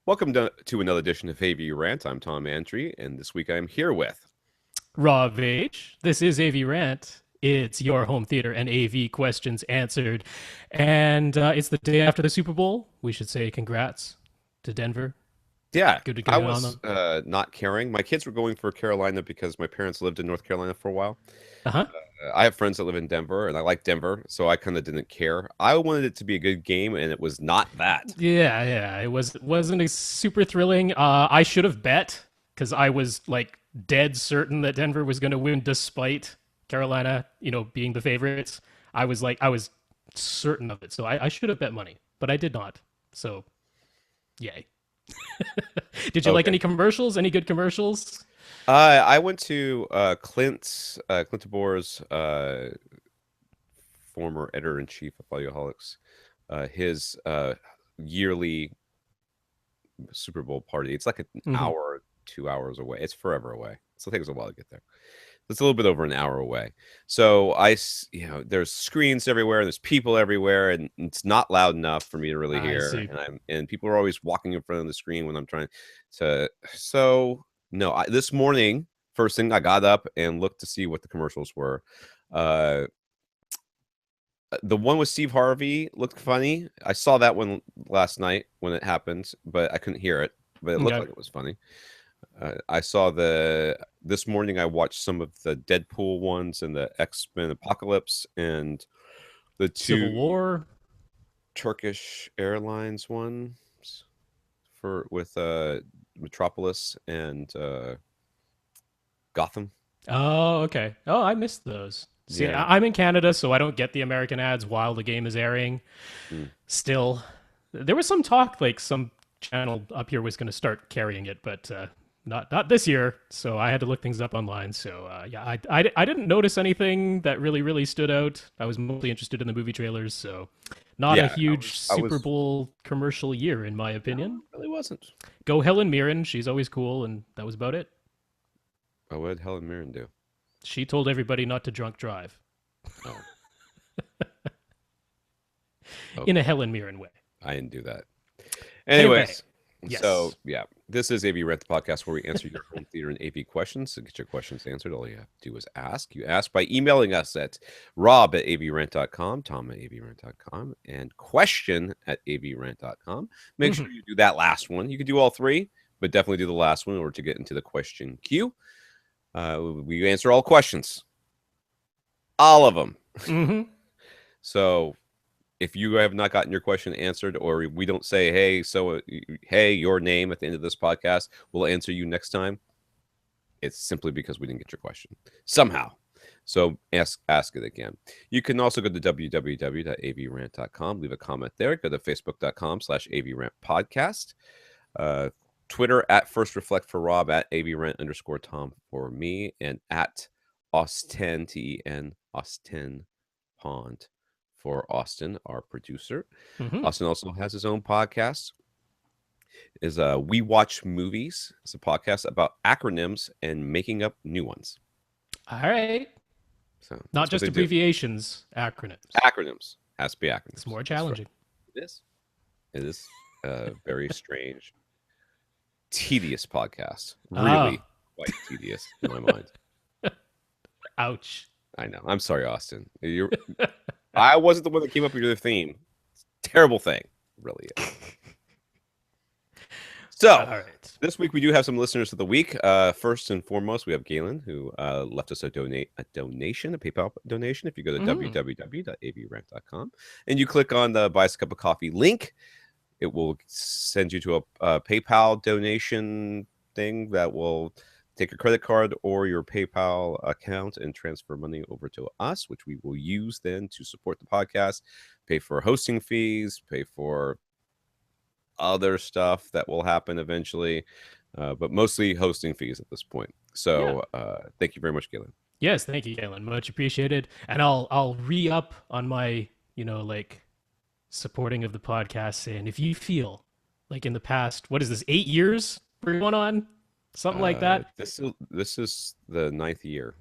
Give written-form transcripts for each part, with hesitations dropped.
Welcome to another edition of AV Rant. I'm Tom Antry, and this week I'm here with. Rob H. This is AV Rant. It's your home theater and AV questions answered. And it's the day after the Super Bowl. We should say congrats to Denver. Yeah, Good to I get it on was them. not caring. My kids were going for Carolina because my parents lived in North Carolina for a while. Uh huh. I have friends that live in Denver, and I like Denver, so I kind of didn't care. I wanted it to be a good game, and it was not that. Yeah. It wasn't a super thrilling. I should have bet because I was like dead certain that Denver was going to win despite Carolina, being the favorites. I was certain of it. So I should have bet money, but I did not. So yay. Did you like Okay. any commercials? Any good commercials? I went to Clint DeBoer's former editor-in-chief of Audioholics, his yearly Super Bowl party. It's like an Hmm. hour, 2 hours away. It's forever away. So it takes a while to get there. It's a little bit over an hour away. So there's screens everywhere, and there's people everywhere, and it's not loud enough for me to really I hear. see. And people are always walking in front of the screen when I'm trying to. So no, this morning, first thing I got up and looked to see what the commercials were. Uh, the one with Steve Harvey looked funny. I saw that one last night when it happened, but I couldn't hear it. But it looked Okay. like it was funny. I saw this morning. I watched some of the Deadpool ones and the X-Men Apocalypse and the Civil two War. Turkish Airlines ones for with Metropolis and Gotham. Oh, okay. Oh, I missed those. See, Yeah. I'm in Canada, so I don't get the American ads while the game is airing. Mm. Still, there was some talk like some channel up here was going to start carrying it, but not this year. So I had to look things up online. So yeah, I didn't notice anything that really stood out. I was mostly interested in the movie trailers, so not a Yeah. huge I Super was. Bowl commercial year in my No, opinion. it really wasn't. Go Helen Mirren, she's always cool, and that was about it. Oh, what did Helen Mirren do? She told everybody not to drunk drive Oh, in a okay. Helen Mirren way. I didn't do that. Anyway, Anyways, so yes. yeah, this is AV Rent, the podcast where we answer your home theater and AV questions. To get your questions answered, all you have to do is ask. You ask by emailing us at rob@avrent.com, tom@avrent.com, and question@avrent.com. Make Hmm. sure you do that last one. You can do all three, but definitely do the last one in order to get into the question queue. We answer all questions, all of them. Hmm. So if you have not gotten your question answered, or we don't say, hey, your name at the end of this podcast, we'll answer you next time. It's simply because we didn't get your question somehow. So ask it again. You can also go to www.avrant.com, leave a comment there. Go to facebook.com/avrantpodcast. Twitter at First Reflect for Rob, at avrant_Tom for me, and at Austin, TEN, Austin Pond for Austin, our producer. Hmm. Austin also has his own podcast. Is We Watch Movies. It's a podcast about acronyms and making up new ones. All right. So Not that's what just they do. abbreviations, acronyms. Acronyms has to be It's acronyms. more That's right. challenging. It is. It is a very strange, tedious podcast. Oh, Really quite tedious in my mind. ouch. I know. I'm sorry, Austin. I wasn't the one that came up with your theme. It's a terrible thing. It really is. All So right. this week we do have some listeners of the week. First and foremost, we have Galen, who left us a donation, a PayPal donation. If you go to Mm. www.avrent.com and you click on the Buy Us a Cup of Coffee link, it will send you to a PayPal donation thing that will take your credit card or your PayPal account and transfer money over to us, which we will use then to support the podcast, pay for hosting fees, pay for other stuff that will happen eventually, but mostly hosting fees at this point. Yeah. So thank you very much, Galen. Yes, thank you, Galen. Much appreciated. And I'll re up on my, like supporting of the podcast saying if you feel like in the past, what is this, 8 years we're going on? Something like that. This is the ninth year.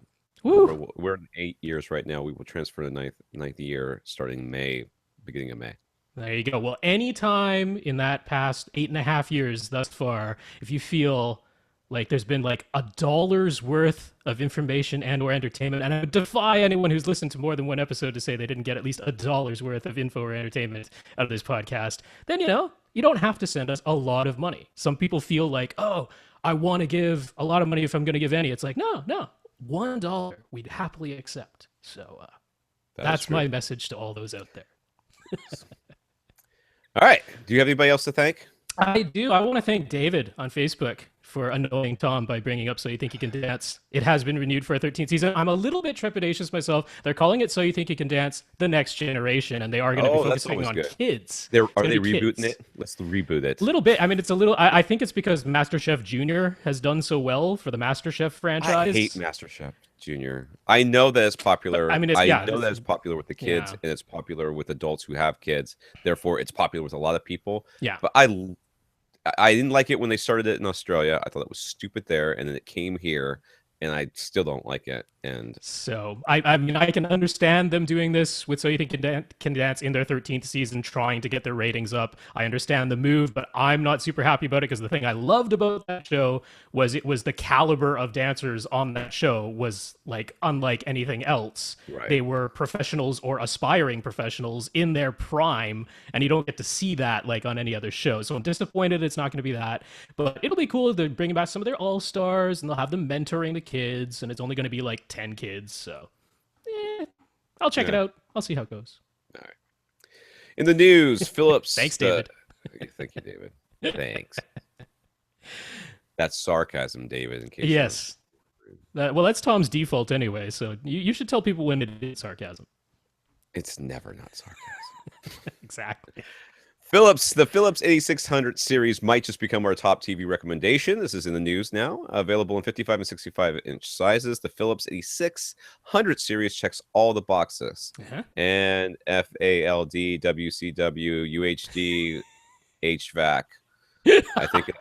Woo! We're in 8 years right now. We will transfer the ninth year starting May, beginning of May. There you go. Well, anytime in that past 8.5 years thus far, if you feel like there's been like $1's worth of information and or entertainment, and I would defy anyone who's listened to more than one episode to say they didn't get at least $1's worth of info or entertainment out of this podcast, then you don't have to send us a lot of money. Some people feel like, oh, I want to give a lot of money if I'm going to give any. It's like, no, $1 we'd happily accept. So that's my message to all those out there. All right. Do you have anybody else to thank? I do. I want to thank David on Facebook for annoying Tom by bringing up So You Think You Can Dance. It has been renewed for a 13th season. I'm a little bit trepidatious myself. They're calling it So You Think You Can Dance The Next Generation, and they are going to be focusing on kids. Are they rebooting it? Let's reboot it. A little bit. I mean, it's a little... I think it's because MasterChef Junior has done so well for the MasterChef franchise. I hate MasterChef Junior. I know that it's popular. I know that it's popular with the kids, and it's popular with adults who have kids. Therefore, it's popular with a lot of people. Yeah. But I didn't like it when they started it in Australia. I thought it was stupid there, and then it came here, and I still don't like it. And so I mean, I can understand them doing this with So You Think Can Dance in their 13th season, trying to get their ratings up. I understand the move, but I'm not super happy about it, because the thing I loved about that show was it was the caliber of dancers on that show was like unlike anything else. Right. They were professionals or aspiring professionals in their prime, and you don't get to see that like on any other show. So I'm disappointed it's not going to be that, but it'll be cool. They're bringing back some of their all-stars, and they'll have them mentoring the kids, and it's only going to be like 10 kids, so I'll check it out. I'll see how it goes. All right. In the news, Philips. Thanks, David. Thank you, David. Thanks. That's sarcasm, David. In case. Yes. Well, that's Tom's default anyway, so you should tell people when it is sarcasm. It's never not sarcasm. Exactly. The Philips 8600 series might just become our top TV recommendation. This is in the news now. Available in 55 and 65-inch sizes. The Philips 8600 series checks all the boxes. And FALD, WCW, UHD, HVAC. I think it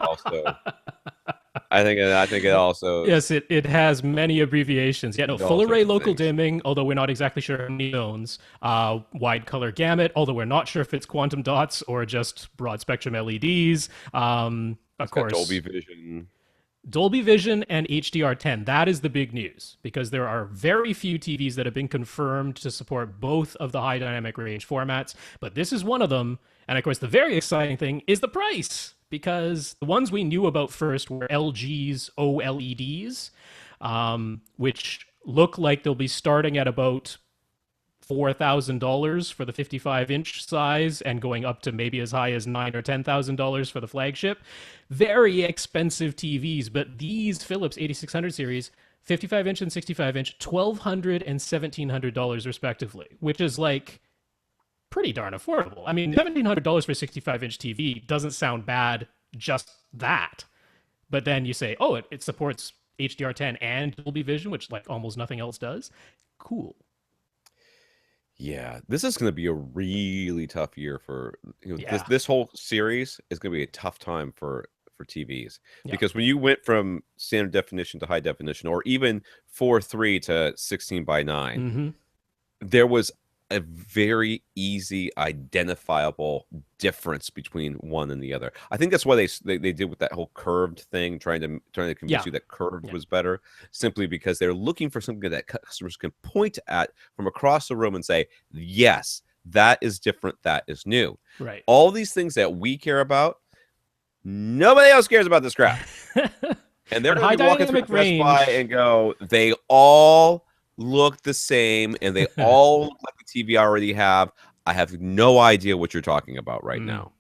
also. Yes, it has many abbreviations. Yeah, no, full array local dimming, although we're not exactly sure how many zones. Wide color gamut, although we're not sure if it's quantum dots or just broad spectrum LEDs. Of course, Dolby Vision and HDR10. That is the big news, because there are very few TVs that have been confirmed to support both of the high dynamic range formats, but this is one of them. And of course, the very exciting thing is the price, because the ones we knew about first were LG's OLEDs, which look like they'll be starting at about $4,000 for the 55-inch size and going up to maybe as high as $9,000 or $10,000 for the flagship. Very expensive TVs, but these Philips 8600 series, 55-inch and 65-inch, $1,200 and $1,700 respectively, which is like pretty darn affordable. I mean, $1,700 for a 65-inch TV doesn't sound bad, just that. But then you say, oh, it supports HDR10 and Dolby Vision, which like almost nothing else does. Cool. Yeah, this is going to be a really tough year for this whole series is going to be a tough time for TVs, because when you went from standard definition to high definition, or even 4:3 to 16:9, there was a very easy identifiable difference between one and the other. I think that's why they did with that whole curved thing, trying to convince you that curved was better, simply because they're looking for something that customers can point at from across the room and say, yes, that is different, that is new. Right. All these things that we care about, nobody else cares about this crap. And they're going to be walking through Best Buy and go, they all look the same, and they all look like the TV I already have. I have no idea what you're talking about right now.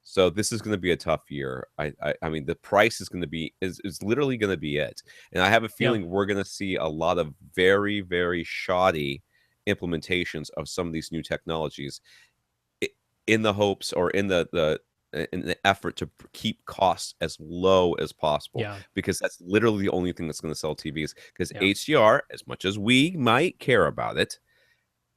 So this is going to be a tough year. I mean, the price is going to be is literally going to be it. And I have a feeling we're going to see a lot of very, very shoddy implementations of some of these new technologies in the hopes, or in the effort to keep costs as low as possible, because that's literally the only thing that's going to sell TVs. Because HDR, as much as we might care about it,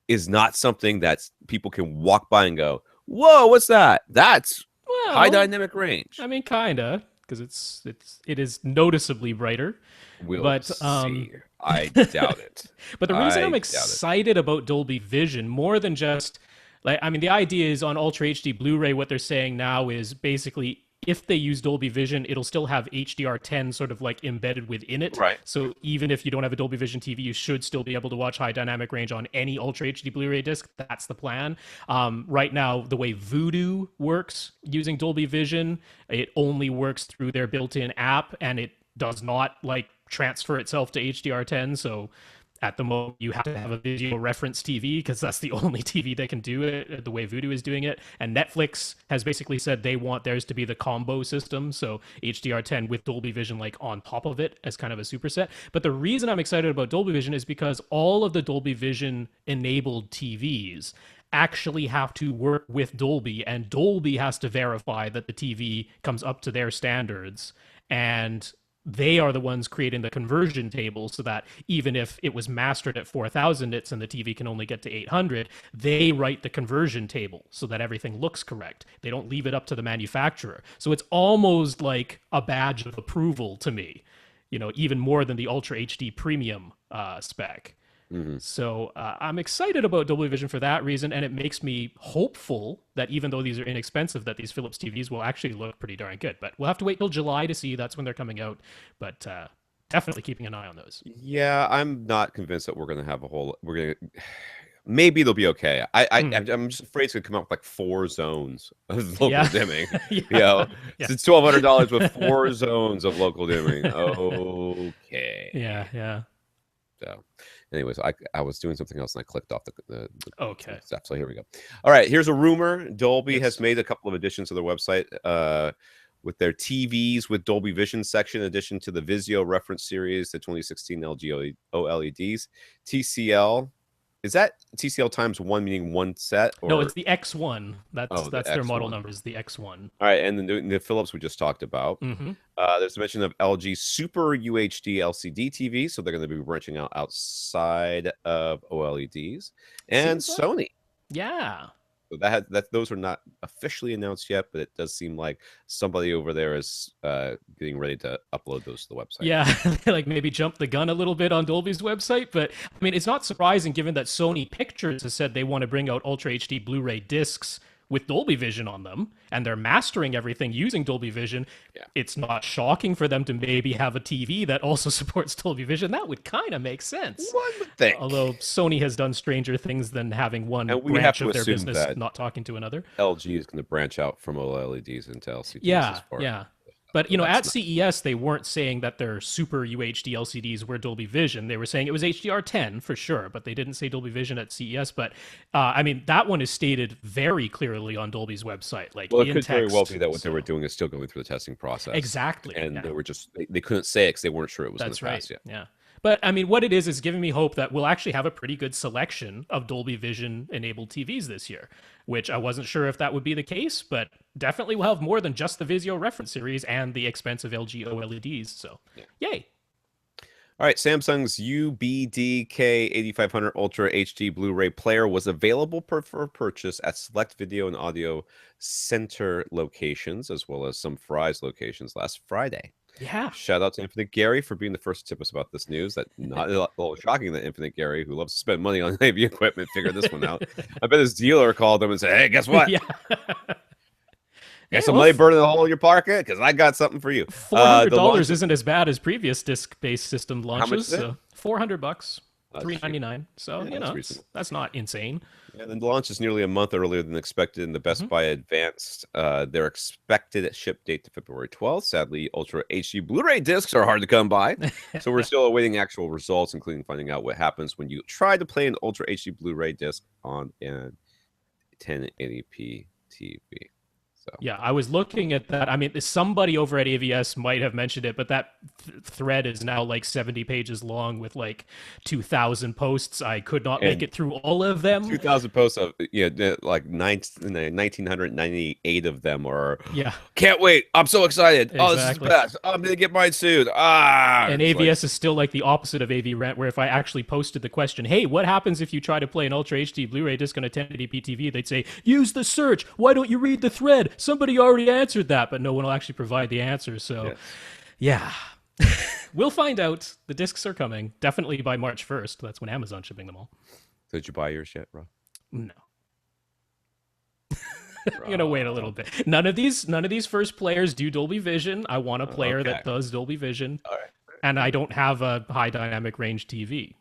is not something that people can walk by and go, whoa, what's that? That's high dynamic range. I mean, kinda, because it is noticeably brighter. We'll see. I doubt it. But the reason I'm excited about Dolby Vision, more than just Like, I mean, the idea is on Ultra HD Blu-ray, what they're saying now is basically if they use Dolby Vision, it'll still have HDR10 sort of like embedded within it. Right. So even if you don't have a Dolby Vision TV, you should still be able to watch high dynamic range on any Ultra HD Blu-ray disc. That's the plan. Right now, the way Vudu works using Dolby Vision, it only works through their built-in app, and it does not like transfer itself to HDR10. So at the moment, you have to have a video reference TV because that's the only TV that can do it the way Vudu is doing it. And Netflix has basically said they want theirs to be the combo system, so HDR10 with Dolby Vision like on top of it as kind of a superset. But the reason I'm excited about Dolby Vision is because all of the Dolby Vision enabled TVs actually have to work with Dolby, and Dolby has to verify that the TV comes up to their standards. And they are the ones creating the conversion table so that even if it was mastered at 4,000 nits and the TV can only get to 800, they write the conversion table so that everything looks correct. They don't leave it up to the manufacturer. So it's almost like a badge of approval to me, you know, even more than the Ultra HD Premium spec. So I'm excited about Dolby Vision for that reason, and it makes me hopeful that even though these are inexpensive, that these Philips TVs will actually look pretty darn good. But we'll have to wait till July to see. That's when they're coming out. But definitely keeping an eye on those. Yeah, I'm not convinced that we're going to have a whole. We're going to. Maybe they'll be okay. I'm just afraid it's going to come out with like 4 zones of local dimming. Yeah. You know, Yeah. it's $1,200 with 4 zones of local dimming. Okay. Yeah. So, anyways, I was doing something else and I clicked off the Okay. stuff. So here we go. All right, here's a rumor. Dolby Yes. has made a couple of additions to their website with their TVs with Dolby Vision section, in addition to the Vizio reference series, the 2016 LG OLEDs. TCL. Is that TCL times 1 meaning one set? Or... No, it's the X1. That's the their model X1. number is the X1. All right, and the Philips we just talked about. Mm-hmm. There's a mention of LG Super UHD LCD TV, so they're going to be branching out outside of OLEDs, and Seems Sony. Yeah. So those are not officially announced yet, but it does seem like somebody over there is getting ready to upload those to the website. Yeah, like maybe jump the gun a little bit on Dolby's website, but I mean, it's not surprising given that Sony Pictures has said they want to bring out Ultra HD Blu-ray discs with Dolby Vision on them, and they're mastering everything using Dolby Vision. Yeah. It's not shocking for them to maybe have a TV that also supports Dolby Vision. That would kind of make sense. One would think. Although Sony has done stranger things than having one And we branch have to of their assume business that not talking to another. LG is going to branch out from OLEDs into LCDs. Yeah, as yeah. But, you know, That's at CES, they weren't saying that their super UHD LCDs were Dolby Vision. They were saying it was HDR10 for sure, but they didn't say Dolby Vision at CES. But, I mean, that one is stated very clearly on Dolby's website. Like, Well, it in could very text, well be that what they were doing is still going through the testing process. Exactly. And yeah. they were just, they couldn't say it because they weren't sure it was That's going to right. pass yet. Yeah. But I mean, what it is giving me hope that we'll actually have a pretty good selection of Dolby Vision enabled TVs this year, which I wasn't sure if that would be the case, but definitely we'll have more than just the Vizio reference series and the expensive LG OLEDs. So, yay. All right, Samsung's UBDK8500 Ultra HD Blu-ray player was available for purchase at select video and audio center locations, as well as some Fry's locations last Friday. Yeah. Shout out to Infinite Gary for being the first to tip us about this news. That not a little shocking that Infinite Gary, who loves to spend money on AV equipment, figured this one out. I bet his dealer called him and said, "Hey, guess what? Yeah. Got some money burning a hole in your pocket? Because I got something for you." $400 isn't as bad as previous disc-based system launches. How much is it? So $400, $399. So Yeah, you know, reasonable. that's not insane. Yeah, the launch is nearly a month earlier than expected, and the Best Buy advanced their expected ship date to February 12th. Sadly, Ultra HD Blu-ray discs are hard to come by, so we're still awaiting actual results, including finding out what happens when you try to play an Ultra HD Blu-ray disc on a 1080p TV. So. Yeah, I was looking at that. I mean, somebody over at AVS might have mentioned it, but that thread is now like 70 pages long with like 2,000 posts. I could not make it through all of them. 2,000 posts of like 1,998 of them are. Yeah. Can't wait! I'm so excited! Exactly. Oh, this is the best! I'm gonna get mine soon! And AVS is still like the opposite of AV Rant, where if I actually posted the question, "Hey, what happens if you try to play an Ultra HD Blu-ray disc on a 1080p TV?" They'd say, "Use the search. Why don't you read the thread? Somebody already answered that," but no one will actually provide the answer. So, yeah. We'll find out. The discs are coming, definitely by March 1st. That's when Amazon's shipping them all. Did you buy yours yet, Rob? No. I'm gonna wait a little bit. None of these first players do Dolby Vision. I want a player Okay. that does Dolby Vision, All right. and I don't have a high dynamic range TV.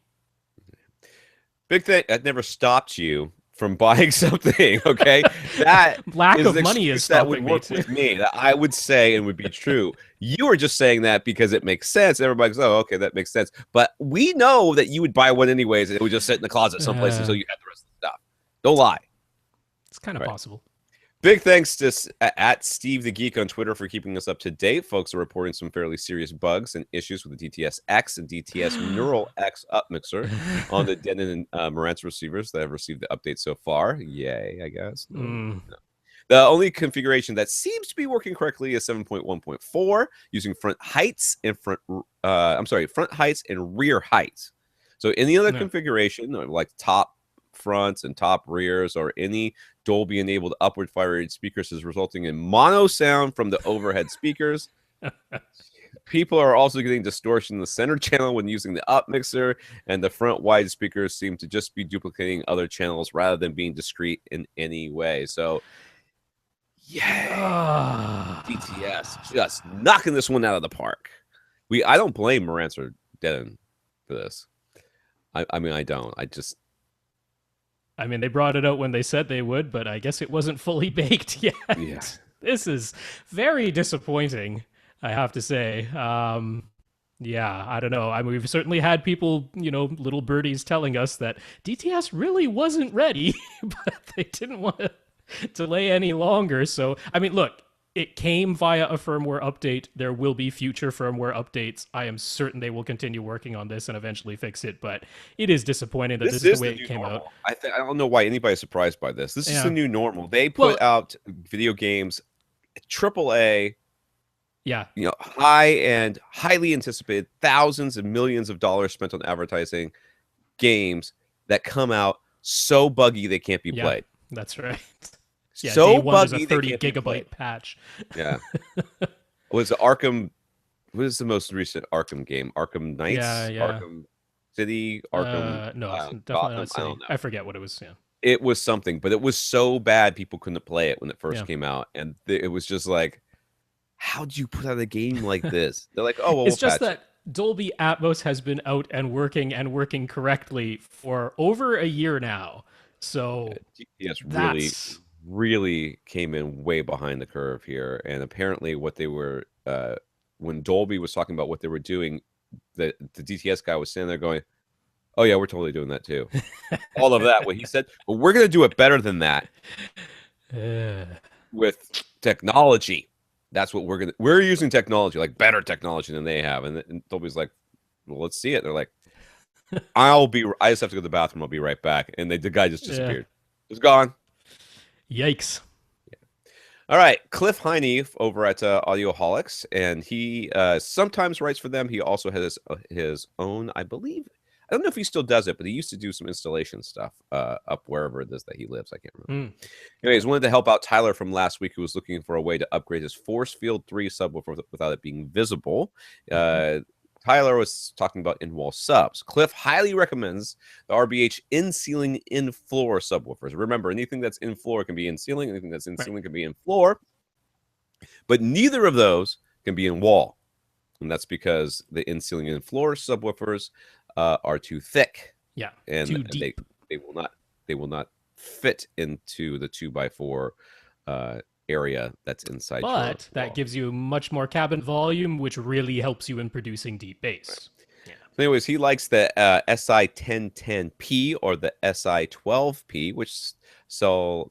Big thing that never stopped you from buying something. Okay, that Lack is of an money is excuse that would stopping me work too. with me. That I would say and would be true. You are just saying that because it makes sense. Everybody goes, "Oh, okay, that makes sense." But we know that you would buy one anyways, and it would just sit in the closet someplace until you had the rest of the stuff. Don't lie. It's kind of Right. possible. Big thanks to at Steve the Geek on Twitter for keeping us up to date. Folks are reporting some fairly serious bugs and issues with the DTS X and DTS Neural X upmixer on the Denon and Marantz receivers that have received the update so far. Yay, I guess. No. The only configuration that seems to be working correctly is 7.1.4 using front heights and front heights and rear heights. So any other configuration like top fronts and top rears or any Dolby enabled upward firing speakers is resulting in mono sound from the overhead speakers. People are also getting distortion in the center channel when using the up mixer, and the front wide speakers seem to just be duplicating other channels rather than being discrete in any way. So yeah, DTS just knocking this one out of the park. I don't blame Marantz or Denon for this. I mean, I don't. I mean, they brought it out when they said they would, but I guess it wasn't fully baked yet. Yeah. This is very disappointing, I have to say. Yeah, I don't know. I mean, we've certainly had people, little birdies telling us that DTS really wasn't ready, but they didn't want to delay any longer. So, I mean, look, it came via a firmware update. There will be future firmware updates. I am certain they will continue working on this and eventually fix it, but it is disappointing that this is the way it came out. I don't know why anybody's surprised by this. This is the new normal. They put out video games, AAA, high and highly anticipated, thousands and millions of dollars spent on advertising games that come out so buggy they can't be played. That's right. Yeah, so day one is buggy a 30 gigabyte patch. Yeah. Was Arkham? What is the most recent Arkham game? Arkham Knights? Yeah. Arkham City? Arkham? No, definitely not City. I forget what it was. Yeah. It was something, but it was so bad people couldn't play it when it first came out, and it was just like, how'd you put out a game like this? They're like, oh, well, it's just that Dolby Atmos has been out and working correctly for over a year now. So yes, really came in way behind the curve here, and apparently what they were when Dolby was talking about what they were doing, the DTS guy was standing there going, oh yeah, we're totally doing that too. All of that, what he said, but we're going to do it better than that with technology. That's what we're using technology, like better technology than they have. And Dolby's like, well, let's see it. They're like, I just have to go to the bathroom. I'll be right back. And the guy just disappeared. It's gone. Yikes. Yeah. All right. Cliff Heine over at Audioholics, and he sometimes writes for them. He also has his own, I believe. I don't know if he still does it, but he used to do some installation stuff up wherever it is that he lives. I can't remember. Anyways, wanted to help out Tyler from last week, who was looking for a way to upgrade his Force Field 3 subwoofer without it being visible. Tyler was talking about in-wall subs. Cliff highly recommends the RBH in-ceiling, in-floor subwoofers. Remember, anything that's in-floor can be in-ceiling. Anything that's in-ceiling can be in-floor. But neither of those can be in-wall. And that's because the in-ceiling, in-floor subwoofers are too thick. Yeah, and too deep. They will not fit into the 2x4 area that's inside. But that gives you much more cabin volume, which really helps you in producing deep bass. Right. Yeah. Anyways, he likes the SI1010P or the SI12P, which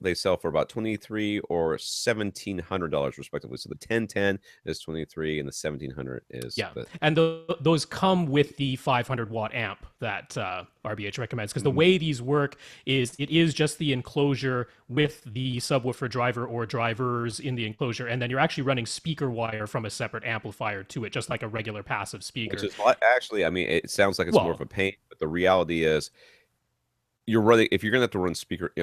they sell for about $2,300 or $1,700 respectively. So the 1010 is $2,300 and the 1,700 is and those come with the 500 watt amp that RBH recommends, because the way these work is it is just the enclosure with the subwoofer driver or drivers in the enclosure, and then you're actually running speaker wire from a separate amplifier to it, just like a regular passive speaker. Which is actually, I mean, it sounds like it's more of a pain, but the reality is, you're running, if you're gonna have to run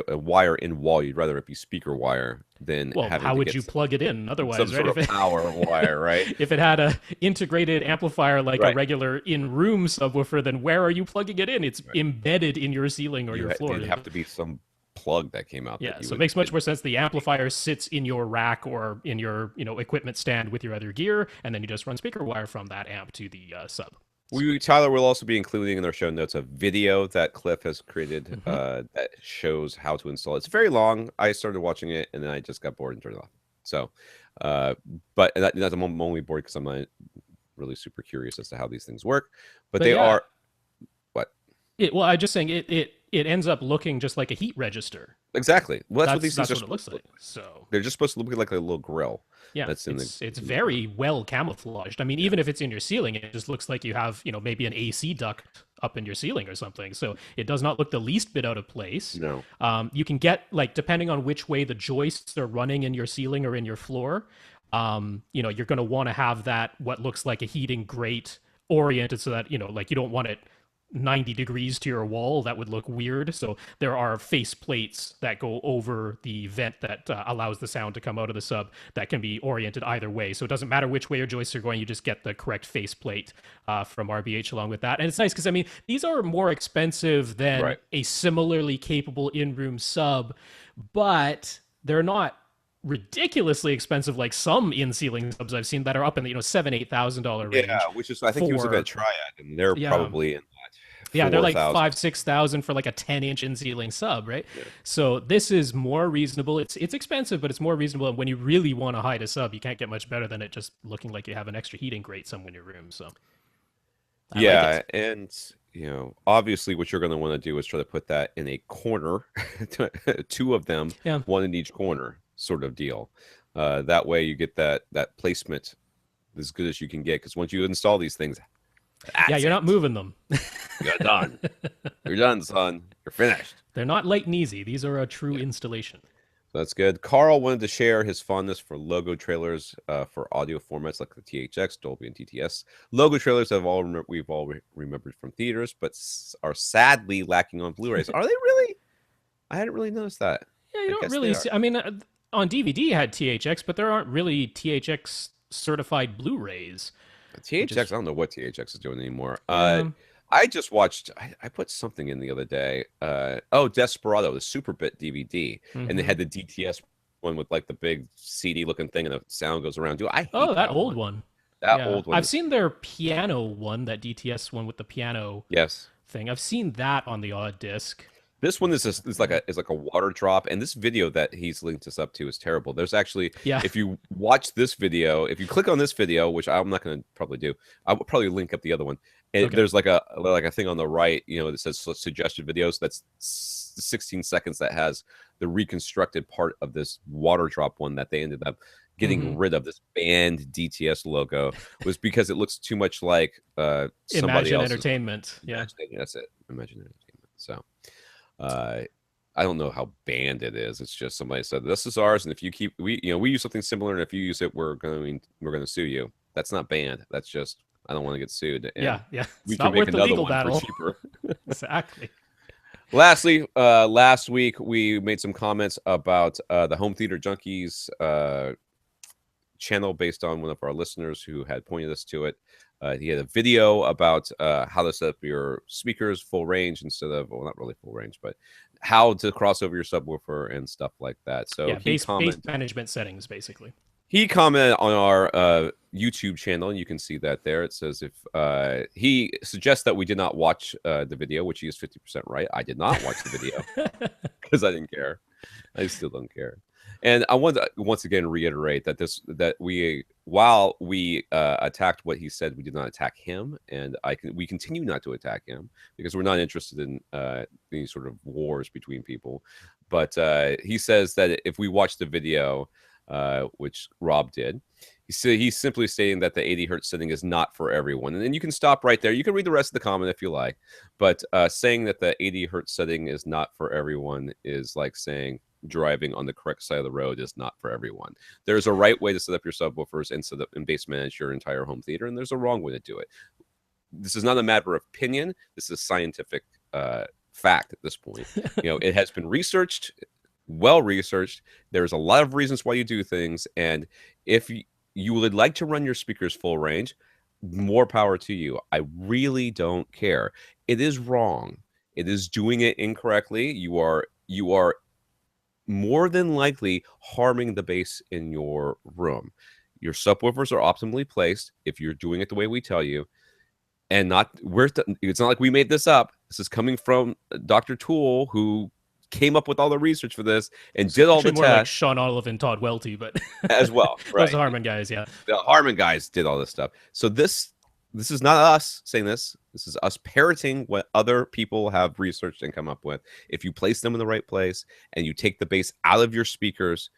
a wire in wall, you'd rather it be speaker wire than how would you plug it in otherwise? Some sort of power wire, right? If it had a integrated amplifier like a regular in-room subwoofer, then where are you plugging it in? It's embedded in your ceiling or your floor. It'd have to be some plug that came out. Yeah, That you so it would makes much more sense. The amplifier sits in your rack or in your equipment stand with your other gear, and then you just run speaker wire from that amp to the sub. Tyler will also be including in our show notes a video that Cliff has created Mhm. that shows how to install it. It's very long. I started watching it and then I just got bored and turned it off. So, but I'm only bored because I'm not really super curious as to how these things work. But they yeah, are what? Well, I'm just saying it ends up looking just like a heat register. Exactly. Well, that's what these That's things what are it looks supposed like. to look. So They're just supposed to look like a little grill. yeah, That's in it's in the corner. very well camouflaged. I mean, even if it's in your ceiling, it just looks like you have maybe an AC duct up in your ceiling or something. So it does not look the least bit out of place. No. You can get, like, depending on which way the joists are running in your ceiling or in your floor, you're going to want to have that what looks like a heating grate oriented so that like you don't want it 90 degrees to your wall. That would look weird. So there are face plates that go over the vent that allows the sound to come out of the sub that can be oriented either way. So it doesn't matter which way your joists are going, you just get the correct face plate from RBH along with that. And it's nice because, I mean, these are more expensive than Right. a similarly capable in-room sub, but they're not ridiculously expensive like some in-ceiling subs I've seen that are up in the $7,000-$8,000 Yeah, range. which is I think he was looking at Triad, and they're Yeah, probably in that yeah, they're like 4,000. 5,000-6,000 for like a 10-inch in-ceiling sub, right? Yeah. So this is more reasonable. It's expensive, but it's more reasonable. And when you really want to hide a sub, you can't get much better than it just looking like you have an extra heating grate somewhere in your room. So I like Yeah, it. and obviously, what you're going to want to do is try to put that in a corner, two of them, Yeah, one in each corner, sort of deal. That way, you get that placement as good as you can get. Because once you install these things, yeah, that's you're it. not moving them. You're done. You're done, son. You're finished. They're not light and easy. These are a true Yeah. installation. That's good. Carl wanted to share his fondness for logo trailers for audio formats like the THX, Dolby, and TTS. Logo trailers we've all remembered from theaters, but are sadly lacking on Blu-rays. Are they really? I hadn't really noticed that. Yeah, you I don't guess really they see. are. I mean, on DVD you had THX, but there aren't really THX certified Blu-rays. Which THX, is I don't know what THX is doing anymore. yeah, I just watched. I put something in the other day. Desperado, the Super Bit DVD, and they mm-hmm. had the DTS one with like the big CD looking thing, and the sound goes around. Dude, I Oh, hate that that old one. one. That Yeah, old one I've is seen their piano one, that DTS one with the piano yes. thing. I've seen that on the odd disc. This one is like a water drop, and this video that he's linked us up to is terrible. There's actually, Yeah. if you watch this video, if you click on this video, which I'm not going to probably do, I will probably link up the other one. Okay. There's like a thing on the right, that says suggested videos. That's 16 seconds that has the reconstructed part of this water drop one that they ended up getting Mhm. rid of. This banned DTS logo was because it looks too much like somebody Imagine else's. Entertainment. Yeah. That's it. Imagine Entertainment. So. I don't know how banned it is. It's just somebody said this is ours, and if you keep we use something similar, and if you use it, we're going to sue you. That's not banned. That's just I don't want to get sued. And Yeah. Yeah. we It's can not make worth the another legal one battle. for cheaper. Exactly. Lastly, last week we made some comments about the Home Theater Junkies channel based on one of our listeners who had pointed us to it. He had a video about how to set up your speakers full range instead of, well, not really full range, but how to cross over your subwoofer and stuff like that. So Yeah, base management settings, basically. he commented on our YouTube channel, and you can see that there. It says if he suggests that we did not watch the video, which he is 50% right. I did not watch the video because I didn't care. I still don't care. And I want to once again reiterate that while we attacked what he said, we did not attack him, and we continue not to attack him because we're not interested in any sort of wars between people. But he says that if we watch the video, which Rob did, he's simply stating that the 80 hertz setting is not for everyone. And then you can stop right there. You can read the rest of the comment if you like, but saying that the 80 hertz setting is not for everyone is like saying driving on the correct side of the road is not for everyone. There's a right way to set up your subwoofers and set up and base manage your entire home theater, and there's a wrong way to do it. This is not a matter of opinion. This is scientific fact at this point. It has been researched, well researched. There's a lot of reasons why you do things, and if you would like to run your speakers full range, more power to you. I really don't care. It is wrong. It is doing it incorrectly. You are more than likely harming the bass in your room. Your subwoofers are optimally placed if you're doing it the way we tell you, and it's not like we made this up. This is coming from Dr. Toole, who came up with all the research for this and did all the more like tests Sean Olive and Todd Welty, but as well. Right, those Harman guys, yeah. The Harman guys did all this stuff. So this is not us saying this. This is us parroting what other people have researched and come up with. If you place them in the right place and you take the bass out of your speakers,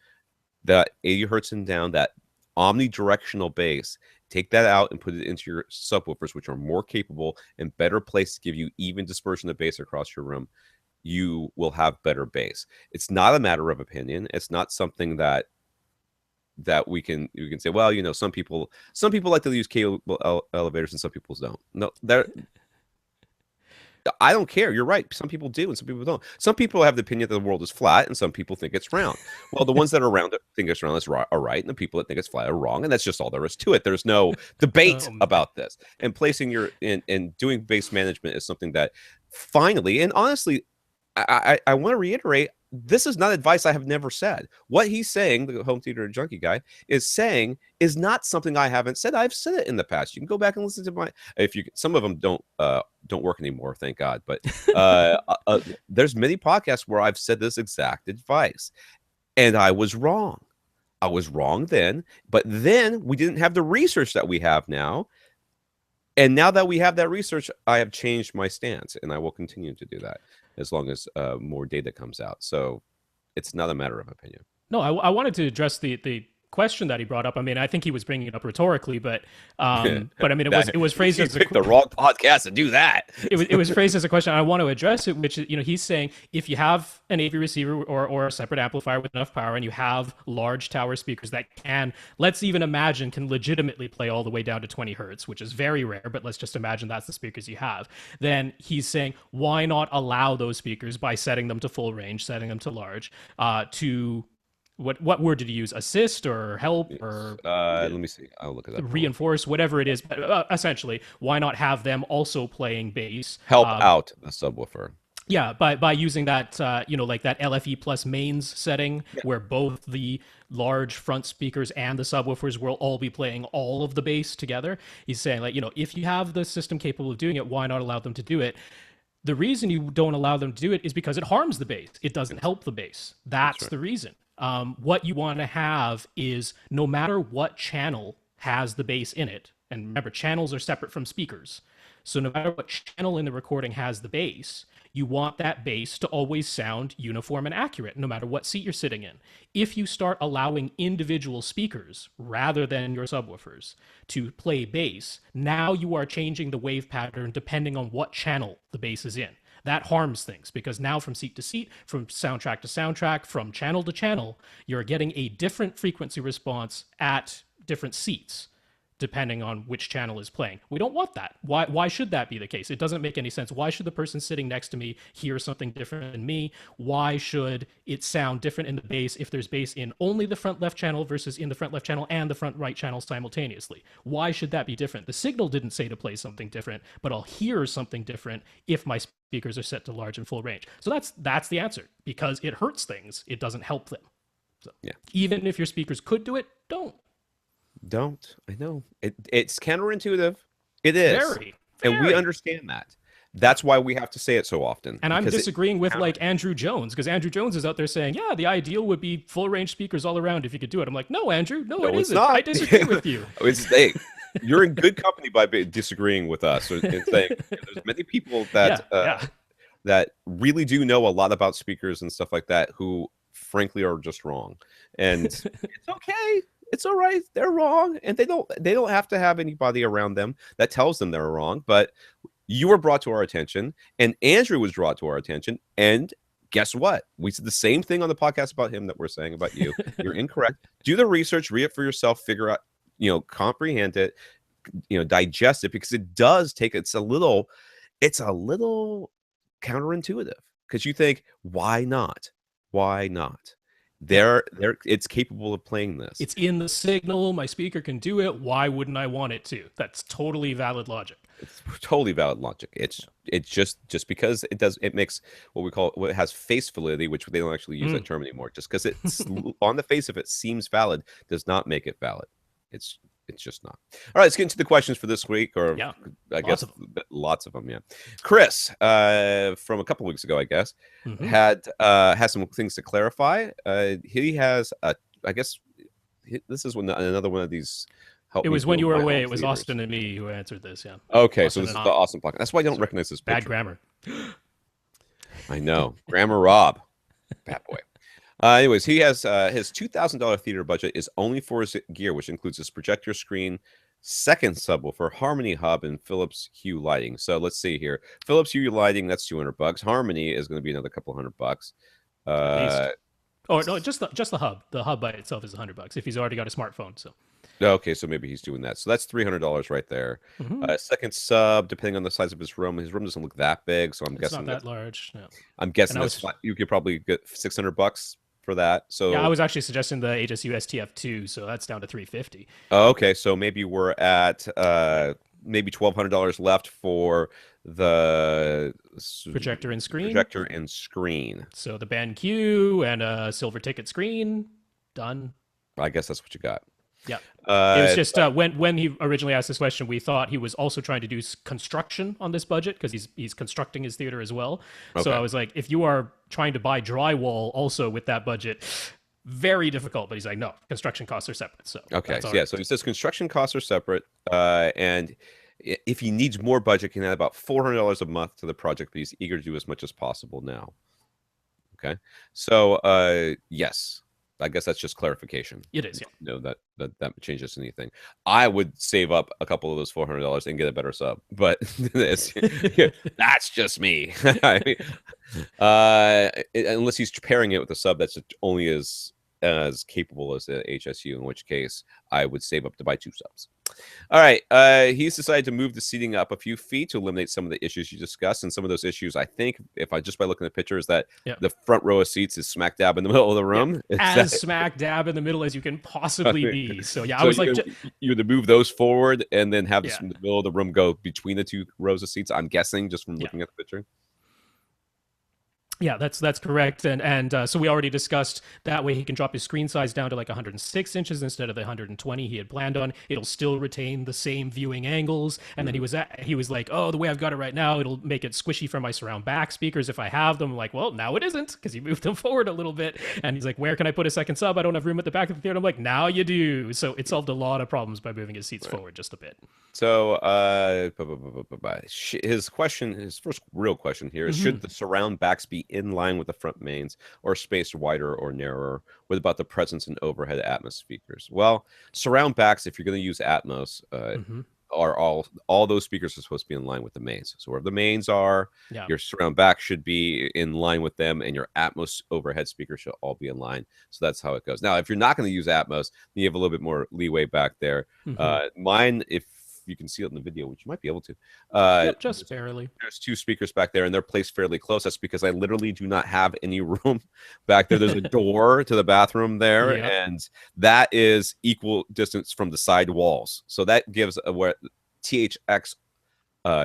that 80 hertz and down, that omnidirectional bass, take that out and put it into your subwoofers, which are more capable and better placed to give you even dispersion of bass across your room, you will have better bass. It's not a matter of opinion. It's not something that we can say, well, you know, some people like to use cable elevators and some people don't. No, I don't care. You're right. Some people do and some people don't. Some people have the opinion that the world is flat and some people think it's round. Well, the ones that are round think it's round are right, and the people that think it's flat are wrong, and that's just all there is to it. There's no debate about this. And placing and doing bass management is something that finally, and honestly, I want to reiterate, this is not advice I have never said. What he's saying, the home theater junkie guy, is saying is not something I haven't said. I've said it in the past. You can go back and listen to my. Some of them don't work anymore, thank God. But there's many podcasts where I've said this exact advice, and I was wrong. I was wrong then, but then we didn't have the research that we have now. And now that we have that research, I have changed my stance, and I will continue to do that as long as more data comes out. So it's not a matter of opinion. No, I wanted to address the question that he brought up. I mean, I think he was bringing it up rhetorically, but I mean, it was phrased as the wrong podcast to do that. It was phrased as a question. I want to address it, which is, you know, he's saying if you have an AV receiver or a separate amplifier with enough power, and you have large tower speakers that let's even imagine can legitimately play all the way down to 20 hertz, which is very rare, but let's just imagine that's the speakers you have. Then he's saying, why not allow those speakers by setting them to full range, setting them to large, to what word did he use? Assist or help or let me see. I'll look at that. Reinforce, whatever it is. But essentially, why not have them also playing bass? Help out the subwoofer. Yeah, by using that, like that LFE plus mains setting, where both the large front speakers and the subwoofers will all be playing all of the bass together. He's saying, like, you know, if you have the system capable of doing it, why not allow them to do it? The reason you don't allow them to do it is because it harms the bass. It doesn't help the bass. That's right. The reason. What you want to have is, no matter what channel has the bass in it, and remember, channels are separate from speakers. So no matter what channel in the recording has the bass, you want that bass to always sound uniform and accurate, no matter what seat you're sitting in. If you start allowing individual speakers, rather than your subwoofers, to play bass, now you are changing the wave pattern depending on what channel the bass is in. That harms things, because now from seat to seat, from soundtrack to soundtrack, from channel to channel, you're getting a different frequency response at different seats, depending on which channel is playing. We don't want that. Why should that be the case? It doesn't make any sense. Why should the person sitting next to me hear something different than me? Why should it sound different in the bass if there's bass in only the front left channel versus in the front left channel and the front right channel simultaneously? Why should that be different? The signal didn't say to play something different, but I'll hear something different if my speakers are set to large and full range. So that's the answer. Because it hurts things, it doesn't help them. So even if your speakers could do it, don't. I know it's counterintuitive. It is very. And we understand that. That's why we have to say it so often. And I'm disagreeing with like Andrew Jones, because Andrew Jones is out there saying, yeah, the ideal would be full range speakers all around if you could do it. I'm like, no, Andrew, no, it isn't. I disagree with you. You're in good company by disagreeing with us and saying there's many people that that really do know a lot about speakers and stuff like that who frankly are just wrong. And it's okay. It's all right. They're wrong, and they don't have to have anybody around them that tells them they're wrong. But you were brought to our attention, and Andrew was brought to our attention, and guess what? We said the same thing on the podcast about him that we're saying about you. You're incorrect. Do the research, read it for yourself, figure out, comprehend it, digest it, because it does take. It's a little counterintuitive, because you think, why not? Why not? It's capable of playing this. It's in the signal. My speaker can do it. Why wouldn't I want it to? That's totally valid logic. It's totally valid logic. It's just because it makes what has face validity, which they don't actually use that term anymore. Just because it's on the face of it seems valid does not make it valid. It's just not. All right, let's get into the questions for this week, or I guess lots of them. Yeah, Chris, from a couple weeks ago, I guess, had some things to clarify. He has I guess this is another one of these. It was when you were away. It was Austin and me who answered this. Yeah. Okay, so this is the Austin podcast. That's why I don't recognize this picture. Bad grammar. I know. Grammar Rob. Bad boy. Anyways, he has his $2,000 theater budget is only for his gear, which includes his projector screen, second subwoofer, Harmony hub, and Philips Hue lighting. So let's see here. Philips Hue lighting, that's $200. Harmony is going to be another couple $100. Oh no, just the hub. The hub by itself is $100 if he's already got a smartphone. So. Okay, so maybe he's doing that. So that's $300 right there. Second sub, depending on the size of his room. His room doesn't look that big, so I'm guessing not that large. No. I'm guessing you could probably get $600 for that. So yeah, I was actually suggesting the HSU STF2, so that's down to $350. Okay, so maybe we're at maybe $1,200 left for the projector and screen. Projector and screen. So the BenQ and a silver ticket screen, done. I guess that's what you got. Yeah, it was just when he originally asked this question, we thought he was also trying to do construction on this budget because he's constructing his theater as well. Okay. So I was like, if you are trying to buy drywall also with that budget, very difficult. But he's like, no, construction costs are separate. So okay, so, yeah. So he says construction costs are separate, and if he needs more budget, he can add about $400 a month to the project, but he's eager to do as much as possible now. Okay, so yes. I guess that's just clarification. It is, yeah. No, that changes anything. I would save up a couple of those $400 and get a better sub, but that's just me. Unless he's pairing it with a sub that's only as capable as the HSU, in which case I would save up to buy 2 subs. All right, he's decided to move the seating up a few feet to eliminate some of the issues you discussed, and some of those issues, I think, if I just by looking at the picture, is that the front row of seats is smack dab in the middle of the room. As smack dab in the middle as you can possibly be. So yeah, I was like, you would move those forward and then have this in the middle of the room go between the 2 rows of seats. I'm guessing just from looking at the picture. Yeah, that's correct. And so we already discussed that way he can drop his screen size down to like 106 inches instead of the 120 he had planned on. It'll still retain the same viewing angles. And then he was like, oh, the way I've got it right now, it'll make it squishy for my surround back speakers if I have them. I'm like, well, now it isn't because you moved them forward a little bit. And he's like, where can I put a second sub? I don't have room at the back of the theater. I'm like, now you do. So it solved a lot of problems by moving his seats forward just a bit. So his first real question here is, should the surround backs be in line with the front mains or spaced wider or narrower? What about the presence and overhead Atmos speakers? Well, surround backs, if you're going to use Atmos, are all those speakers are supposed to be in line with the mains. So where the mains are, your surround back should be in line with them, and your Atmos overhead speakers should all be in line. So that's how it goes. Now, if you're not going to use Atmos, then you have a little bit more leeway back there. Mine, if you can see it in the video, which you might be able to. Just barely. There's 2 speakers back there, and they're placed fairly close. That's because I literally do not have any room back there. There's a door to the bathroom there, and that is equal distance from the side walls. So that gives what THX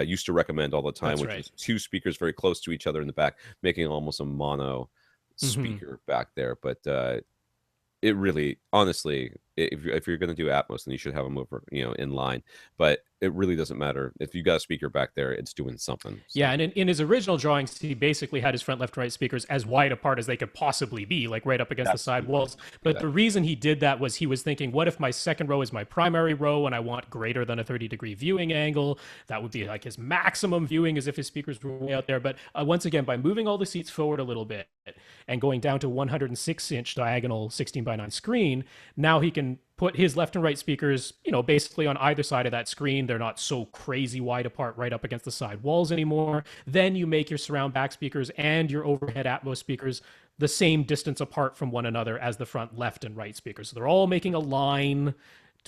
used to recommend all the time, which is 2 speakers very close to each other in the back, making almost a mono speaker back there. But it really, honestly, if you're going to do Atmos, then you should have them over, in line. But it really doesn't matter. If you got a speaker back there, it's doing something. So. Yeah, and in his original drawings, he basically had his front, left, right speakers as wide apart as they could possibly be, like right up against the side walls. But the reason he did that was he was thinking, what if my second row is my primary row and I want greater than a 30-degree viewing angle? That would be like his maximum viewing, as if his speakers were way out there. But once again, by moving all the seats forward a little bit and going down to 106-inch diagonal 16:9 screen, now he can put his left and right speakers, basically on either side of that screen. They're not so crazy wide apart right up against the side walls anymore. Then you make your surround back speakers and your overhead Atmos speakers the same distance apart from one another as the front left and right speakers. So they're all making a line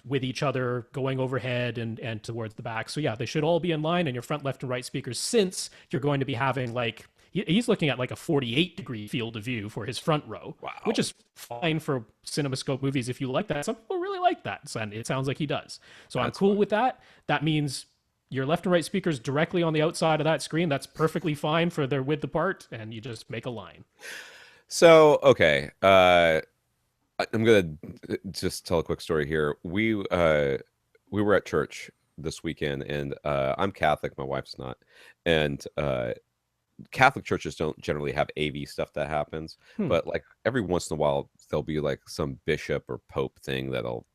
with each other going overhead and towards the back. So yeah, they should all be in line, and your front left and right speakers, since you're going to be having he's looking at like a 48-degree field of view for his front row, which is fine for CinemaScope movies if you like that. Some people really like that, and it sounds like he does. So I'm That's cool fine. with that. That means your left and right speakers directly on the outside of that screen. That's perfectly fine for their width apart, and you just make a line. So, okay. I'm gonna just tell a quick story here. We were at church this weekend, and I'm Catholic. My wife's not, and Catholic churches don't generally have AV stuff that happens, but like every once in a while there'll be like some bishop or pope thing that'll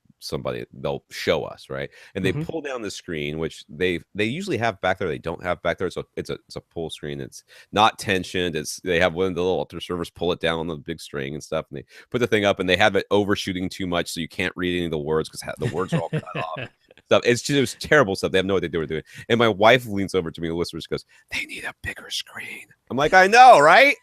they'll show us, right? And they pull down the screen, which they usually have back there. They don't have back there, so it's a pull screen. It's not tensioned. They have one of the little altar servers pull it down on the big string and stuff, and they put the thing up, and they have it overshooting too much, so you can't read any of the words because the words are all cut off. Stuff. It was terrible stuff. They have no idea what they were doing. And my wife leans over to me and whispers, goes, "They need a bigger screen." I'm like, "I know, right?"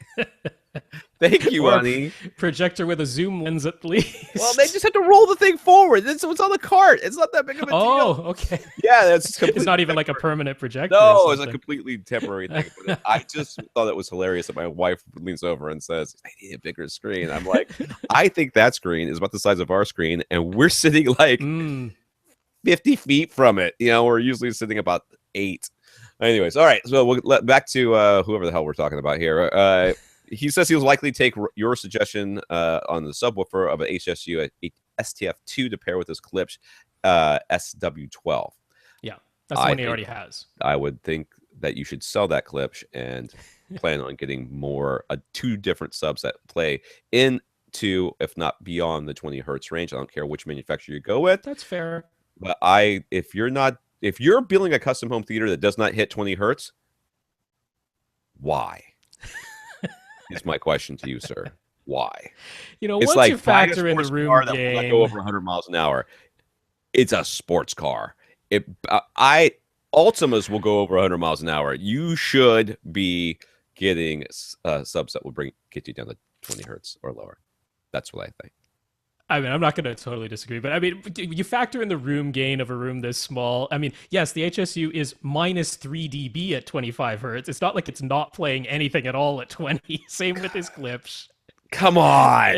Thank you, honey. Projector with a zoom lens at least. Well, they just have to roll the thing forward. It's on the cart. It's not that big of a deal. Oh, okay. Yeah, that's it's not even like a permanent projector. No, it's a completely temporary thing. But I just thought it was hilarious that my wife leans over and says, "I need a bigger screen." I'm like, I think that screen is about the size of our screen, and we're sitting like 50 feet from it. We're usually sitting about 8. Anyways, all right. So back to whoever the hell we're talking about here. He says he'll likely take your suggestion on the subwoofer of an HSU STF2 to pair with his Klipsch SW12. Yeah, that's the one he already has. I would think that you should sell that Klipsch and plan on getting two different subs that play into, if not beyond, the 20 hertz range. I don't care which manufacturer you go with. That's fair. But if you're building a custom home theater that does not hit 20 hertz, why? Is my question to you, sir. Why? It's once like you factor in the room car game, that will go over 100 miles an hour. It's a sports car. Ultimas will go over 100 miles an hour. You should be getting subs that will get you down to 20 hertz or lower. That's what I think. I mean, I'm not going to totally disagree, but I mean, you factor in the room gain of a room this small. I mean, yes, the HSU is minus 3 dB at 25 hertz. It's not like it's not playing anything at all at 20. Same with his Klipsch. Come on.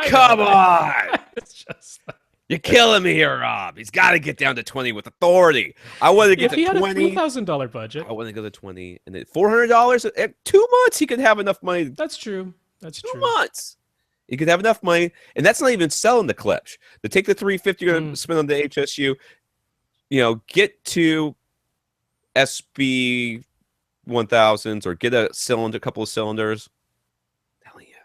Come on. It's just like... You're killing me here, Rob. He's got to get down to 20 with authority. I want to get to 20. If he had a $3,000 budget. I want to go to 20. And then $400 at 2 months, he could have enough money. That's true. That's true. 2 months. You could have enough money, and that's not even selling the Klipsch. To take the $350 you're going to spend on the HSU, get to SB 1000s or get a couple of cylinders. I'm telling you,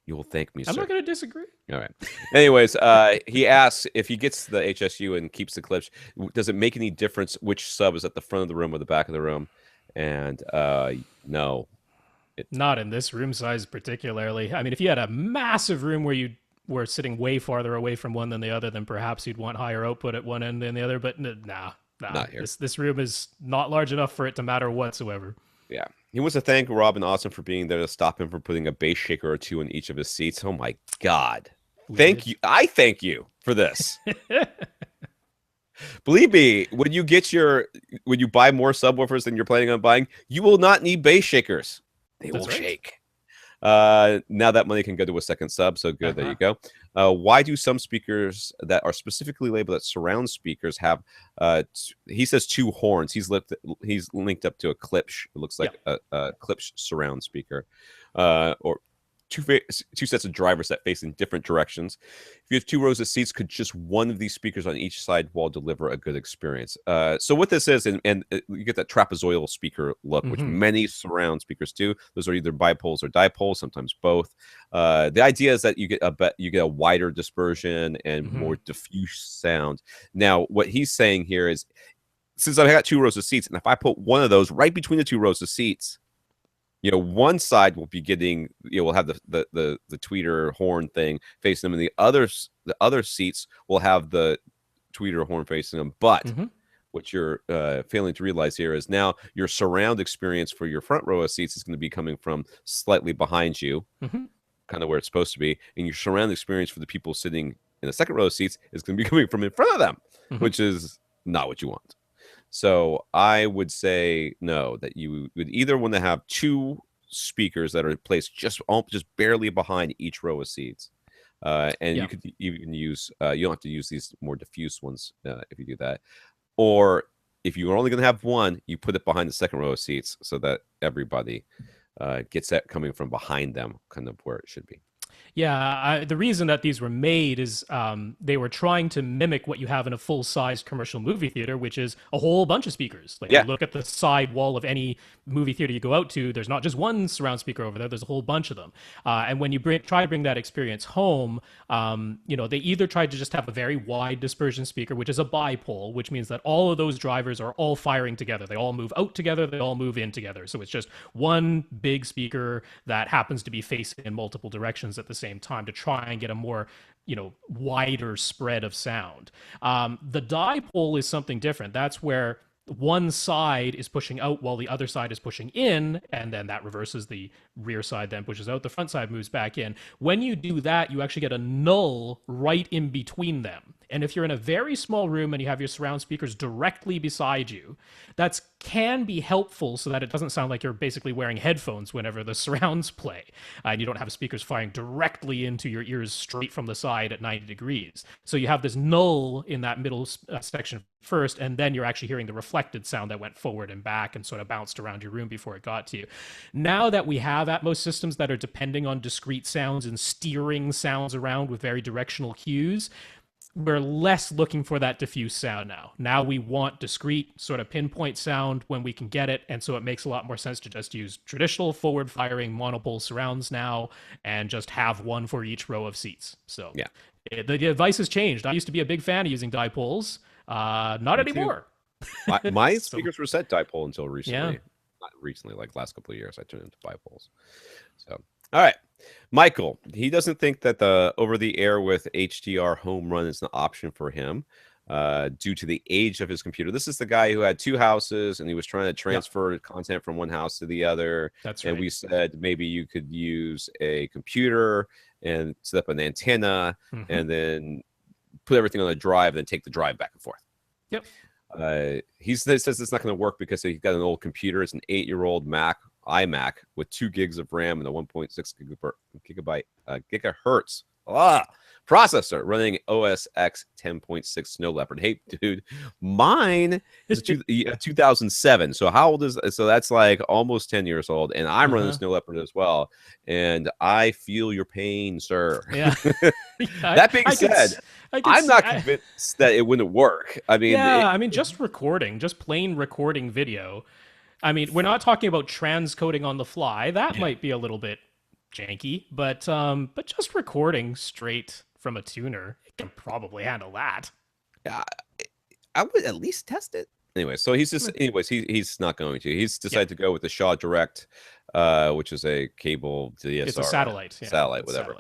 you will thank me, sir. I'm not going to disagree. All right. Anyways, he asks if he gets the HSU and keeps the Klipsch, does it make any difference which sub is at the front of the room or the back of the room? And no. Not in this room size particularly. I mean, if you had a massive room where you were sitting way farther away from one than the other, then perhaps you'd want higher output at one end than the other. But nah. Not here. This room is not large enough for it to matter whatsoever. Yeah. He wants to thank Rob and Austin for being there to stop him from putting a bass shaker or two in each of his seats. Oh my God. Thank you. I thank you for this. Believe me, when you buy more subwoofers than you're planning on buying, you will not need bass shakers. They will shake. Now that money can go to a second sub, so good. There you go. Why do some speakers that are specifically labeled as surround speakers have? He says 2 horns. He's linked up to a Klipsch. It looks like a Klipsch surround speaker, or two sets of drivers that face in different directions. If you have 2 rows of seats, could just one of these speakers on each side wall deliver a good experience? So what this is, and you get that trapezoidal speaker look, which many surround speakers do. Those are either bipoles or dipoles, sometimes both. The idea is that you get a wider dispersion and more diffuse sound. Now, what he's saying here is, since I've got 2 rows of seats, and if I put one of those right between the 2 rows of seats, one side will be getting, will have the tweeter horn thing facing them, and the other seats will have the tweeter horn facing them. But what you're failing to realize here is now your surround experience for your front row of seats is going to be coming from slightly behind you, kind of where it's supposed to be, and your surround experience for the people sitting in the second row of seats is going to be coming from in front of them, which is not what you want. So I would say no, that you would either want to have 2 speakers that are placed just barely behind each row of seats. And you could even use you don't have to use these more diffuse ones if you do that. Or if you're only going to have one, you put it behind the second row of seats so that everybody gets that coming from behind them, kind of where it should be. Yeah, the reason that these were made is they were trying to mimic what you have in a full-size commercial movie theater, which is a whole bunch of speakers. Like, you look at the side wall of any movie theater you go out to, there's not just one surround speaker over there, there's a whole bunch of them. And when you try to bring that experience home, they either tried to just have a very wide dispersion speaker, which is a bipole, which means that all of those drivers are all firing together. They all move out together, they all move in together. So it's just one big speaker that happens to be facing in multiple directions at the same time to try and get a more wider spread of sound. The dipole is something different. That's where one side is pushing out while the other side is pushing in, and then that reverses. The rear side then pushes out, the front side moves back in. When you do that, you actually get a null right in between them. And if you're in a very small room and you have your surround speakers directly beside you, that can be helpful so that it doesn't sound like you're basically wearing headphones whenever the surrounds play. And you don't have speakers firing directly into your ears straight from the side at 90 degrees. So you have this null in that middle section first, and then you're actually hearing the reflected sound that went forward and back and sort of bounced around your room before it got to you. Now that we have Atmos systems that are depending on discrete sounds and steering sounds around with very directional cues, we're less looking for that diffuse sound now. Now we want discrete sort of pinpoint sound when we can get it. And so it makes a lot more sense to just use traditional forward firing monopole surrounds now and just have one for each row of seats. So the device has changed. I used to be a big fan of using dipoles. Not anymore. My speakers were set dipole until recently. Not recently, like last couple of years, I turned into bipoles. So, all right. Michael, he doesn't think that the over-the-air with HDR home run is an option for him due to the age of his computer. This is the guy who had two houses and he was trying to transfer content from one house to the other. That's right. And we said maybe you could use a computer and set up an antenna and then put everything on a drive and then take the drive back and forth. Yep. He says it's not going to work because he's got an old computer. It's an 8-year-old iMac with 2 gigs of RAM and a 1.6 gigahertz processor running OS X 10.6 Snow Leopard. Hey, dude, mine is 2007. So how old is so that's like almost 10 years old, and I'm running Snow Leopard as well, and I feel your pain, sir. Yeah. That being said, I'm not convinced that it wouldn't work. I mean, just plain recording video. I mean, we're not talking about transcoding on the fly. That might be a little bit janky, but just recording straight from a tuner, it can probably handle that. I would at least test it. Anyway, so he's not going to. He's decided to go with the Shaw Direct, which is a cable DSR. It's a satellite. Whatever.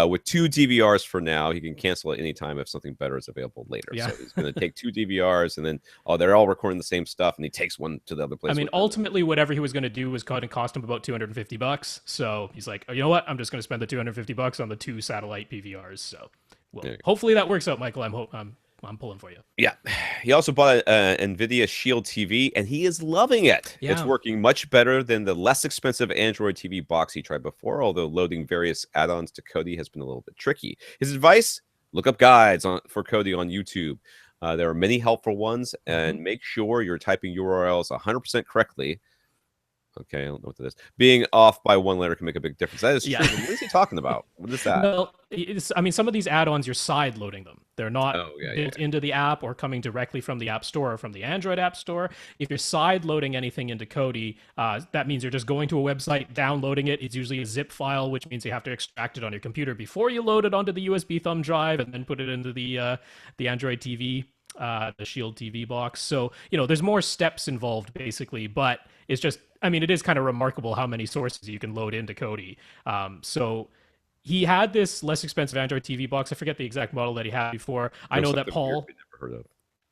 With 2 DVRs for now. He can cancel at any time if something better is available later. Yeah. So he's going to take 2 DVRs and then, they're all recording the same stuff, and he takes one to the other place. I mean, ultimately, whatever he was going to do was going to cost him about $250. So he's like, oh, you know what? I'm just going to spend the $250 on the 2 satellite PVRs. So hopefully that works out, Michael. I'm pulling for you. Yeah. He also bought an NVidia Shield TV, and he is loving it. Yeah. It's working much better than the less expensive Android TV box he tried before, although loading various add-ons to Kodi has been a little bit tricky. His advice, look up guides for Kodi on YouTube. There are many helpful ones, and make sure you're typing URLs 100% correctly. Okay, I don't know what that is. Being off by 1 letter can make a big difference. That is true. What is he talking about? What is that? Well, some of these add-ons, you're side loading them. They're not built into the app or coming directly from the App Store or from the Android App Store. If you're side loading anything into Kodi, that means you're just going to a website, downloading it. It's usually a zip file, which means you have to extract it on your computer before you load it onto the USB thumb drive and then put it into the Android TV, the Shield TV box. So, there's more steps involved, basically, but it's just, it is kind of remarkable how many sources you can load into Kodi. So he had this less expensive Android TV box. I forget the exact model that he had before. I know that Paul... Never heard of.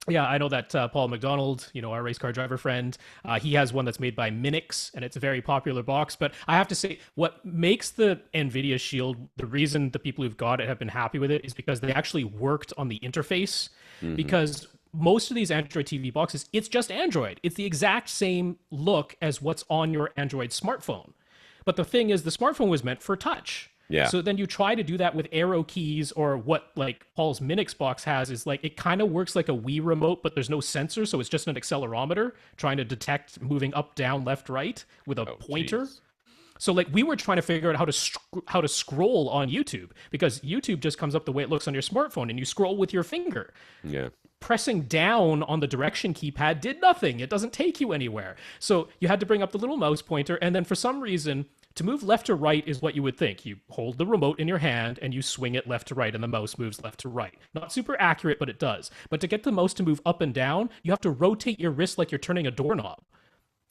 Yeah, I know that Paul McDonald, our race car driver friend, he has one that's made by Minix, and it's a very popular box. But I have to say, what makes the NVIDIA Shield, the reason the people who've got it have been happy with it is because they actually worked on the interface. Because most of these Android TV boxes, it's just Android. It's the exact same look as what's on your Android smartphone. But the thing is, the smartphone was meant for touch. Yeah. So then you try to do that with arrow keys, or what like Paul's Minix box has is like it kind of works like a Wii remote, but there's no sensor, so it's just an accelerometer trying to detect moving up, down, left, right with a pointer. Geez. So like we were trying to figure out how to scroll on YouTube, because YouTube just comes up the way it looks on your smartphone and you scroll with your finger. Yeah. Pressing down on the direction keypad did nothing. It doesn't take you anywhere. So you had to bring up the little mouse pointer, and then for some reason, to move left to right is what you would think. You hold the remote in your hand and you swing it left to right, and the mouse moves left to right. Not super accurate, but it does. But to get the mouse to move up and down, you have to rotate your wrist like you're turning a doorknob.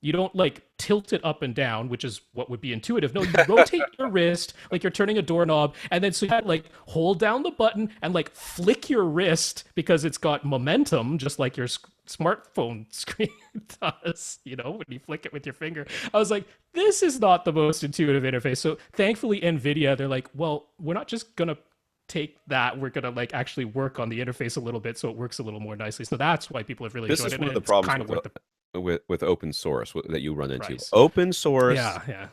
You don't like tilt it up and down, which is what would be intuitive. No, you rotate your wrist like you're turning a doorknob, and then so you had to like hold down the button and like flick your wrist because it's got momentum, just like your smartphone screen does, you know, when you flick it with your finger. I was like, this is not the most intuitive interface. So thankfully, NVIDIA, they're like, well, we're not just going to take that, we're going to like actually work on the interface a little bit so it works a little more nicely. So that's why people have really enjoyed it. This is one of the problems with open source that you run into. Right. Open source, yeah.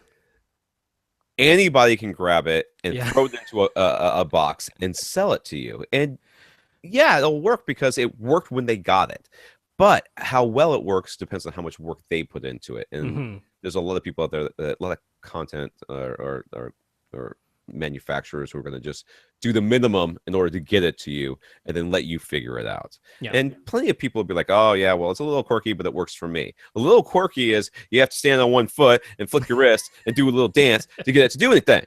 Anybody can grab it and throw it into a box and sell it to you. And yeah, it'll work because it worked when they got it. But how well it works depends on how much work they put into it. And there's a lot of people out there, a lot of content or manufacturers who are going to just do the minimum in order to get it to you and then let you figure it out. And plenty of people will be like, oh yeah, well, it's a little quirky, but it works for me. A little quirky is you have to stand on one foot and flick your wrist and do a little dance to get it to do anything.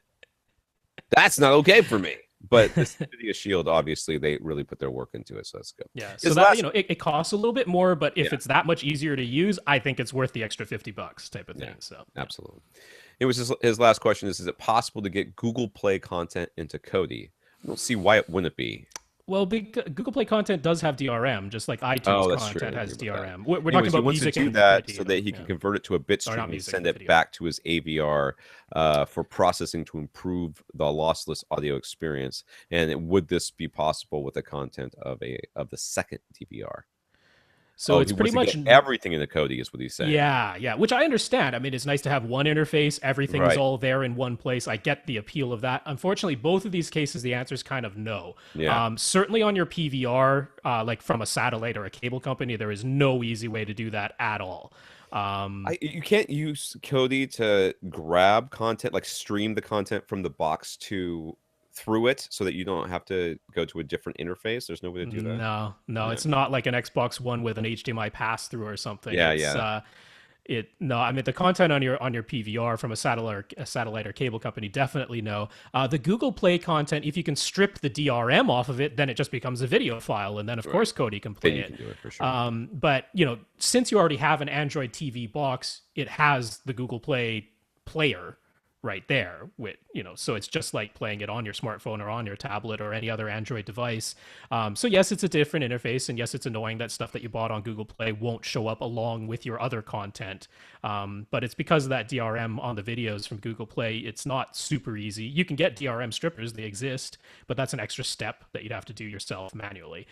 That's not okay for me. But this NVIDIA Shield, obviously, they really put their work into it, so that's good. Yeah, so that, you know, it costs a little bit more, but if it's that much easier to use, I think it's worth the extra $50 type of thing. So absolutely. It was his last question is it possible to get Google Play content into Kodi? I don't see why it wouldn't be. Well, Google Play content does have DRM, just like iTunes content has DRM. We're talking about music to do that so that he can convert it to a bit stream and send it back to his AVR for processing to improve the lossless audio experience. And would this be possible with the content of the second DVR? So it's pretty much everything in the Kodi is what he's saying. Yeah, which I understand. I mean, it's nice to have one interface. Everything is all there in one place. I get the appeal of that. Unfortunately, both of these cases, the answer is kind of no. Certainly on your PVR, like from a satellite or a cable company, there is no easy way to do that at all. You can't use Kodi to grab content, like stream the content from the box through it so that you don't have to go to a different interface. There's no way to do that. No, it's not like an Xbox One with an HDMI pass through or something. I mean, the content on your PVR from a satellite or cable company, definitely no. The Google Play content, if you can strip the DRM off of it, then it just becomes a video file, and then of course Kodi can play it. Can do it for sure. But you know, since you already have an Android TV box, it has the Google Play player right there with, you know, so it's just like playing it on your smartphone or on your tablet or any other Android device. So yes, it's a different interface, and yes, it's annoying that stuff that you bought on Google Play won't show up along with your other content. But it's because of that DRM on the videos from Google Play. It's not super easy. You can get DRM strippers, they exist, but that's an extra step that you'd have to do yourself manually.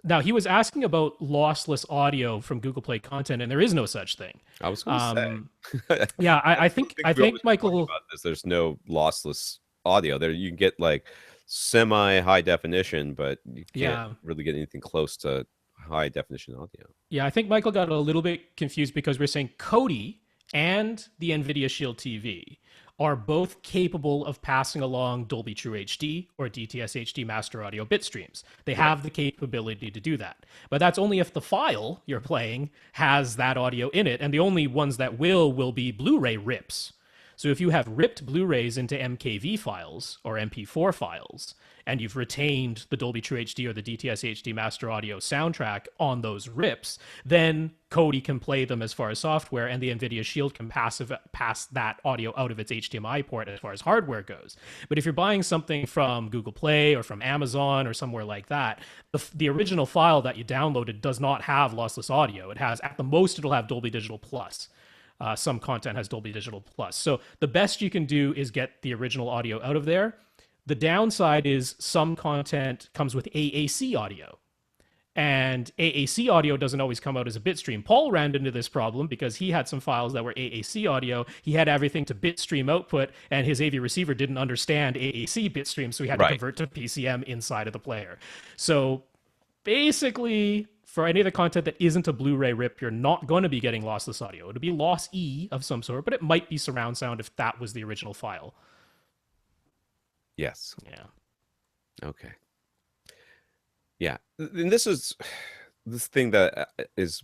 Now, he was asking about lossless audio from Google Play content, and there is no such thing. I was going to say. I think Michael. About this. There's no lossless audio there. You can get like semi-high definition, but you can't really get anything close to high definition audio. Yeah, I think Michael got a little bit confused because we're saying Kodi and the NVIDIA Shield TV are both capable of passing along Dolby True HD or DTS HD master audio bit streams. They have the capability to do that. But that's only if the file you're playing has that audio in it, and the only ones that will be Blu-ray rips. So if you have ripped Blu-rays into MKV files or MP4 files, and you've retained the Dolby True HD or the DTS HD master audio soundtrack on those rips, then Kodi can play them as far as software, and the NVIDIA Shield can pass that audio out of its HDMI port as far as hardware goes. But if you're buying something from Google Play or from Amazon or somewhere like that, the original file that you downloaded does not have lossless audio. It has, at the most, it'll have Dolby Digital Plus. Some content has Dolby Digital Plus. So the best you can do is get the original audio out of there. The downside is some content comes with AAC audio. and AAC audio doesn't always come out as a bitstream. Paul ran into this problem because he had some files that were AAC audio. He had everything to bitstream output, and his AV receiver didn't understand AAC bitstream, so he had to Right. convert to PCM inside of the player. So basically, for any of the content that isn't a Blu-ray rip, you're not going to be getting lossless audio. It'll be loss E of some sort, but it might be surround sound if that was the original file. Yes. Yeah. Okay. Yeah. And this is this thing that is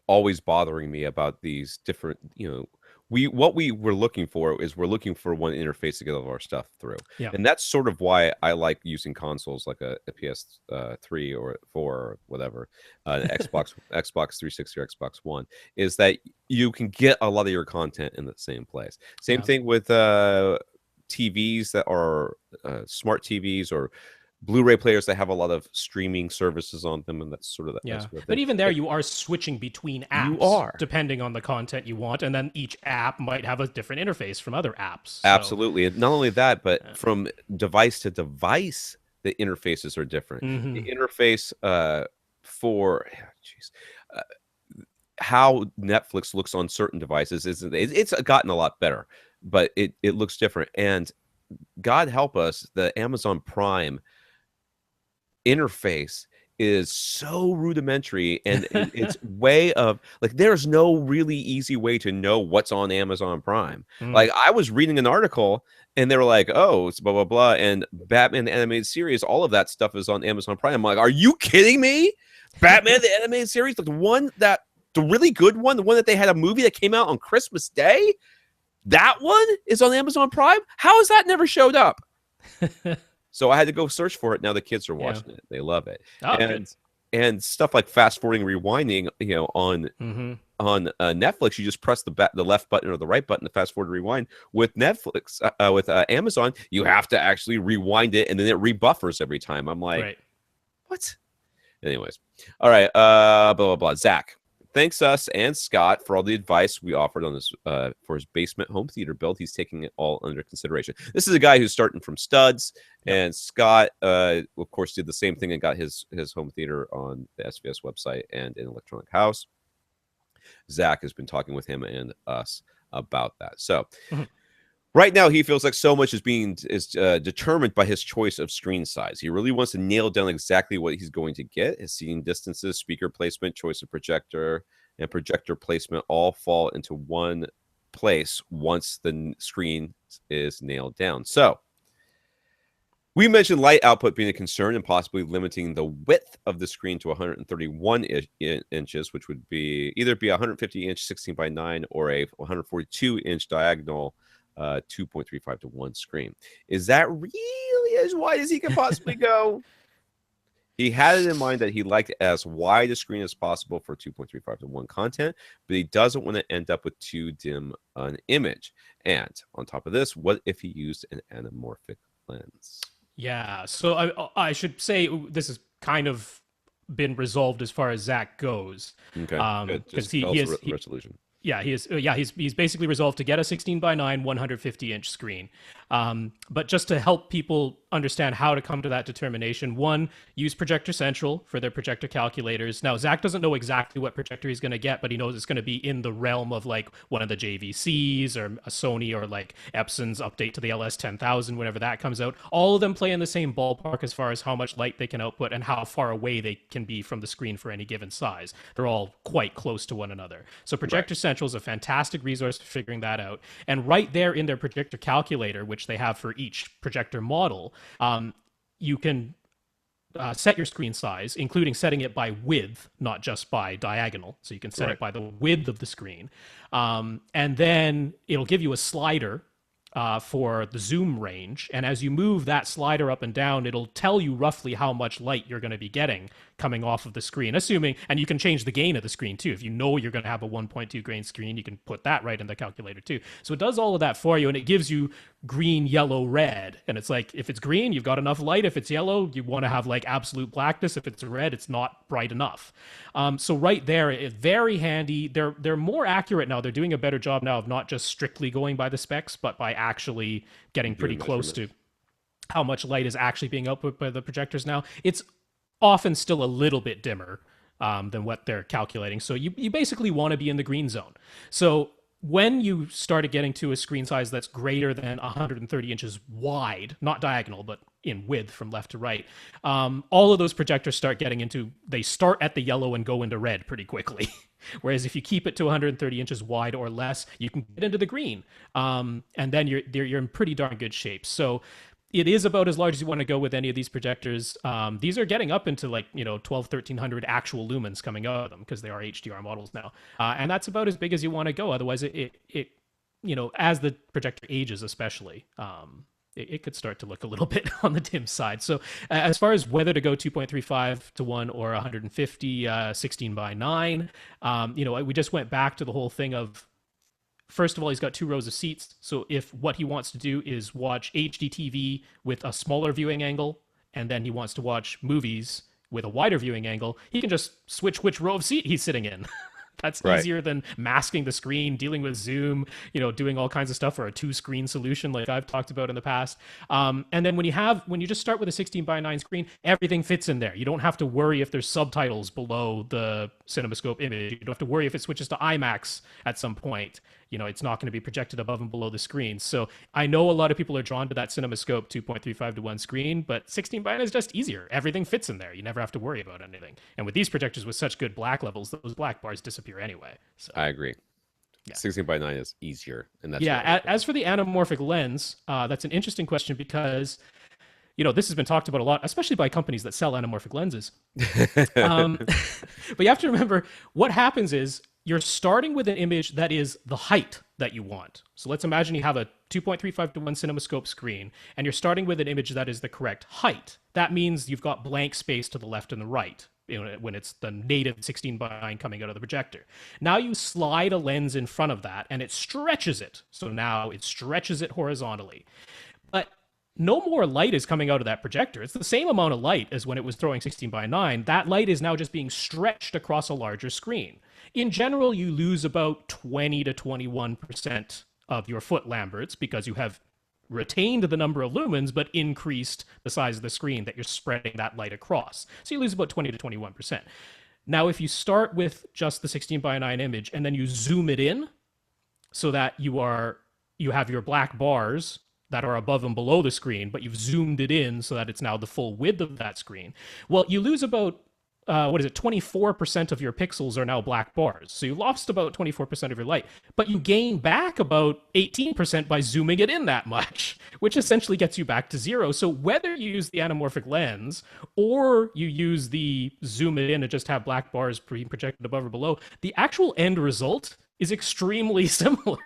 always bothering me about these different, what we were looking for is we're looking for one interface to get all of our stuff through. Yeah. And that's sort of why I like using consoles like a PS3 or 4 or whatever, Xbox 360 or Xbox One, is that you can get a lot of your content in the same place. Same thing with TVs that are smart TVs or Blu-ray players that have a lot of streaming services on them, and that's sort of that. Yeah, sort of but thing. even there, you are switching between apps. You are, depending on the content you want, and then each app might have a different interface from other apps. So. Absolutely, and not only that, but from device to device, the interfaces are different. Mm-hmm. The interface for how Netflix looks on certain devices it's gotten a lot better, but it looks different. And God help us, the Amazon Prime interface is so rudimentary, and its way of like there's no really easy way to know what's on Amazon Prime. Like I was reading an article and they were like, oh, it's blah blah blah, and Batman the animated series, all of that stuff is on Amazon Prime. I'm like, are you kidding me? Batman the animated series, like the really good one, the one that they had a movie that came out on Christmas Day, that one is on Amazon Prime. How has that never showed up? So I had to go search for it. Now the kids are watching it; they love it. Oh, and stuff like fast forwarding, rewinding. On Netflix, you just press the left button or the right button to fast forward, rewind. With Netflix, with Amazon, you have to actually rewind it, and then it rebuffers every time. I'm like, what? Anyways, all right. Blah blah blah. Zach, thanks us and Scott for all the advice we offered on this for his basement home theater build. He's taking it all under consideration. This is a guy who's starting from studs, and Scott, of course, did the same thing and got his home theater on the SVS website and in Electronic House. Zach has been talking with him and us about that. So right now, he feels like so much is being determined by his choice of screen size. He really wants to nail down exactly what he's going to get. His seating distances, speaker placement, choice of projector, and projector placement all fall into one place once the screen is nailed down. So we mentioned light output being a concern and possibly limiting the width of the screen to 131 inches, which would be either be a 150-inch 16:9 or a 142-inch diagonal 2.35 to 1 screen. Is that really as wide as he can possibly go? He had it in mind that he liked as wide a screen as possible for 2.35 to 1 content, but he doesn't want to end up with too dim an image. And on top of this, what if he used an anamorphic lens? Yeah, so I should say this has kind of been resolved as far as Zach goes. Okay, because he has resolution. Yeah, he's basically resolved to get a 16:9 150-inch screen. But just to help people understand how to come to that determination, one, use Projector Central for their projector calculators. Now, Zach doesn't know exactly what projector he's going to get, but he knows it's going to be in the realm of like one of the JVCs or a Sony or like Epson's update to the LS10000 whenever that comes out. All of them play in the same ballpark as far as how much light they can output and how far away they can be from the screen for any given size. They're all quite close to one another. So Projector Central is a fantastic resource for figuring that out. And right there in their projector calculator, which they have for each projector model, you can set your screen size, including setting it by width, not just by diagonal. So you can set it by the width of the screen. And then it'll give you a slider for the zoom range. And as you move that slider up and down, it'll tell you roughly how much light you're going to be getting coming off of the screen, assuming, and you can change the gain of the screen too. If you know you're going to have a 1.2 grain screen, you can put that right in the calculator too. So it does all of that for you, and it gives you green, yellow, red. And it's like, if it's green, you've got enough light. If it's yellow, you want to have like absolute blackness. If it's red, it's not bright enough. So right there, it's very handy. They're more accurate now. They're doing a better job now of not just strictly going by the specs, but by actually getting pretty close to how much light is actually being output by the projectors now. It's often still a little bit dimmer than what they're calculating. So you basically want to be in the green zone. So when you started getting to a screen size that's greater than 130 inches wide, not diagonal, but in width from left to right, all of those projectors start getting into, they start at the yellow and go into red pretty quickly. Whereas if you keep it to 130 inches wide or less, you can get into the green. And then you're in pretty darn good shape. So it is about as large as you want to go with any of these projectors. These are getting up into like, 12, 1300 actual lumens coming out of them because they are HDR models now. And that's about as big as you want to go. Otherwise, it as the projector ages, especially, it could start to look a little bit on the dim side. So as far as whether to go 2.35 to 1 or 150, 16 by 9, we just went back to the whole thing of, first of all, he's got 2 rows of seats. So if what he wants to do is watch HD TV with a smaller viewing angle, and then he wants to watch movies with a wider viewing angle, he can just switch which row of seat he's sitting in. That's Right. easier than masking the screen, dealing with zoom, doing all kinds of stuff for a 2-screen solution like I've talked about in the past. And then when you just start with a 16 by 9 screen, everything fits in there. You don't have to worry if there's subtitles below the CinemaScope image. You don't have to worry if it switches to IMAX at some point. It's not going to be projected above and below the screen. So I know a lot of people are drawn to that CinemaScope 2.35 to 1 screen, but 16 by 9 is just easier. Everything fits in there. You never have to worry about anything. And with these projectors with such good black levels, those black bars disappear anyway. So I agree. yeah. 16 by 9 is easier, and that's Yeah. As for the anamorphic lens, that's an interesting question because this has been talked about a lot, especially by companies that sell anamorphic lenses. But you have to remember what happens is you're starting with an image that is the height that you want. So let's imagine you have a 2.35 to 1 CinemaScope screen, and you're starting with an image that is the correct height. That means you've got blank space to the left and the right, when it's the native 16 by 9 coming out of the projector. Now you slide a lens in front of that, and it stretches it. So now it stretches it horizontally. But no more light is coming out of that projector. It's the same amount of light as when it was throwing 16 by 9. That light is now just being stretched across a larger screen. In general, you lose about 20 to 21% of your foot-lamberts because you have retained the number of lumens but increased the size of the screen that you're spreading that light across. So you lose about 20 to 21%. Now, if you start with just the 16 by 9 image and then you zoom it in so that you have your black bars that are above and below the screen, but you've zoomed it in so that it's now the full width of that screen, well, you lose about 24% of your pixels are now black bars. So you lost about 24% of your light, but you gain back about 18% by zooming it in that much, which essentially gets you back to 0. So whether you use the anamorphic lens or you use the zoom it in and just have black bars being projected above or below, the actual end result is extremely similar.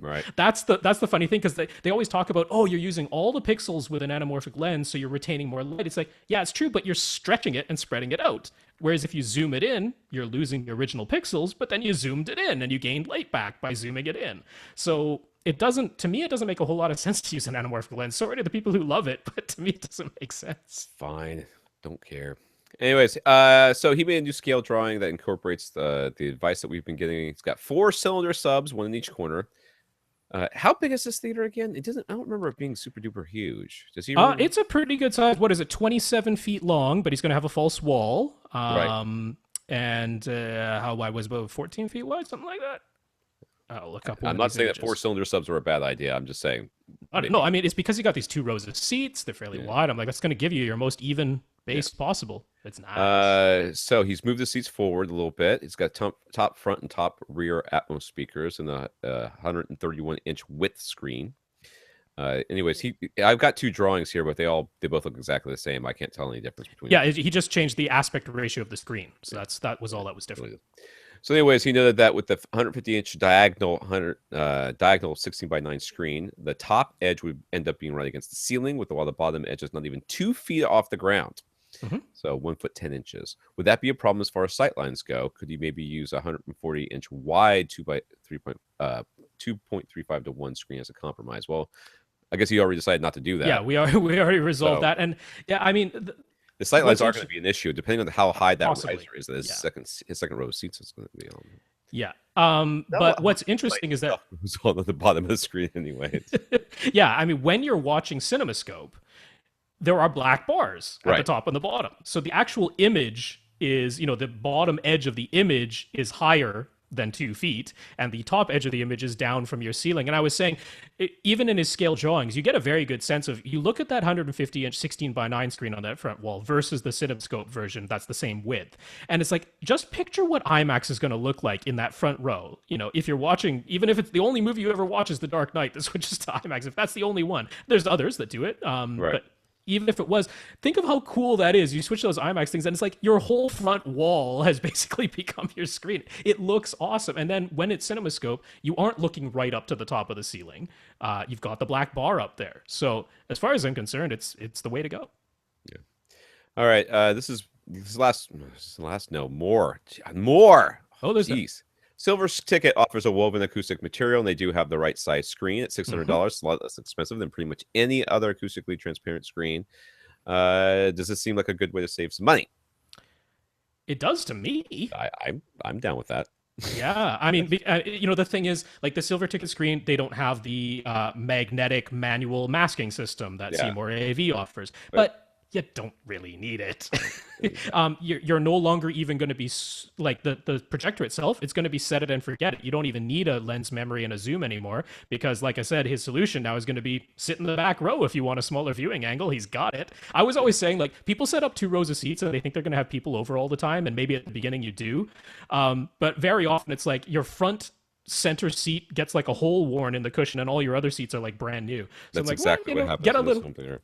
Right. That's the funny thing, because they always talk about, oh, you're using all the pixels with an anamorphic lens, so you're retaining more light. It's like, yeah, it's true, but you're stretching it and spreading it out. Whereas if you zoom it in, you're losing the original pixels, but then you zoomed it in and you gained light back by zooming it in. So to me, it doesn't make a whole lot of sense to use an anamorphic lens. Sorry to the people who love it, but to me, it doesn't make sense. Fine. Don't care. Anyways, so he made a new scale drawing that incorporates the advice that we've been getting. It's got 4 cylinder subs, 1 in each corner. How big is this theater again? I don't remember it being super duper huge. Does he? It's a pretty good size. What is it? 27 feet long, but he's going to have a false wall. Right. And how wide was it? About 14 feet wide, something like that. I'll look up. I'm not saying that 4 cylinder subs are a bad idea. I'm just saying. No, I mean, it's because you got these 2 rows of seats. They're fairly wide. I'm like, that's going to give you your most even base possible. It's nice. So he's moved the seats forward a little bit. It's got top front and top rear Atmos speakers and a 131-inch width screen. Anyways, I've got 2 drawings here, but they both look exactly the same. I can't tell any difference between them. Yeah, he just changed the aspect ratio of the screen. So that was all that was different. So anyways, he noted that with the 150-inch diagonal 16 by 9 screen, the top edge would end up being right against the ceiling, while the bottom edge is not even 2 feet off the ground. Mm-hmm. So 1 foot 10 inches. Would that be a problem as far as sightlines go? Could you maybe use a 140-inch wide 2.35 to 1 screen as a compromise? Well, I guess he already decided not to do that. Yeah, we already resolved that. And yeah, I mean, the sightlines are going to be an issue depending on how high that riser is. That his second row of seats is going to be on. Yeah. But what's interesting is that it's on the bottom of the screen anyway. Yeah, I mean, when you're watching CinemaScope, there are black bars at the Right. top and the bottom. So the actual image is, the bottom edge of the image is higher than 2 feet, and the top edge of the image is down from your ceiling. And I was saying, even in his scale drawings, you get a very good sense of, you look at that 150-inch 16:9 screen on that front wall versus the CinemaScope version that's the same width. And it's like, just picture what IMAX is going to look like in that front row. If you're watching, even if it's the only movie you ever watch is The Dark Knight that switches to IMAX, if that's the only one, there's others that do it. Right. But even if it was, think of how cool that is. You switch those IMAX things, and it's like your whole front wall has basically become your screen. It looks awesome. And then when it's CinemaScope, you aren't looking right up to the top of the ceiling. You've got the black bar up there. So as far as I'm concerned, it's the way to go. Yeah. All right. More. Oh, there's Jeez. Silver Ticket offers a woven acoustic material, and they do have the right size screen at $600. It's a lot less expensive than pretty much any other acoustically transparent screen. Does this seem like a good way to save some money? It does to me. I'm down with that. Yeah, I mean, the thing is, like the Silver Ticket screen, they don't have the magnetic manual masking system that Seymour AV offers, but you don't really need it. You're no longer even going to be like the projector itself. It's going to be set it and forget it. You don't even need a lens memory and a zoom anymore because, like I said, his solution now is going to be sit in the back row if you want a smaller viewing angle. He's got it. I was always saying, like, people set up 2 rows of seats and they think they're going to have people over all the time, and maybe at the beginning you do, but very often it's like your front center seat gets like a hole worn in the cushion and all your other seats are like brand new. So That's I'm like, exactly what happens.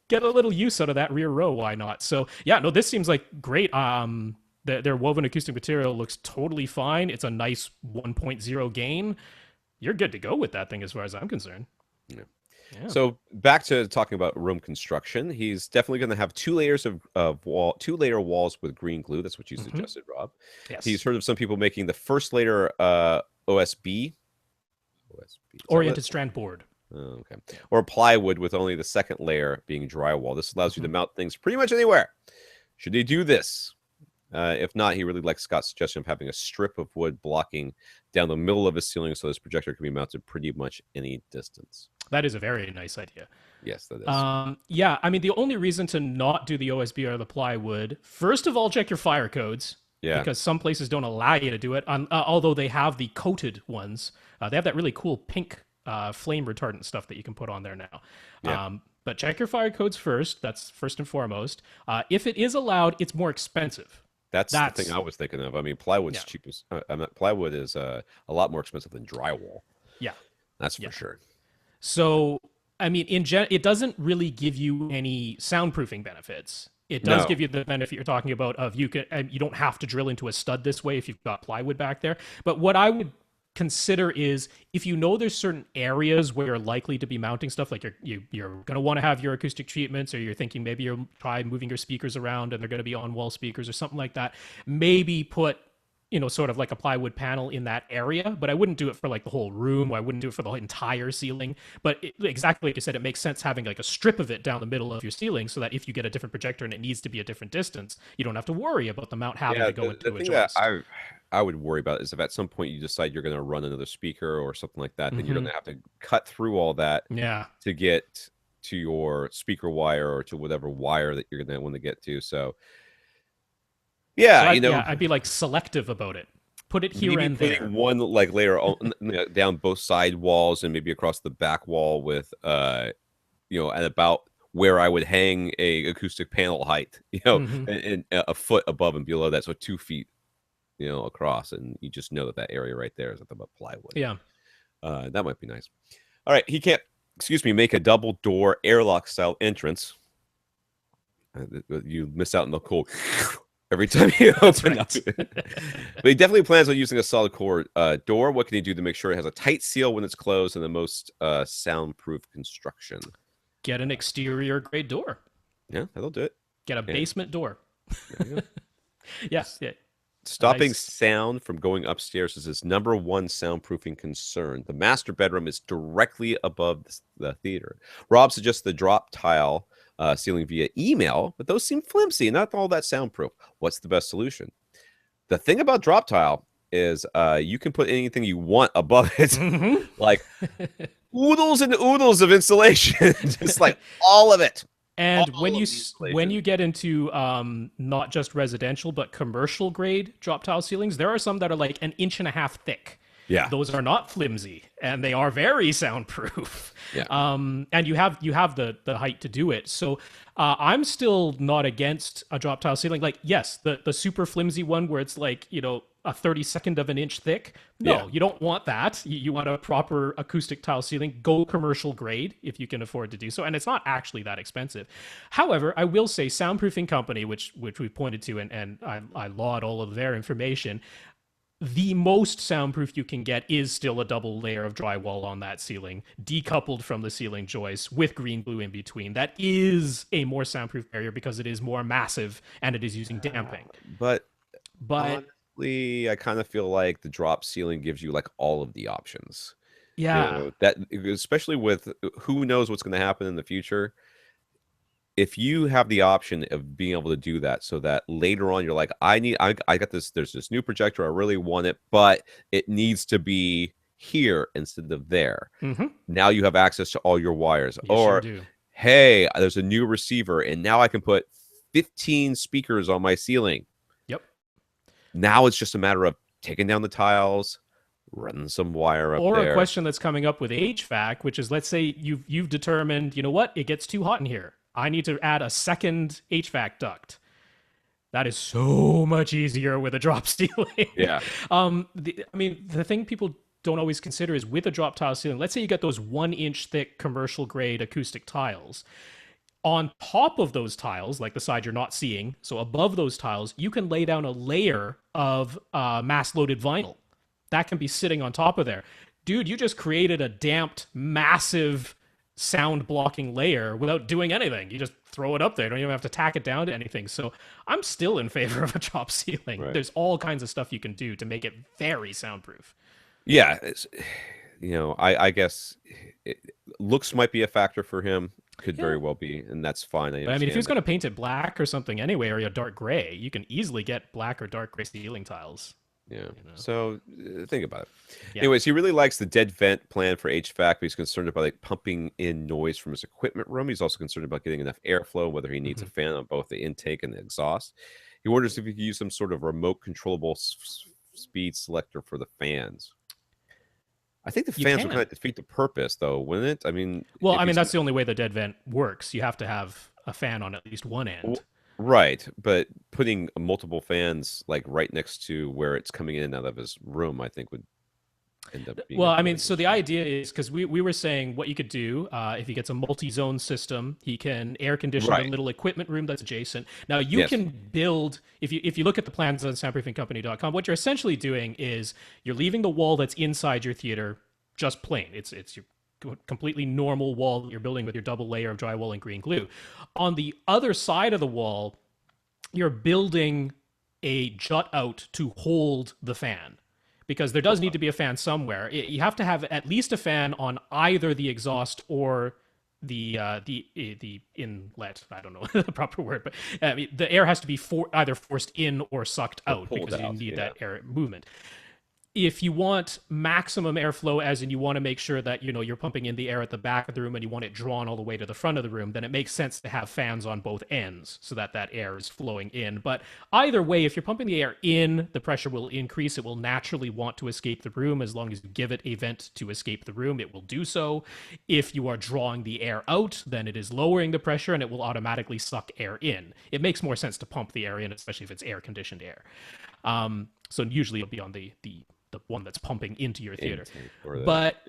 Get a little use out of that rear row. Why not? So yeah, no, this seems like great. Their woven acoustic material looks totally fine. It's a nice 1.0 gain. You're good to go with that thing as far as I'm concerned. Yeah. So back to talking about room construction, he's definitely going to have 2 layers of 2-layer walls with green glue. That's what you suggested, Rob. Yes. He's heard of some people making the first layer OSB, oriented strand board. Oh, okay, or plywood with only the second layer being drywall. This allows you to mount things pretty much anywhere. Should he do this? If not, he really likes Scott's suggestion of having a strip of wood blocking down the middle of his ceiling so this projector can be mounted pretty much any distance. That is a very nice idea. Yes, that is. Yeah, I mean, the only reason to not do the OSB or the plywood, first of all, check your fire codes. Yeah. Because some places don't allow you to do it, although they have the coated ones. They have that really cool pink flame retardant stuff that you can put on there now. Yeah. But check your fire codes first. That's first and foremost. If it is allowed, it's more expensive. That's the thing I was thinking of. I mean, plywood's cheapest. Plywood is a lot more expensive than drywall. Yeah. That's for sure. So, I mean, it doesn't really give you any soundproofing benefits. It does give you the benefit you're talking about of you don't have to drill into a stud this way if you've got plywood back there. But what I would consider is if you know there's certain areas where you're likely to be mounting stuff, like you're going to want to have your acoustic treatments, or you're thinking maybe you'll try moving your speakers around and they're going to be on wall speakers or something like that, maybe put sort of like a plywood panel in that area, but I wouldn't do it for like the whole room. I wouldn't do it for the entire ceiling. But exactly like you said, it makes sense having like a strip of it down the middle of your ceiling so that if you get a different projector and it needs to be a different distance, you don't have to worry about the mount having to go into a joist. That I would worry about is if at some point you decide you're going to run another speaker or something like that, then you're going to have to cut through all that to get to your speaker wire or to whatever wire that you're going to want to get to. So I'd be like selective about it. Put it here and there. One like layer down both side walls and maybe across the back wall with at about where I would hang a acoustic panel height, and a foot above and below that, so 2 feet, across, and you just know that area right there is about plywood. Yeah, that might be nice. All right, he can't, make a double door airlock style entrance. You miss out on the cool every time you open up. But he definitely plans on using a solid core door. What can he do to make sure it has a tight seal when it's closed and the most soundproof construction? Get an exterior grade door. Yeah, that'll do it. Get a basement door. Yes. Yeah. Stopping sound from going upstairs is his number one soundproofing concern. The master bedroom is directly above the theater. Rob suggests the drop tile ceiling via email, but those seem flimsy and not all that soundproof. What's the best solution? The thing about drop tile is you can put anything you want above it, like oodles and oodles of insulation, just like all of it. And All of the when insulation. you get into not just residential but commercial grade drop tile ceilings, there are some that are like an inch and a half thick. Yeah. Those are not flimsy, and they are very soundproof. Yeah. And you have the height to do it. So I'm still not against a drop tile ceiling. Like, yes, the super flimsy one where it's like, you know, a 32nd of an inch thick. Yeah. No, you don't want that. You want a proper acoustic tile ceiling. Go commercial grade if you can afford to do so. And it's not actually that expensive. However, I will say Soundproofing Company, which we pointed to, and I laud all of their information, the most soundproof you can get is still a double layer of drywall on that ceiling, decoupled from the ceiling joists with green glue in between. That is a more soundproof barrier because it is more massive and it is using damping. But But honestly, I kind of feel like the drop ceiling gives you like all of the options. You yeah, know, that especially with who knows what's going to happen in the future. If you have the option of being able to do that so that later on you're like, I got this, there's this new projector, I really want it, but it needs to be here instead of there. Now you have access to all your wires. you sure Or, do. hey, there's a new receiver and now I can put 15 speakers on my ceiling. Yep. Now it's just a matter of taking down the tiles, running some wire up Or a there. question that's coming up with HVAC, which is, let's say you've determined, you know what, it gets too hot in here. I need to add a second HVAC duct. That is so much easier with a drop ceiling. Yeah. I mean, the thing people don't always consider is with a drop tile ceiling, let's say you get those 1 inch thick commercial grade acoustic tiles. On top of those tiles, like the side you're not seeing, so above those tiles, you can lay down a layer of mass loaded vinyl. That can be sitting on top of there. Dude, you just created a damped, massive sound blocking layer without doing anything. You just throw it up there. You don't even have to tack it down to anything. So I'm still in favor of a drop ceiling. Right. There's all kinds of stuff you can do to make it very soundproof. Yeah. I guess looks might be a factor for him. Could Yeah. very well be, and that's fine. I But I mean, if he was understand. going to paint it black or something anyway, or a dark gray, you can easily get black or dark gray ceiling tiles. Yeah. You know? So think about it. Yeah. Anyways, he really likes the dead vent plan for HVAC, but he's concerned about like pumping in noise from his equipment room. He's also concerned about getting enough airflow, whether he needs a fan on both the intake and the exhaust. He wonders if he could use some sort of remote controllable speed selector for the fans. I think the You fans would can. kind of defeat the purpose, though, wouldn't it? I mean, Well, if I mean, he's that's the only way the dead vent works. You have to have a fan on at least one w- end. right, but putting multiple fans like right next to where it's coming in and out of his room, I think would end up being Well, I mean, annoying so as the well. idea is because we were saying what you could do if he gets a multi-zone system, he can air condition the Right. little equipment room that's adjacent. Now you Yes. can build if you look at the plans on soundproofingcompany.com, what you're essentially doing is you're leaving the wall that's inside your theater just plain. It's your completely normal wall that you're building with your double layer of drywall and green glue. On the other side of the wall, you're building a jut out to hold the fan because there does need to be a fan somewhere. You have to have at least a fan on either the exhaust or the inlet. I don't know the proper word, but I mean, the air has to be either forced in or sucked Or out pulled because you out, need yeah. that air movement. If you want maximum airflow, as in you want to make sure that you're pumping in the air at the back of the room and you want it drawn all the way to the front of the room, then it makes sense to have fans on both ends so that that air is flowing in. But either way, if you're pumping the air in, the pressure will increase. It will naturally want to escape the room. As long as you give it a vent to escape the room, it will do so. If you are drawing the air out, then it is lowering the pressure and it will automatically suck air in. It makes more sense to pump the air in, especially if it's air conditioned air. So usually it'll be on the one that's pumping into your theater. Intake or But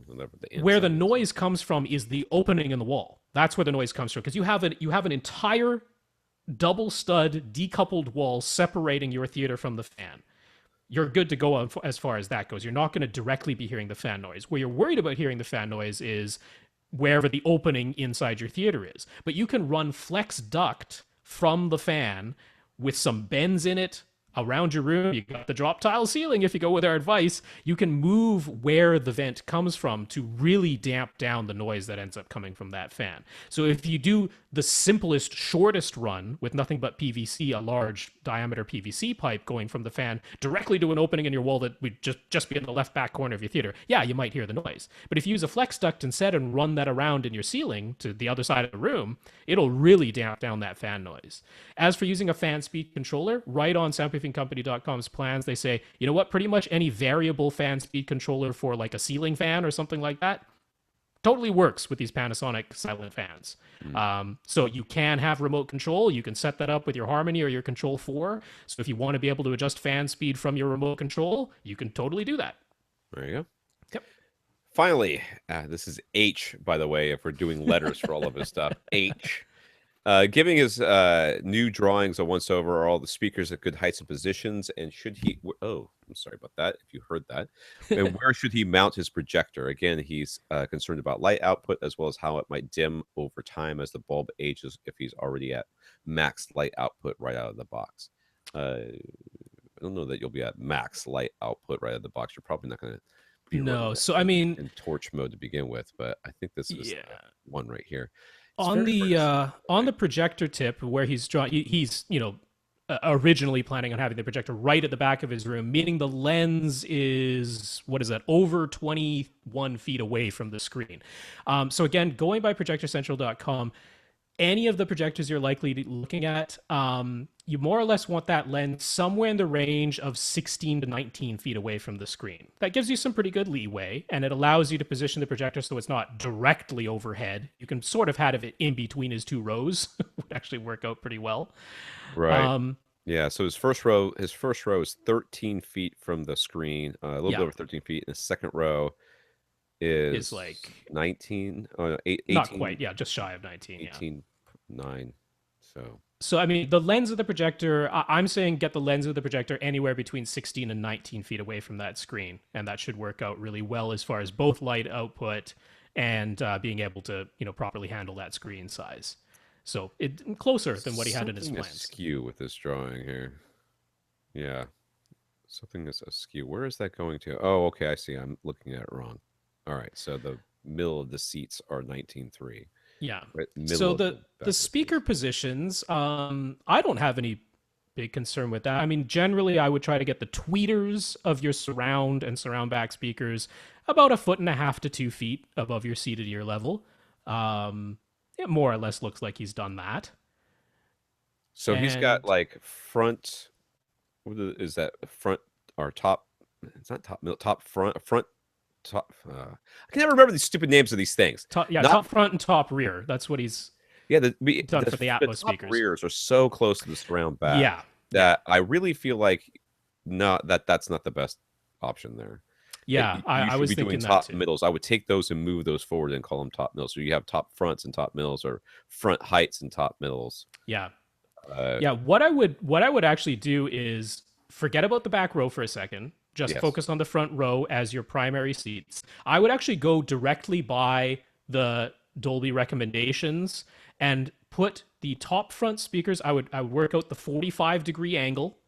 whatever where the inside is. noise comes from is the opening in the wall. That's where the noise comes from because you have an entire double stud decoupled wall separating your theater from the fan. You're good to go on as far as that goes. You're not going to directly be hearing the fan noise. Where you're worried about hearing the fan noise is wherever the opening inside your theater is. But you can run flex duct from the fan with some bends in it, around your room. You got the drop tile ceiling. If you go with our advice, you can move where the vent comes from to really damp down the noise that ends up coming from that fan. So if you do the simplest, shortest run with nothing but PVC, a large diameter PVC pipe going from the fan directly to an opening in your wall that would just be in the left back corner of your theater, yeah, you might hear the noise. But if you use a flex duct instead and run that around in your ceiling to the other side of the room, it'll really damp down that fan noise. As for using a fan speed controller, right on soundproofingcompany.com's plans, they say, you know what, pretty much any variable fan speed controller for like a ceiling fan or something like that totally works with these Panasonic silent fans. So you can have remote control. You can set that up with your Harmony or your Control 4. So if you want to be able to adjust fan speed from your remote control, you can totally do that. There you go. Yep. Finally, this is H, by the way, if we're doing letters for all of his stuff. H. Giving his new drawings a once-over are all the speakers at good heights and positions, and should he... Oh, I'm sorry about that, if you heard that. And where should he mount his projector? Again, he's concerned about light output, as well as how it might dim over time as the bulb ages if he's already at max light output right out of the box. I don't know that you'll be at max light output right out of the box. You're probably not going to be so I mean... in torch mode to begin with, but I think this is one right here. On the projector tip where he's drawn, he's originally planning on having the projector right at the back of his room, meaning the lens is, what is that, over 21 feet away from the screen. So again, going by projectorcentral.com, any of the projectors you're likely to be looking at, you more or less want that lens somewhere in the range of 16 to 19 feet away from the screen. That gives you some pretty good leeway, and it allows you to position the projector so it's not directly overhead. You can sort of have it in between his two rows. Would actually work out pretty well. Right. Yeah, so his first row is 13 feet from the screen, a little bit over 13 feet, and the second row is like 19, 18, not quite, just shy of 19, 18.9. So I mean, the lens of the projector, I'm saying get the lens of the projector anywhere between 16 and 19 feet away from that screen, and that should work out really well as far as both light output and being able to properly handle that screen size. So it closer than what he had in his plans. Askew with this drawing here. Yeah, something is askew. Where is that going to? Oh, okay, I see. I'm looking at it wrong. All right, so the middle of the seats are 19.3. Yeah. Right, so the speaker positions, I don't have any big concern with that. I mean, generally, I would try to get the tweeters of your surround and surround back speakers about 1.5 to 2 feet above your seated ear level. It more or less looks like he's done that. So he's got like front. What is that? Front or top? It's not top, middle, top, front, top. I can never remember the stupid names of these things. Top front and top rear. That's what he's done for the Atmos top speakers. Rears are so close to the surround back. Yeah. That I really feel like that's not the best option there. Yeah, I was thinking top that too. middles. I would take those and move those forward and call them top middles. So you have top fronts and top middles, or front heights and top middles. Yeah. What I would actually do is forget about the back row for a second. Just focus on the front row as your primary seats. I would actually go directly by the Dolby recommendations and put the top front speakers. I would work out the 45-degree angle,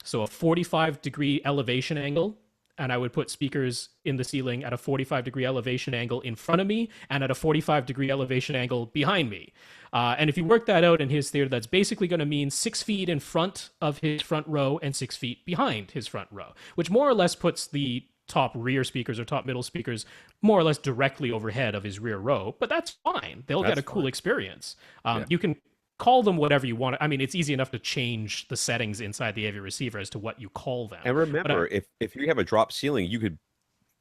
so a 45-degree elevation angle. And I would put speakers in the ceiling at a 45-degree elevation angle in front of me and at a 45-degree elevation angle behind me. And if you work that out in his theater, that's basically going to mean 6 feet in front of his front row and 6 feet behind his front row, which more or less puts the top rear speakers or top middle speakers more or less directly overhead of his rear row. But that's fine. They'll get a cool experience. You can call them whatever you want. I mean, it's easy enough to change the settings inside the AV receiver as to what you call them. And remember, if you have a drop ceiling, you could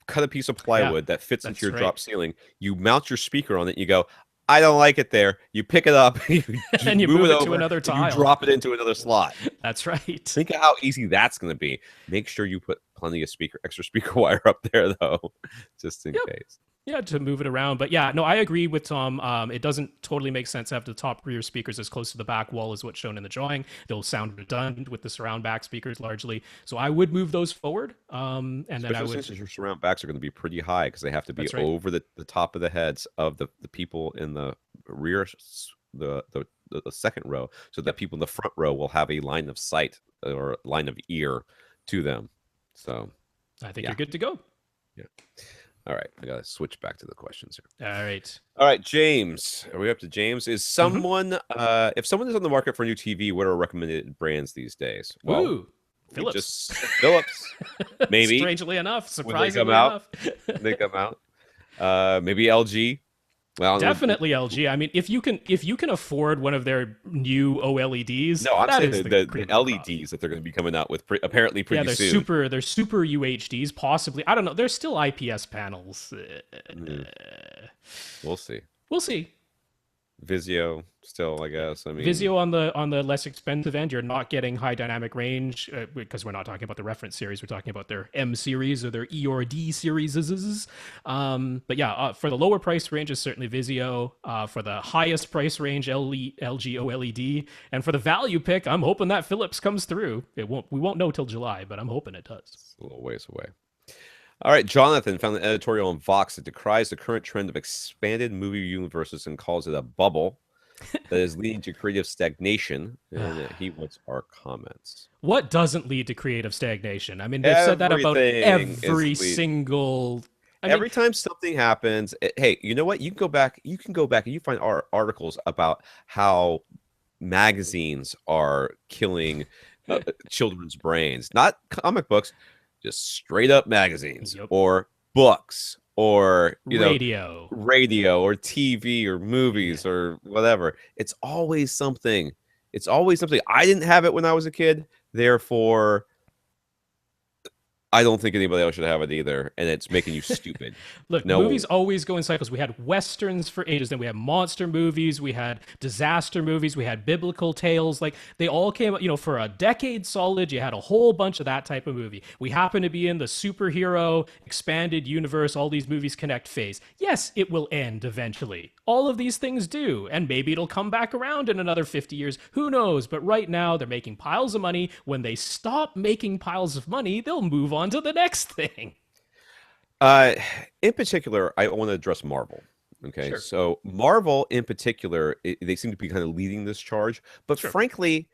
cut a piece of plywood that fits into your drop ceiling. You mount your speaker on it. And you go, I don't like it there. You pick it up, and you move it to another tile. You drop it into another slot. That's right. Think of how easy that's going to be. Make sure you put plenty of extra speaker wire up there, though, just in case. Yeah, to move it around. But yeah, no, I agree with Tom. It doesn't totally make sense to have the top rear speakers as close to the back wall as what's shown in the drawing. They'll sound redundant with the surround back speakers largely. So I would move those forward. And then I would... Since your surround backs are going to be pretty high because they have to be over the top of the heads of the people in the rear the second row, so that people in the front row will have a line of sight or line of ear to them. So I think yeah, you're good to go. yeah. All right, I gotta switch back to the questions here. All right. All right, James. Are we up to James? Is someone if someone is on the market for a new TV, what are recommended brands these days? Well, Ooh, Philips. just Philips. Maybe Strangely enough, when they come surprisingly out. enough. When they come out. Maybe LG. Well, Definitely LG. I mean, if you can afford one of their new OLEDs, no, I'm that saying is the LEDs that they're going to be coming out with apparently pretty yeah, they're soon. super UHDs. Possibly, I don't know. There's still IPS panels. We'll see. We'll see. Vizio still, I guess. I mean, Vizio on the less expensive end, you're not getting high dynamic range because we're not talking about the reference series. We're talking about their M series or their E or D series. But yeah, for the lower price range is certainly Vizio. For the highest price range, LG OLED, and for the value pick, I'm hoping that Philips comes through. We won't know till July, but I'm hoping it does. It's a little ways away. All right, Jonathan found an editorial on Vox that decries the current trend of expanded movie universes and calls it a bubble that is leading to creative stagnation. And he wants our comments. What doesn't lead to creative stagnation? I mean, they've said that about every single. Every time something happens, hey, you know what? You can go back and you find articles about how magazines are killing children's brains, not comic books. Just straight up magazines or books or radio or TV or movies or whatever. It's always something. It's always something. I didn't have it when I was a kid. Therefore, I don't think anybody else should have it either, and it's making you stupid. Look, movies always go in cycles. We had westerns for ages, then we had monster movies, we had disaster movies, we had biblical tales. Like, they all came, for a decade solid, you had a whole bunch of that type of movie. We happen to be in the superhero, expanded universe, all these movies connect phase. Yes, it will end eventually. All of these things do, and maybe it'll come back around in another 50 years. Who knows? But right now, they're making piles of money. When they stop making piles of money, they'll move on to the next thing. In particular, I want to address Marvel. Okay, sure. So Marvel in particular, they seem to be kind of leading this charge, but frankly,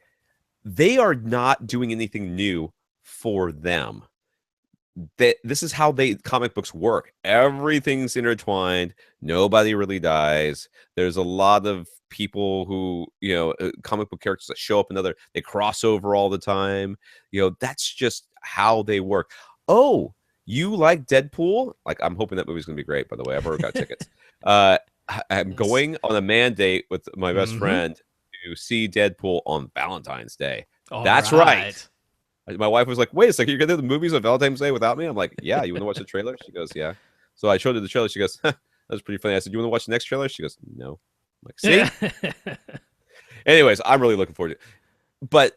they are not doing anything new for them. This is how comic books work. Everything's intertwined. Nobody really dies. There's a lot of people who, comic book characters that show up they cross over all the time. That's just how they work. Oh, you like Deadpool? Like, I'm hoping that movie's gonna be great, by the way. I've already got tickets. I'm going on a mandate with my best friend to see Deadpool on Valentine's Day. That's right. My wife was like, wait a second, you're gonna do the movies on Valentine's Day without me? I'm like, yeah, you want to watch the trailer? She goes, yeah. So I showed her the trailer. She goes, that was pretty funny. I said, you want to watch the next trailer? She goes, no. I'm like, see? Anyways, I'm really looking forward to it. But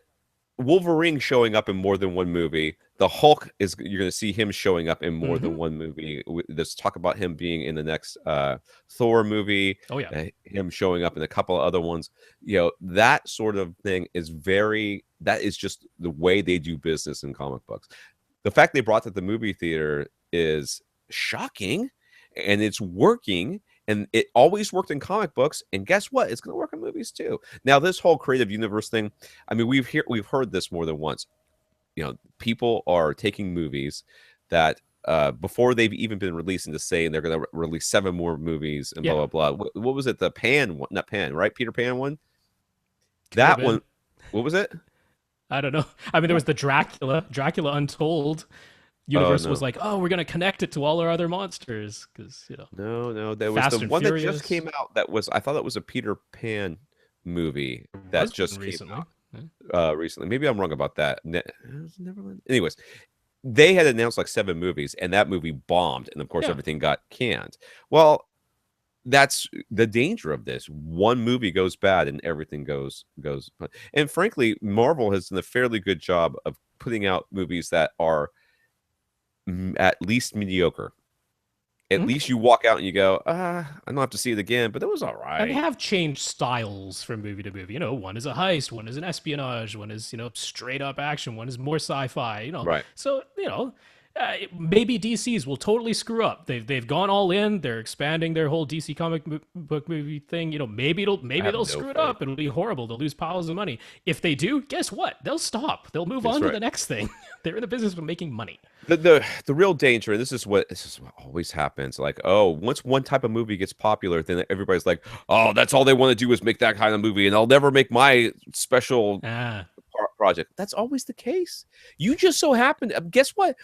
Wolverine showing up in more than one movie. The Hulk you're going to see him showing up in more than one movie. There's talk about him being in the next Thor movie. Oh yeah, him showing up in a couple of other ones. That sort of thing is that is just the way they do business in comic books. The fact they brought to the movie theater is shocking, and it's working. And it always worked in comic books, and guess what? It's going to work in movies too. Now, this whole creative universe thing, I mean, we've heard this more than once. People are taking movies that before they've even been released into saying they're going to release 7 more movies and blah blah blah. What was it? The Pan one, not Pan, right? Peter Pan one. That one. What was it? I don't know. I mean, there was the Dracula Untold. Universe was like, oh, we're gonna connect it to all our other monsters because No, there was the one that just came out. I thought it was a Peter Pan movie that just came out recently. Maybe I'm wrong about that. Neverland. Anyways, they had announced like 7 movies, and that movie bombed, and of course everything got canned. Well, that's the danger of this. One movie goes bad, and everything goes. And frankly, Marvel has done a fairly good job of putting out movies that are at least mediocre. At least you walk out and you go, I don't have to see it again, but it was all right. And they have changed styles from movie to movie. One is a heist, one is an espionage, one is straight up action, one is more sci-fi. Right. So Maybe DCs will totally screw up. They've gone all in. They're expanding their whole DC book movie thing. Maybe I have they'll no screw it faith. up. It'll be horrible. They'll lose piles of money. If they do, guess what? They'll stop. They'll move That's on to right. the next thing. They're in the business of making money. The real danger, and this is what always happens. Like, oh, once one type of movie gets popular, then everybody's like, oh, that's all they want to do is make that kind of movie, and I'll never make my special Ah, project. That's always the case. You just so happen. Guess what?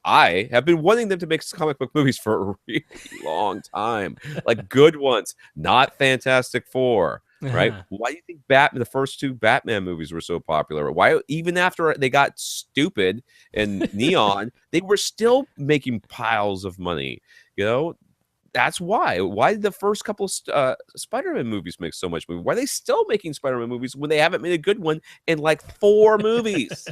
I have been wanting them to make comic book movies for a really long time, like good ones, not Fantastic Four. Right? uh-huh. Why do you think the first two Batman movies were so popular? Why, even after they got stupid and neon, they were still making piles of money. You know, that's why. Why did the first couple of Spider-Man movies make so much money? Why are they still making Spider-Man movies when they haven't made a good one in like 4 movies?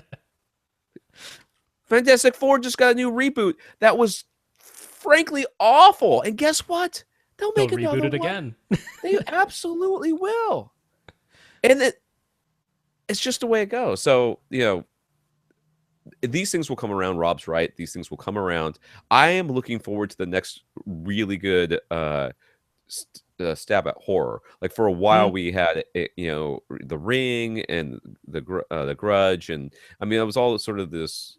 Fantastic Four just got a new reboot that was frankly awful. And guess what? They'll They'll make reboot another it one. again. They absolutely will. And it's just the way it goes. So, these things will come around. Rob's right. These things will come around. I am looking forward to the next really good stab at horror. Like for a while, Mm, we had The Ring and the Grudge, and I mean, it was all sort of this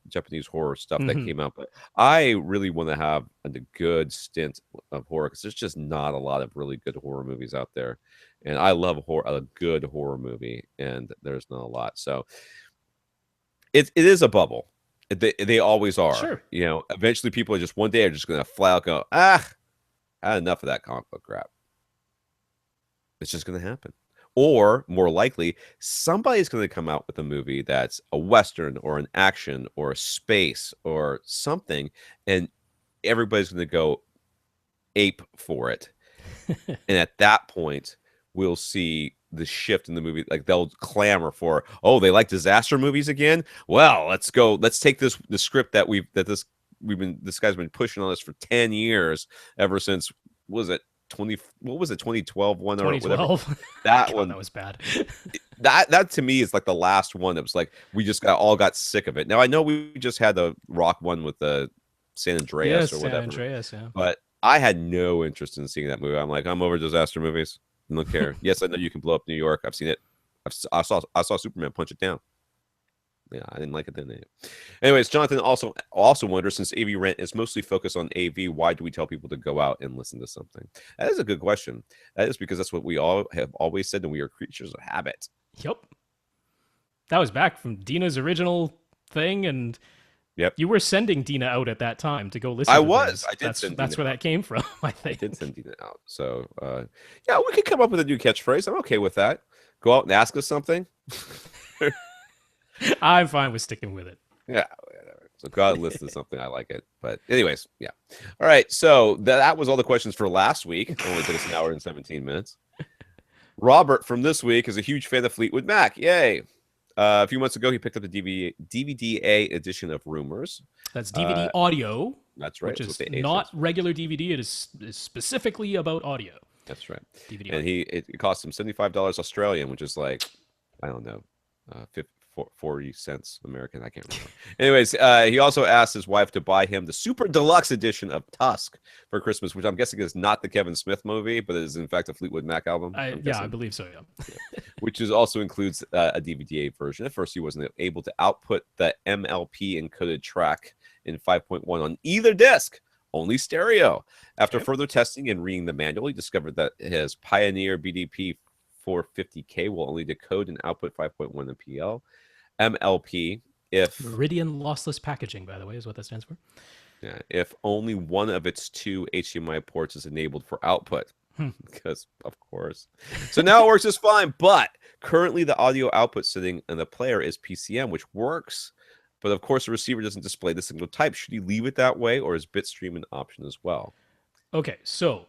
Japanese horror stuff that mhm. came out. But I really want to have a good stint of horror because there's just not a lot of really good horror movies out there, and I love a good horror movie, and there's not a lot. So it is a bubble. They always are. Sure. Eventually people are just one day are just gonna flat out go, I had enough of that comic book crap. It's just gonna happen. Or more likely, somebody's gonna come out with a movie that's a Western or an action or a space or something, and everybody's gonna go ape for it. And at that point, we'll see the shift in the movie. Like they'll clamor for, oh, they like disaster movies again. Well, let's take the script this guy's been pushing on us for 10 years, ever since what was it 2012 one or whatever. 2012. That God, one that was bad. that to me is like the last one that was like we just got sick of it. Now I know we just had the Rock one with the San Andreas Yes, or San whatever, Andreas. Yeah. but I had no interest in seeing that movie. I'm like, I'm over disaster movies. I don't care. Yes, I know you can blow up New York. I've seen it. I saw Superman punch it down. Yeah, I didn't like it then. Anyways, Jonathan also wonders, since AV Rant is mostly focused on AV, why do we tell people to go out and listen to something? That is a good question. That is because that's what we all have always said, and we are creatures of habit. Yep. That was back from Dina's original thing, and Yep, you were sending Dina out at that time to go listen I to was. things. I did send That's Dina where out. that came from, I I did think. send Dina out. So, yeah, we could come up with a new catchphrase. I'm okay with that. Go out and ask us something. I'm fine with sticking with it. Yeah, whatever. So God listed something. I like it. But anyways, yeah. All right. So that was all the questions for last week. It only took us an hour and 17 minutes. Robert from this week is a huge fan of Fleetwood Mac. Yay. A few months ago, he picked up the DVD-A edition of Rumors. That's DVD Uh, audio, that's right. which That's what is the A not stands for. regular DVD. It is specifically about audio. That's right. DVD And audio. it cost him $75 Australian, which is like, I don't know, 40 cents American. I can't remember. Anyways, he also asked his wife to buy him the super deluxe edition of Tusk for Christmas, which I'm guessing is not the Kevin Smith movie, but it is in fact a Fleetwood Mac album. I'm Yeah, I guessing, believe so. Yeah. which also includes a DVD version. At first, he wasn't able to output the MLP encoded track in 5.1 on either disc, only stereo. After Okay. further testing and reading the manual, he discovered that his Pioneer BDP 450K will only decode and output 5.1 MPL. MLP Meridian lossless packaging, by the way, is what that stands for. if only one of its two HDMI ports is enabled for output. Hmm. Because of course. So now it works just fine. But currently the audio output setting in the player is PCM, which works. But of course the receiver doesn't display the signal type. Should he leave it that way, or is bitstream an option as well? Okay, so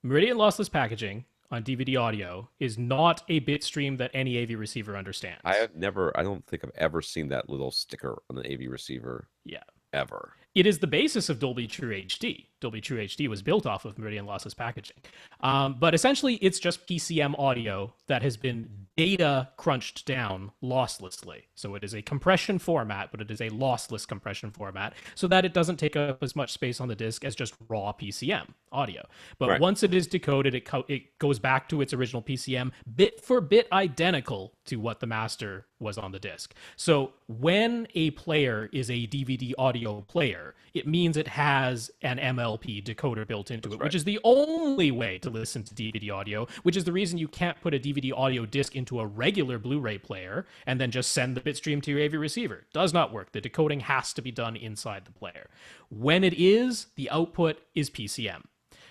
Meridian lossless packaging on DVD audio is not a bit stream that any AV receiver understands. I don't think I've ever seen that little sticker on the AV receiver Yeah. ever. It is the basis of Dolby True HD. Dolby True HD was built off of Meridian lossless packaging. But essentially, it's just PCM audio that has been data crunched down losslessly. So it is a compression format, but it is a lossless compression format so that it doesn't take up as much space on the disk as just raw PCM audio. But once it is decoded, it goes back to its original PCM, bit for bit identical to what the master was on the disc. So when a player is a DVD audio player, it means it has an MLP decoder built into it, which is the only way to listen to DVD audio, which is the reason you can't put a DVD audio disc into a regular Blu-ray player and then just send the bitstream to your AV receiver. Does not work. The decoding has to be done inside the player. When it is, the output is PCM.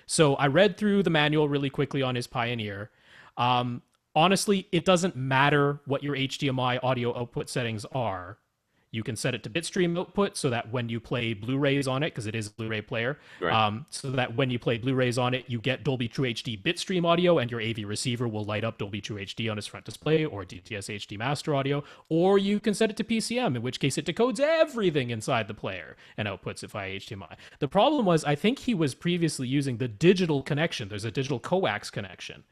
So I read through the manual really quickly on his Pioneer. Honestly, it doesn't matter what your HDMI audio output settings are. You can set it to bitstream output so that when you play Blu-rays on it, because it is a Blu-ray player, so that when you play Blu-rays on it, you get Dolby True HD bitstream audio and your AV receiver will light up Dolby True HD on its front display, or DTS HD master audio, or you can set it to PCM, in which case it decodes everything inside the player and outputs it via HDMI. The problem was, I think he was previously using the digital connection. There's a digital coax connection,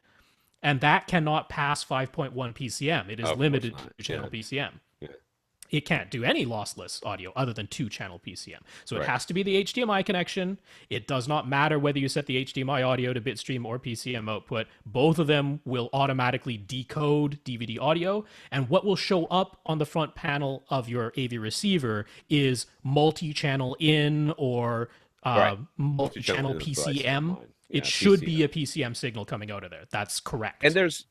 and that cannot pass 5.1 PCM. It is limited to channel PCM. It can't do any lossless audio other than 2-channel PCM. So it has to be the HDMI connection. It does not matter whether you set the HDMI audio to bitstream or PCM output. Both of them will automatically decode DVD audio. And what will show up on the front panel of your AV receiver is multi-channel in or multi-channel PCM. It should be a PCM signal coming out of there. That's correct. And there's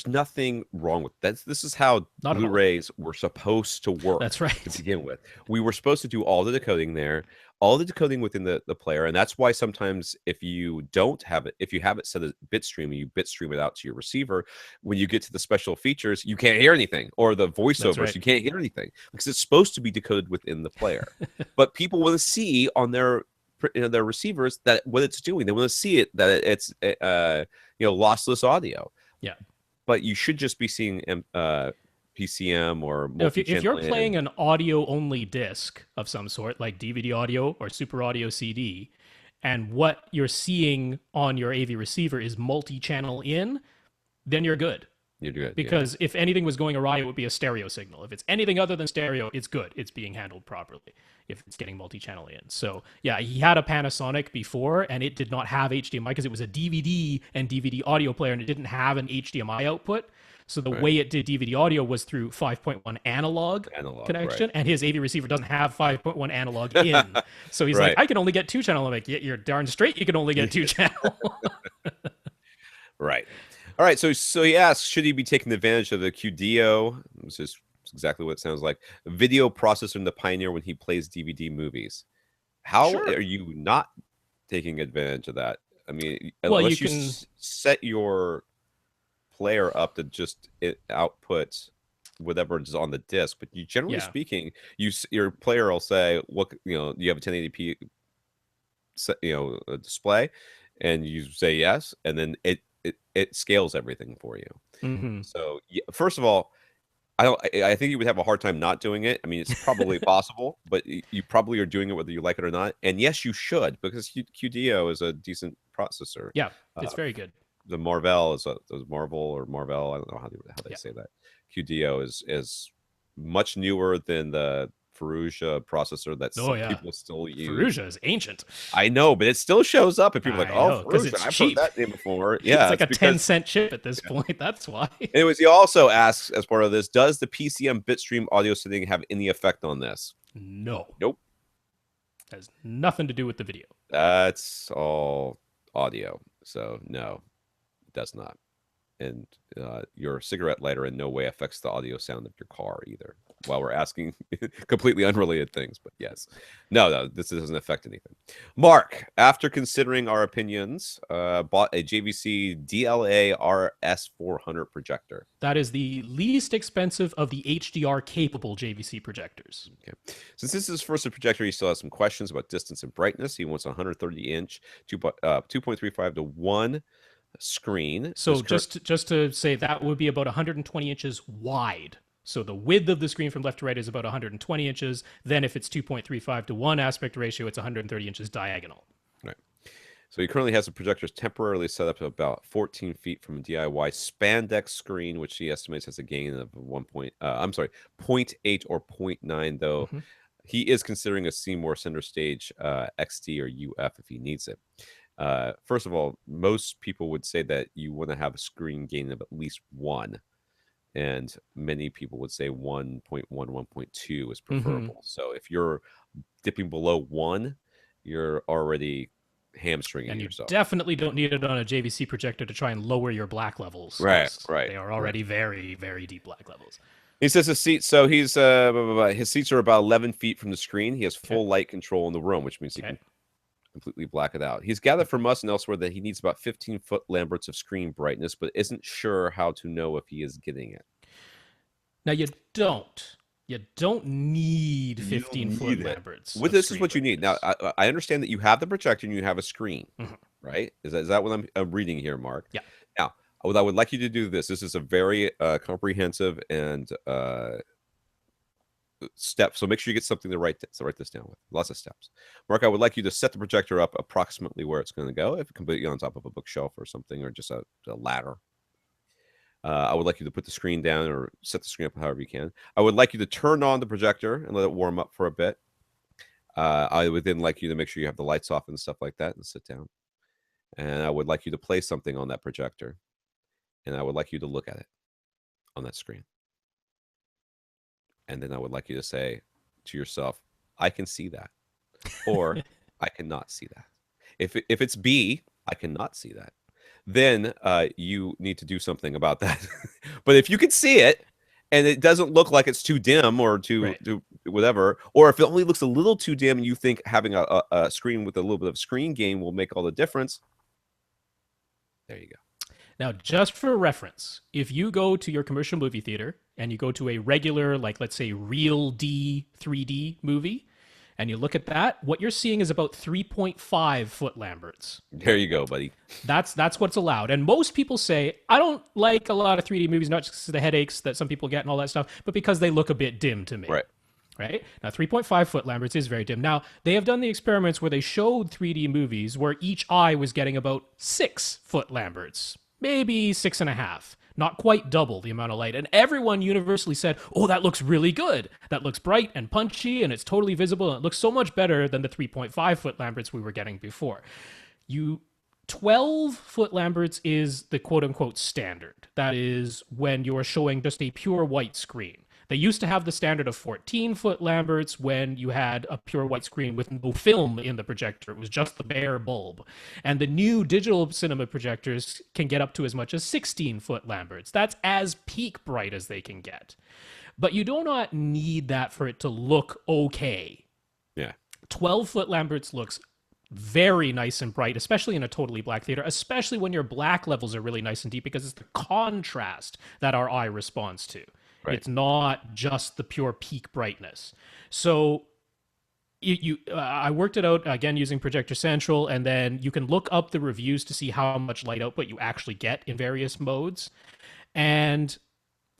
nothing wrong with that. This is how Blu-rays were supposed to work. That's right. To begin with, we were supposed to do all the decoding there, all the decoding within the player, and that's why sometimes if you don't have it, if you have it set as bitstream and you bitstream it out to your receiver, when you get to the special features, you can't hear anything, or the voiceovers, you can't hear anything because it's supposed to be decoded within the player. But people want to see on their receivers that what it's doing. They want to see it that it's lossless audio. Yeah, but you should just be seeing PCM or if you're playing an audio only disc of some sort, like DVD audio or Super Audio CD, and what you're seeing on your AV receiver is multi-channel in, then you're good. You're good. Because if anything was going awry, it would be a stereo signal. If it's anything other than stereo, it's good. It's being handled properly if it's getting multi-channel in. So yeah, he had a Panasonic before, and it did not have HDMI because it was a DVD and DVD audio player, and it didn't have an HDMI output. So the way it did DVD audio was through 5.1 analog connection, and his AV receiver doesn't have 5.1 analog in. So he's like, I can only get 2-channel. I'm like, yeah, you're darn straight you can only get 2-channel. Right. All right, so he asks, should he be taking advantage of the QDO? This is exactly what it sounds like. A video processor in the Pioneer when he plays DVD movies. How are you not taking advantage of that? I mean, unless you can set your player up to just output whatever is on the disc, but you generally speaking, your player will say, "Look, you have a 1080p, display," and you say yes, and then it scales everything for you. So first of all, I think you would have a hard time not doing it. I mean, it's probably possible, but you probably are doing it whether you like it or not. And yes, you should, because QDO is a decent processor. Yeah, it's very good. The Marvell is Marvel. I don't know how they say that. QDO is much newer than the Fallujah processor that some people still use. Fallujah is ancient. I know, but it still shows up, and people are like, "Oh, Fallujah, I've heard that name before." Yeah, it's like a 10-cent chip at this point. That's why. Anyways, he also asks, as part of this, does the PCM bitstream audio setting have any effect on this? No. Nope. Has nothing to do with the video. That's all audio, so no, it does not. And your cigarette lighter in no way affects the audio sound of your car either. While we're asking completely unrelated things, but yes. No, this doesn't affect anything. Mark, after considering our opinions, bought a JVC DLA RS400 projector. That is the least expensive of the HDR-capable JVC projectors. Okay. Since this is his first projector, he still has some questions about distance and brightness. He wants a 130-inch, 2.35 to 1 screen. So just to say, that would be about 120 inches wide. So the width of the screen from left to right is about 120 inches. Then if it's 2.35 to 1 aspect ratio, it's 130 inches diagonal. Right. So he currently has the projectors temporarily set up to about 14 feet from a DIY spandex screen, which he estimates has a gain of I'm sorry, zero 0.8 or zero 0.9, though Hmm. he is considering a Seymour Center Stage XD or UF if he needs it. First of all, most people would say that you want to have a screen gain of at least 1. And many people would say 1.1, 1.2 is Hmm. preferable. So if you're dipping below 1, you're already hamstringing And you yourself. definitely don't need it on a JVC projector to try and lower your black levels, Right, because right, they are right. already very, very deep black levels. He says his seats. So he's blah, blah, blah. His seats are about 11 feet from the screen. He has Okay. full light control in the room, which means he Okay. can completely black it out. He's gathered from us and elsewhere that he needs about 15 foot-lamberts of screen brightness, but isn't sure how to know if he is getting it. Now you don't. You don't need You 15 foot need it. Lamberts What of this is screen what you need. Now, brightness. I understand that you have the projector and you have a screen, Mhm. right? Is that what I'm reading here, Mark? Yeah. Now, what I would like you to do this. This is a very comprehensive and step. So make sure you get something to write this down with. Lots of steps. Mark, I would like you to set the projector up approximately where it's going to go. If completely on top of a bookshelf or something, or just a ladder. I would like you to put the screen down or set the screen up however you can. I would like you to turn on the projector and let it warm up for a bit. I would then like you to make sure you have the lights off and stuff like that and sit down. And I would like you to play something on that projector. And I would like you to look at it on that screen. And then I would like you to say to yourself, I can see that. Or I cannot see that. If it's B, I cannot see that. Then you need to do something about that. But if you can see it and it doesn't look like it's too dim or too whatever, or if it only looks a little too dim and you think having a screen with a little bit of screen gain will make all the difference, there you go. Now, just for reference, if you go to your commercial movie theater and you go to a regular, like let's say Real D 3D movie, and you look at that, what you're seeing is about 3.5 foot Lamberts. There you go, buddy. That's what's allowed. And most people say, I don't like a lot of 3D movies, not just because of the headaches that some people get and all that stuff, but because they look a bit dim to me. Right. Right? Now, 3.5 foot Lamberts is very dim. Now, they have done the experiments where they showed 3D movies where each eye was getting about 6 foot Lamberts, maybe 6.5. Not quite double the amount of light. And everyone universally said, oh, that looks really good. That looks bright and punchy and it's totally visible. And it looks so much better than the 3.5 foot Lamberts we were getting before. 12 foot Lamberts is the quote unquote standard. That is when you're showing just a pure white screen. They used to have the standard of 14 foot Lamberts when you had a pure white screen with no film in the projector. It was just the bare bulb. And the new digital cinema projectors can get up to as much as 16 foot Lamberts. That's as peak bright as they can get. But you do not need that for it to look okay. Yeah. 12 foot Lamberts looks very nice and bright, especially in a totally black theater, especially when your black levels are really nice and deep, because it's the contrast that our eye responds to. Right. It's not just the pure peak brightness. So I worked it out again using Projector Central, and then you can look up the reviews to see how much light output you actually get in various modes. And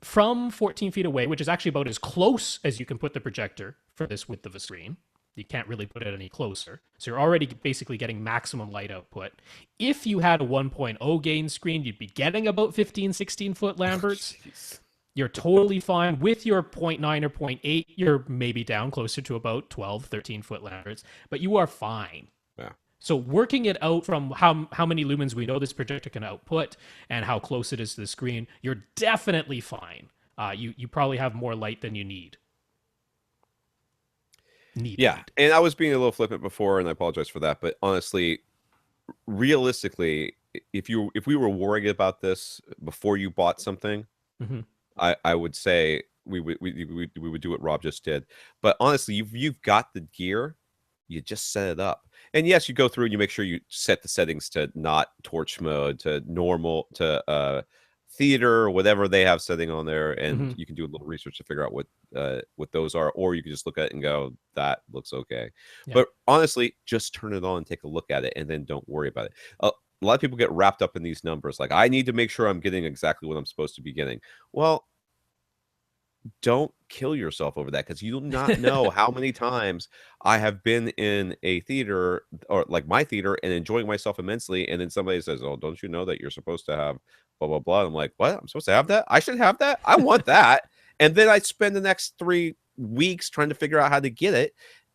from 14 feet away, which is actually about as close as you can put the projector for this width of a screen, you can't really put it any closer. So you're already basically getting maximum light output. If you had a 1.0 gain screen, you'd be getting about 15, 16 foot Lamberts. Oh, you're totally fine. With your 0.9 or 0.8, you're maybe down closer to about 12, 13 foot Lamberts, but you are fine. Yeah. So working it out from how many lumens we know this projector can output and how close it is to the screen, you're definitely fine. You probably have more light than you need. Yeah, and I was being a little flippant before, and I apologize for that. But honestly, realistically, if we were worrying about this before you bought something, mm-hmm. I would say we would do what Rob just did. But honestly, you've got the gear, you just set it up. And yes, you go through and you make sure you set the settings to not torch mode, to normal, to theater, or whatever they have setting on there, and mm-hmm. you can do a little research to figure out what those are, or you can just look at it and go, that looks okay. Yeah. But honestly, just turn it on and take a look at it, and then don't worry about it. A lot of people get wrapped up in these numbers, like I need to make sure I'm getting exactly what I'm supposed to be getting. Well, don't kill yourself over that, because you do not know how many times I have been in a theater, or like my theater, and enjoying myself immensely, and then somebody says, "Oh, don't you know that you're supposed to have blah blah blah?" I'm like, "What? I'm supposed to have that? I should have that? I want that." And then I spend the next 3 weeks trying to figure out how to get it.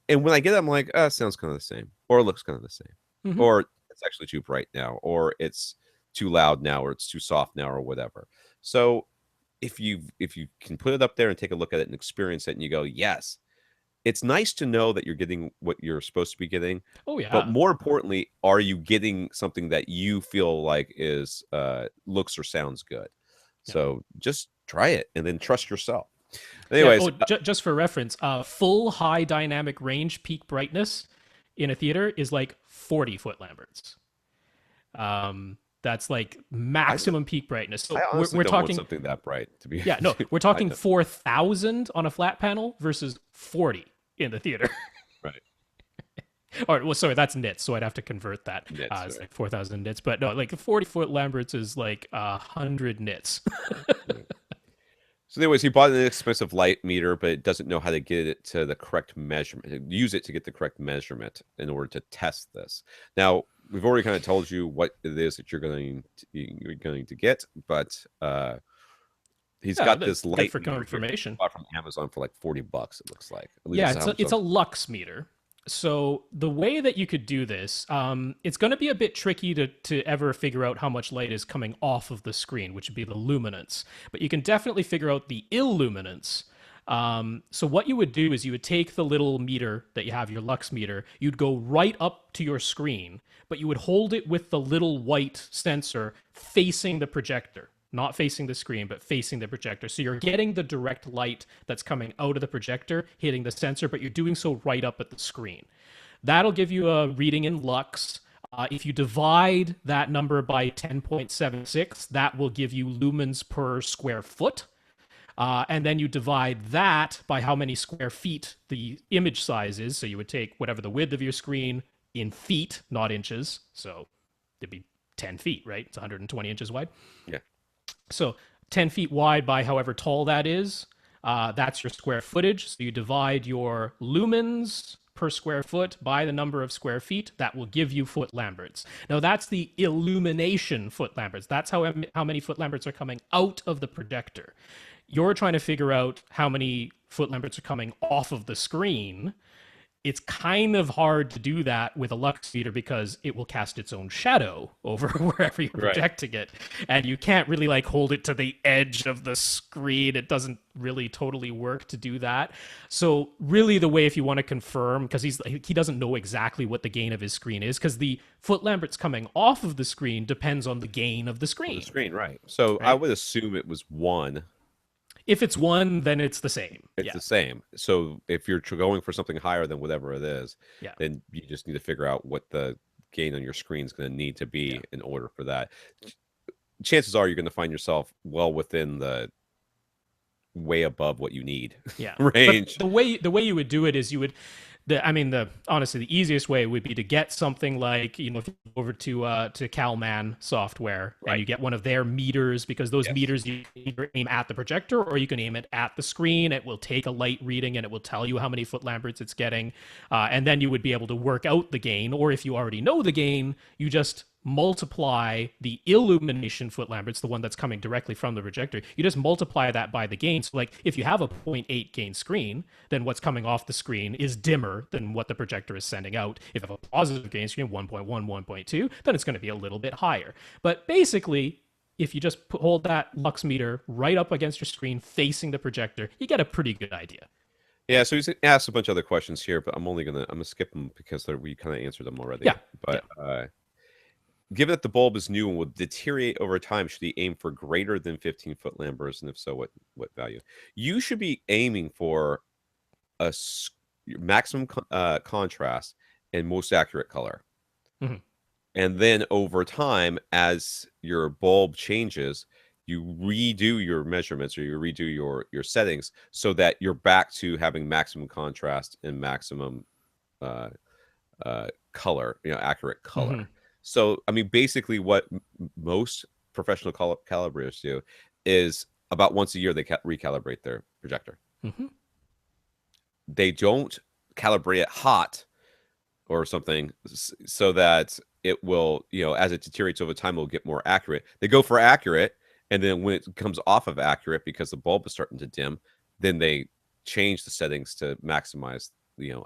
And when I get it, I'm like, it sounds kind of the same, or it looks kind of the same, Hmm. or it's actually too bright now, or it's too loud now, or it's too soft now, or whatever. So if you can put it up there and take a look at it and experience it, and you go, yes, it's nice to know that you're getting what you're supposed to be getting. Oh But yeah, more importantly, are you getting something that you feel like is looks or sounds good? yeah, So just try it and then trust yourself. yeah. Anyways, Oh, just for reference, full high dynamic range peak brightness in a theater is like 40 foot lamberts. That's like I don't, maximum peak brightness. I So honestly we're don't want talking, something that bright to be. yeah, no, we're I talking don't. 4,000 on a flat panel versus 40 in the theater. Right. Or well, sorry, that's nits, so I'd have to convert that. Nits, It's right. like 4,000 nits, but no, like 40 foot lamberts is like 100 nits. Right. So, anyways, he bought an inexpensive light meter, but doesn't know how to get it to the correct measurement. Use it to get the correct measurement in order to test this. Now, we've already kind of told you what it is that you're going to get, but he's Yeah, got that's this good light for meter here confirmation. bought from Amazon for like $40. It looks like. At least Yeah, that's how it's a lux meter. So the way that you could do this, it's going to be a bit tricky to ever figure out how much light is coming off of the screen, which would be the luminance. But you can definitely figure out the illuminance. So what you would do is you would take the little meter that you have, your lux meter, you'd go right up to your screen, but you would hold it with the little white sensor facing the projector. Not facing the screen, but facing the projector. So you're getting the direct light that's coming out of the projector, hitting the sensor, but you're doing so right up at the screen. That'll give you a reading in lux. If you divide that number by 10.76, that will give you lumens per square foot. And then you divide that by how many square feet the image size is. So you would take whatever the width of your screen in feet, not inches. So it'd be 10 feet, right? It's 120 inches wide. Yeah. So 10 feet wide by however tall that is, that's your square footage. So you divide your lumens per square foot by the number of square feet. That will give you foot lamberts. Now that's the illumination foot lamberts. That's how many foot lamberts are coming out of the projector. You're trying to figure out how many foot lamberts are coming off of the screen. It's kind of hard to do that with a lux meter because it will cast its own shadow over wherever you're Right. projecting it, and you can't really like hold it to the edge of the screen. It doesn't really totally work to do that. So really the way, if you want to confirm, because he doesn't know exactly what the gain of his screen is, because the foot lamberts coming off of the screen depends on the gain of the On the screen, screen, right. So I right? would assume it was one. If it's one, then it's the same. It's Yeah, the same. So if you're going for something higher than whatever it is, yeah, then you just need to figure out what the gain on your screen is going to need to yeah. be in order for that. Chances are you're going to find yourself well within the way above what you need Yeah. But range. the way you would do it is you would the honestly the easiest way would be to get something like, if you go over to Calman software and Right. you get one of their meters, because those Yes. meters you can either aim at the projector or you can aim it at the screen. It will take a light reading and it will tell you how many foot lamberts it's getting. And then you would be able to work out the gain, or if you already know the gain, you just multiply the illumination foot lamberts, the one that's coming directly from the projector. You just multiply that by the gain. So like if you have a 0.8 gain screen, then what's coming off the screen is dimmer than what the projector is sending out. If you have a positive gain screen, 1.1, 1.2, then it's going to be a little bit higher. But basically, if you just hold that lux meter right up against your screen facing the projector, you get a pretty good idea. Yeah, so he's asked a bunch of other questions here, but I'm gonna skip them because we kind of answered them already. Yeah, yeah. But given that the bulb is new and will deteriorate over time, should he aim for greater than 15 foot lamberts, and if so, what value? You should be aiming for maximum contrast and most accurate color. Mhm. And then over time, as your bulb changes, you redo your measurements, or you redo your settings so that you're back to having maximum contrast and maximum uh, color, accurate Mhm. color. So, I mean, basically, what most professional calibrators do is about once a year they recalibrate their projector. Mm-hmm. They don't calibrate it hot or something so that it will, as it deteriorates over time, it will get more accurate. They go for accurate, and then when it comes off of accurate because the bulb is starting to dim, then they change the settings to maximize,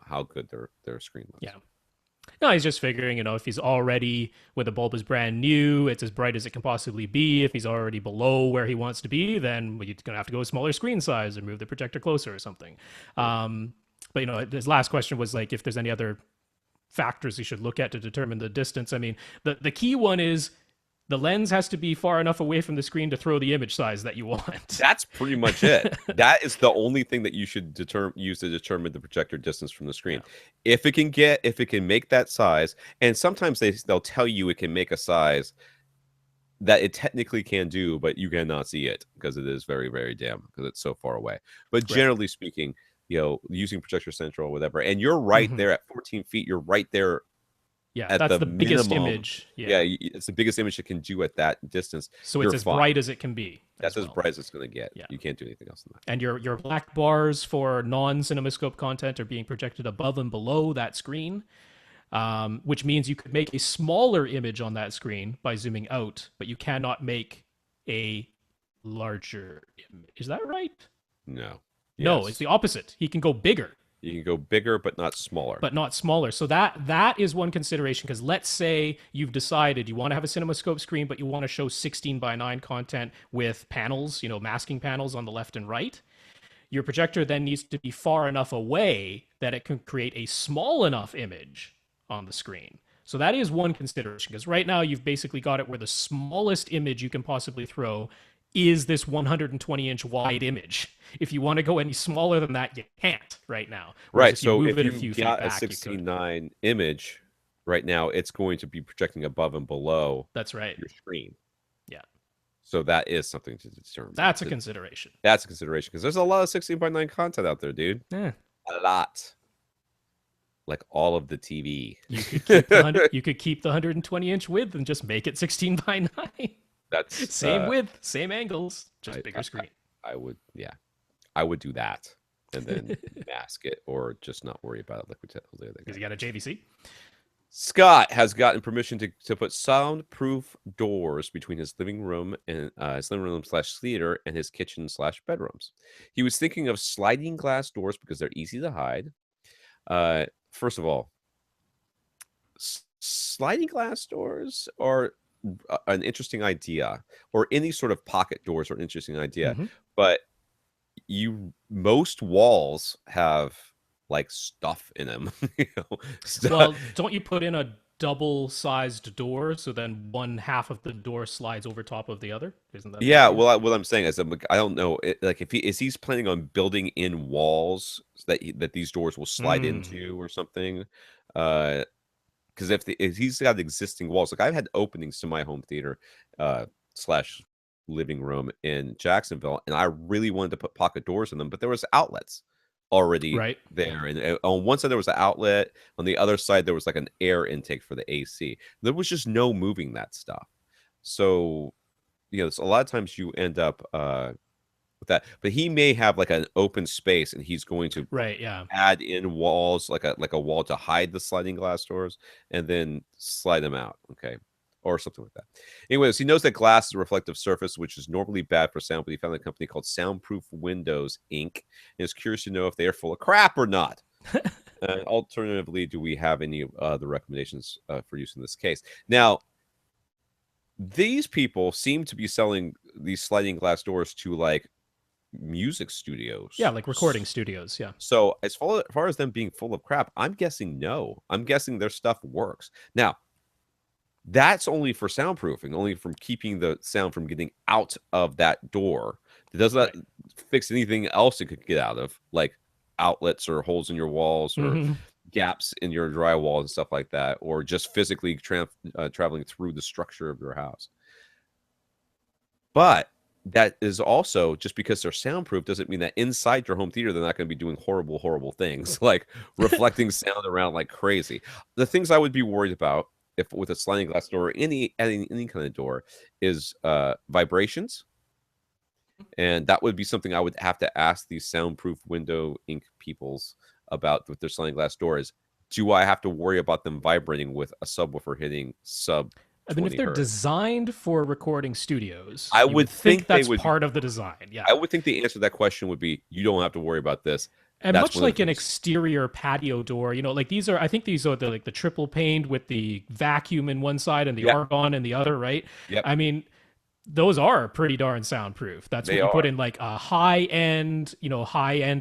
how good their screen looks. Yeah. No, he's just figuring, if he's already, when the bulb is brand new, it's as bright as it can possibly be. If he's already below where he wants to be, then you're going to have to go a smaller screen size or move the projector closer or something. But, his last question was like, if there's any other factors you should look at to determine the distance. I mean, the key one is the lens has to be far enough away from the screen to throw the image size that you want. That's pretty much it. That is the only thing that you should use to determine the projector distance from the screen. Yeah. If it can make that size, and sometimes they'll tell you it can make a size that it technically can do, but you cannot see it because it is very, very dim because it's so far away. But generally speaking, using Projector Central or whatever, and you're right there at 14 feet, you're right there. Yeah, that's the biggest image. Yeah, it's the biggest image it can do at that distance. So it's as bright as it can be. That's as bright as it's going to get. Yeah. You can't do anything else than that. And your black bars for non-CinemaScope content are being projected above and below that screen, which means you could make a smaller image on that screen by zooming out, but you cannot make a larger image. Is that right? No. No, it's the opposite. He can go bigger. You can go bigger, but not smaller. So that is one consideration, because let's say you've decided you want to have a CinemaScope screen, but you want to show 16:9 content with panels, masking panels on the left and right. Your projector then needs to be far enough away that it can create a small enough image on the screen. So that is one consideration, because right now you've basically got it where the smallest image you can possibly throw is this 120-inch wide image. If you want to go any smaller than that, you can't right now. Right. So if you got a 16:9 image right now, it's going to be projecting above and below. That's right. Your screen. Yeah. So that is something to determine. That's a consideration. That's a consideration, because there's a lot of 16:9 content out there, dude. Yeah. A lot. Like all of the TV. You could keep the 120-inch width and just make it 16:9. That's same width, same angles, just bigger screen. I would do that and then mask it, or just not worry about it like we tell the other guy. Because you got a JVC. Scott has gotten permission to put soundproof doors between his living room and his living room / theater and his kitchen / bedrooms. He was thinking of sliding glass doors because they're easy to hide. First of all, sliding glass doors are an interesting idea, or any sort of pocket doors are an interesting idea, but most walls have like stuff in them. Well, don't you put in a double-sized door so then one half of the door slides over top of the other? Isn't that? Yeah. Well, what I'm saying is, I don't know. Like, if he's planning on building in walls that these doors will slide into or something. Because if he's got existing walls, like I've had openings to my home theater / living room in Jacksonville, and I really wanted to put pocket doors in them, but there was outlets already there. And on one side there was an outlet, on the other side there was like an air intake for the AC. There was just no moving that stuff. So, a lot of times you end up with that. But he may have like an open space, and he's going to add in walls, like a wall to hide the sliding glass doors, and then slide them out. Okay. Or something like that. Anyways, he knows that glass is a reflective surface, which is normally bad for sound, but he found a company called Soundproof Windows Inc. and is curious to know if they are full of crap or not. Alternatively, do we have any other recommendations for use in this case? Now, these people seem to be selling these sliding glass doors to like music studios. Yeah, like recording studios. Yeah. So as far as them being full of crap, I'm guessing no. I'm guessing their stuff works. Now, that's only for soundproofing, only from keeping the sound from getting out of that door. It does not fix anything else it could get out of, like outlets or holes in your walls or gaps in your drywall and stuff like that, or just physically traveling through the structure of your house. But that is also, just because they're soundproof doesn't mean that inside your home theater they're not going to be doing horrible, horrible things like reflecting sound around like crazy. The things I would be worried about, if with a sliding glass door or any kind of door, is vibrations, And that would be something I would have to ask these Soundproof Window Inc. peoples about with their sliding glass doors. Do I have to worry about them vibrating with a subwoofer hitting sub I mean, if 20 they're hertz? designed for recording studios, I you would would think think they that's would be. part of the design. Yeah. I would think the answer to that question would be you don't have to worry about this. And That's much one of like the an things. exterior patio door, like these are, I think these are the triple paned with the vacuum in one side and the Yeah. argon in the other, right? Yep. I mean, those are pretty darn soundproof. That's what They you put are. in like a high end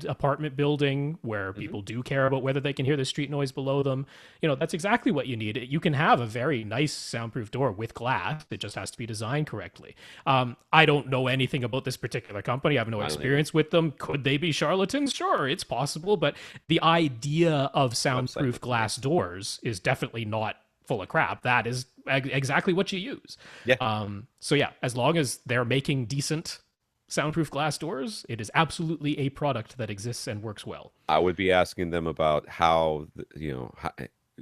apartment building where Mhm. people do care about whether they can hear the street noise below them. That's exactly what you need. You can have a very nice soundproof door with glass. It just has to be designed correctly. I don't know anything about this particular company. I have no I don't either. experience with them. Could they be charlatans? Sure, it's possible. But the idea of Website soundproof looks nice. glass doors is definitely not full of crap. That is exactly what you use. Yeah. So yeah, as long as they're making decent soundproof glass doors, it is absolutely a product that exists and works well. I would be asking them about how,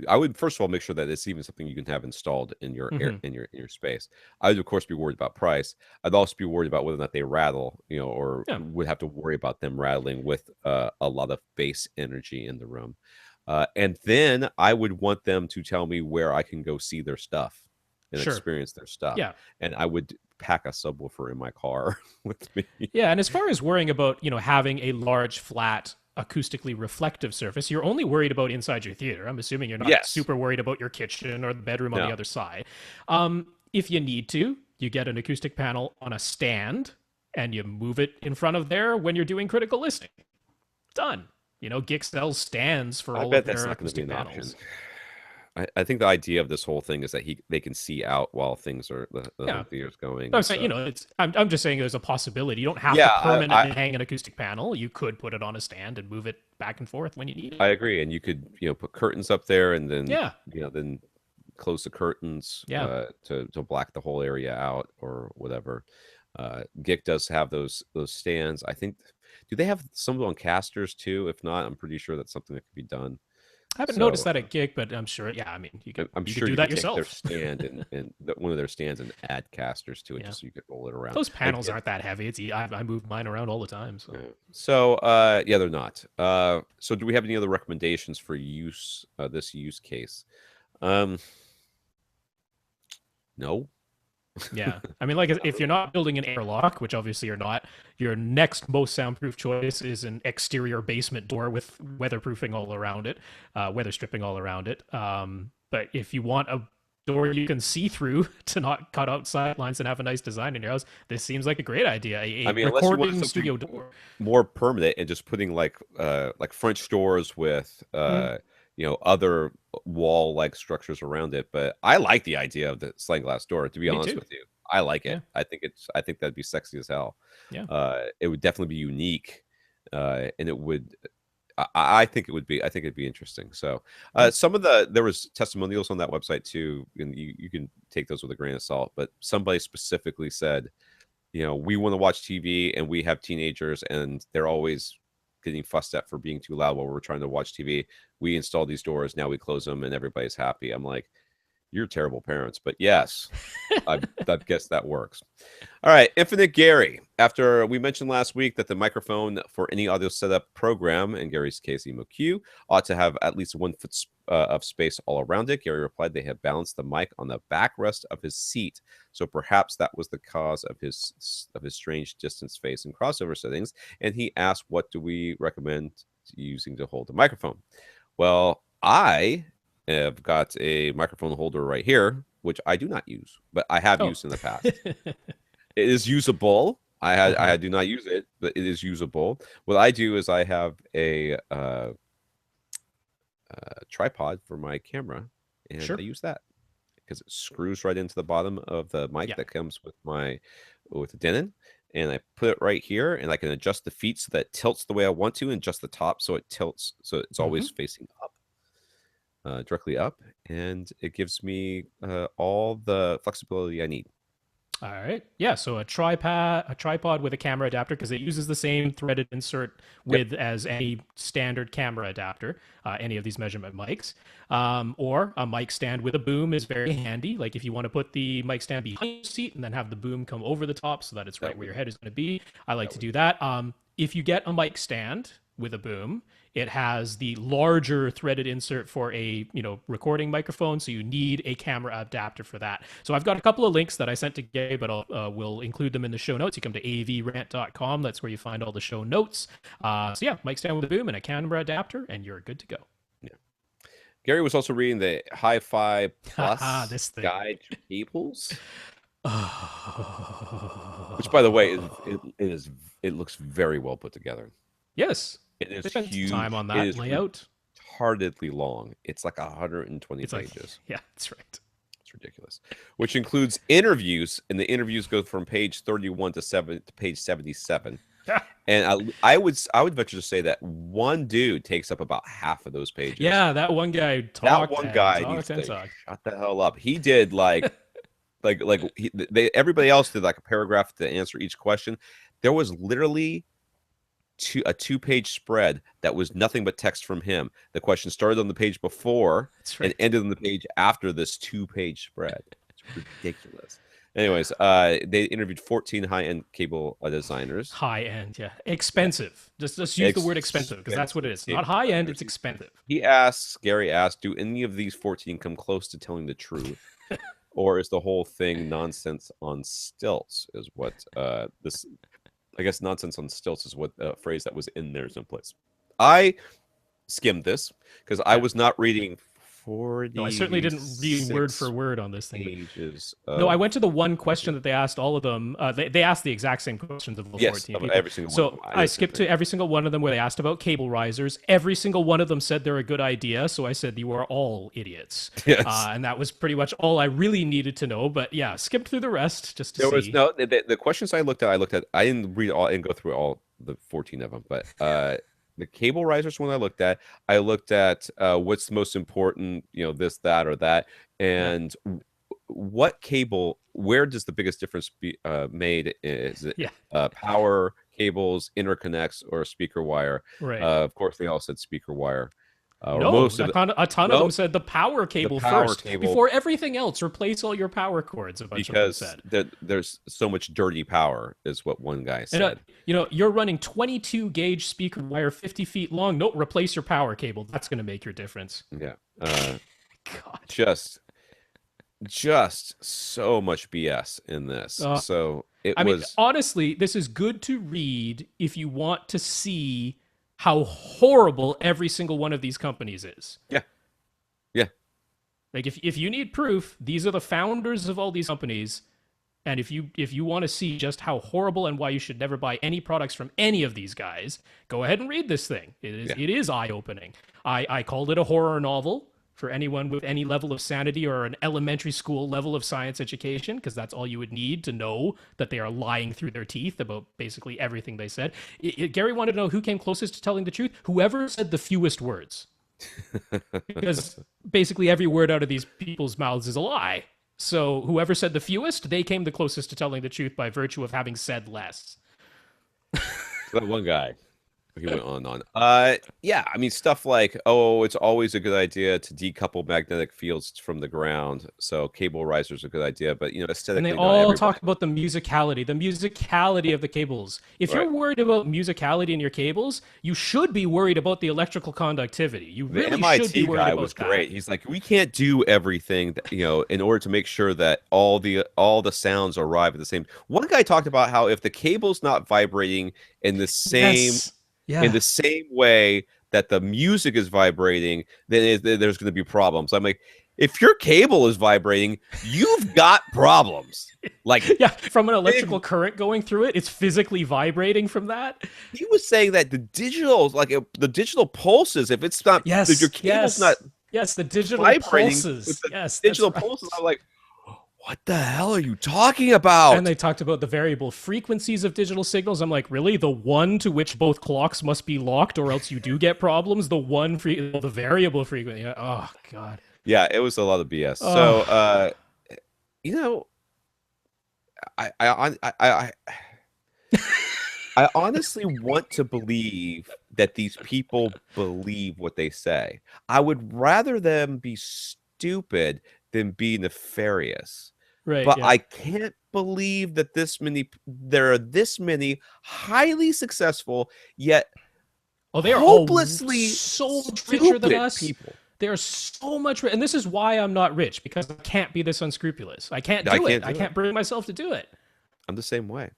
I would first of all make sure that it's even something you can have installed in your air Hmm. in your space. I would of course be worried about price. I'd also be worried about whether or not they rattle, or Yeah, would have to worry about them rattling with a lot of base energy in the room. And then I would want them to tell me where I can go see their stuff and sure. experience their stuff. Yeah. And I would pack a subwoofer in my car with me. Yeah, and as far as worrying about, having a large flat acoustically reflective surface, you're only worried about inside your theater. I'm assuming you're not Yes. super worried about your kitchen or the bedroom on the No. other side. If you need to, you get an acoustic panel on a stand and you move it in front of there when you're doing critical listening. Done. Geek sells stands for I all of bet that's their not going to be acoustic an option. panels. I think the idea of this whole thing is that they can see out while things are the Yeah. home theater's going. No, I'm And saying, so I'm just saying there's a possibility. You don't have to yeah, permanently hang an acoustic panel. You could put it on a stand and move it back and forth when you need I it. agree. And you could put curtains up there and then Yeah. then close the curtains Yeah. to black the whole area out or whatever. Gick does have those stands. I think do they have some on casters too? If not, I'm pretty sure that's something that could be done. I haven't noticed So that at Gig, but I'm sure. Yeah, I mean, you could I'm you could sure do you that could take their yourself. stand and one of their stands and add casters to it Yeah, just so you could roll it around. those panels Again, aren't that heavy. I move mine around all the time. So so yeah, they're not. So do we have any other recommendations for this use case? Um, no. yeah, I mean, like if you're not building an airlock, which obviously you're not, your next most soundproof choice is an exterior basement door with weatherproofing all around it, weather stripping all around it. But if you want a door you can see through to not cut out sidelines and have a nice design in your house, this seems like a great idea. I A mean, unless you want recording something studio door. more permanent and just putting like French doors with Mhm. other wall like structures around it. But I like the idea of the sliding glass door. To be Me honest too. with you, I like Yeah, it. I think that'd be sexy as hell. yeah. It would definitely be unique, and it would. I think it would be. I think it'd be interesting. So, Yeah. there was testimonials on that website too, and you can take those with a grain of salt. But somebody specifically said, we want to watch TV and we have teenagers and they're always getting fussed at for being too loud while we're trying to watch TV. We install these doors, now we close them and everybody's happy. I'm like, you're terrible parents, but yes, I guess that works. All right, Infinite Gary. After we mentioned last week that the microphone for any audio setup program, in Gary's case, EmoQ, ought to have at least 1 foot of space all around it, Gary replied they had balanced the mic on the backrest of his seat, so perhaps that was the cause of his strange distance face and crossover settings. And he asked, "What do we recommend using to hold the microphone?" Well, I've got a microphone holder right here, which I do not use, but I have Oh. used in the past. It is usable. I Mhm. do not use it, but it is usable. What I do is I have a tripod for my camera, and I Sure. use that because it screws right into the bottom of the mic Yeah. that comes with the Denon, and I put it right here, and I can adjust the feet so that it tilts the way I want to, and adjust the top so it tilts, so it's always Hmm. facing up. Directly up, and it gives me all the flexibility I need. All right. Yeah. So a tripod with a camera adapter because it uses the same threaded insert Yep. width as any standard camera adapter, any of these measurement mics. Or a mic stand with a boom is very handy. Like if you want to put the mic stand behind your seat and then have the boom come over the top so that it's right where your head is going to be. I like to do that. If you get a mic stand with a boom, it has the larger threaded insert for a recording microphone, so you need a camera adapter for that. So I've got a couple of links that I sent to Gary, but we'll include them in the show notes. You come to avrant.com. That's where you find all the show notes. So yeah, mic stand with a boom and a camera adapter, and you're good to go. Yeah. Gary was also reading the HiFi Plus This thing. guide to cables. Which, by the way, it looks very well put together. Yes. It is Spend huge. time on that it is layout. retardedly long. It's like 120 pages. Yeah, that's right. It's ridiculous. Which includes interviews, and the interviews go from page 31 to page 77. And I would venture to say that one dude takes up about half of those pages. Yeah, that one guy talked. That one guy needs to shut the hell up. He did like everybody else did like a paragraph to answer each question. There was literally a 2-page spread that was nothing but text from him. The question started on the page before and ended on the page after this 2-page spread. It's ridiculous. Anyways, they interviewed 14 high-end cable designers. High-end, yeah. Expensive. Just use the word expensive because that's what it is. Not high-end, it's expensive. Gary asked, do any of these 14 come close to telling the truth? Or is the whole thing nonsense on stilts is what this... I guess nonsense on stilts is what phrase that was in there someplace. I skimmed this because I was not reading 40. No, I certainly didn't read word for word on this thing. Pages no, I went to the one question that they asked all of them. They asked the exact same questions of the 14 people. Every single one. So I skipped to every single one of them where they asked about cable risers. Every single one of them said they're a good idea. So I said, you are all idiots. Yes. And that was pretty much all I really needed to know. But yeah, skipped through the rest just to see. The questions I looked at, I didn't read all and go through all the 14 of them, but the cable risers one I looked at what's the most important, this, that, or that, and what cable, where does the biggest difference be made? Is it power cables, interconnects, or speaker wire? Right. Of course, they all said speaker wire. No, a ton of them said the power cable first. Before everything else, replace all your power cords, a bunch of them said. There's so much dirty power, is what one guy said. And, you're running 22 gauge speaker wire 50 feet long. No, replace your power cable. That's going to make your difference. Yeah. God. Just so much BS in this. Honestly, this is good to read if you want to see how horrible every single one of these companies is. Yeah. Like if you need proof, these are the founders of all these companies, and if you want to see just how horrible and why you should never buy any products from any of these guys, go ahead and read this thing. It is eye-opening. I called it a horror novel for anyone with any level of sanity or an elementary school level of science education, because that's all you would need to know that they are lying through their teeth about basically everything they said. Gary wanted to know who came closest to telling the truth. Whoever said the fewest words. Because basically every word out of these people's mouths is a lie. So whoever said the fewest, they came the closest to telling the truth by virtue of having said less. That one guy. He went on and on. Yeah, I mean, stuff like, it's always a good idea to decouple magnetic fields from the ground. So cable risers are a good idea, but aesthetically, and they all talk about the musicality of the cables. If you're worried about musicality in your cables, you should be worried about the electrical conductivity. You really should be worried about that. The MIT guy was great. He's like, we can't do everything, in order to make sure that all the sounds arrive at the same. One guy talked about how if the cable's not vibrating in the same. Yes. Yeah. In the same way that the music is vibrating, then there's going to be problems. I'm like, if your cable is vibrating, you've got problems. Like, from an electrical current going through it, it's physically vibrating from that. He was saying that the digital pulses, if it's not, if your cable's not, the digital pulses, digital pulses. I'm like, what the hell are you talking about? And they talked about the variable frequencies of digital signals. I'm like, really? The one to which both clocks must be locked or else you do get problems? The variable frequency. Oh, God. Yeah, it was a lot of BS. So, I I honestly want to believe that these people believe what they say. I would rather them be stupid than be nefarious. Right. But Yeah. I can't believe that there are this many highly successful yet Oh, they are all hopelessly so much richer than stupid us. people. They are so much, and this is why I'm not rich, because I can't be this unscrupulous. I can't I do it. can't I do it. can't bring myself to do it. I'm the same way.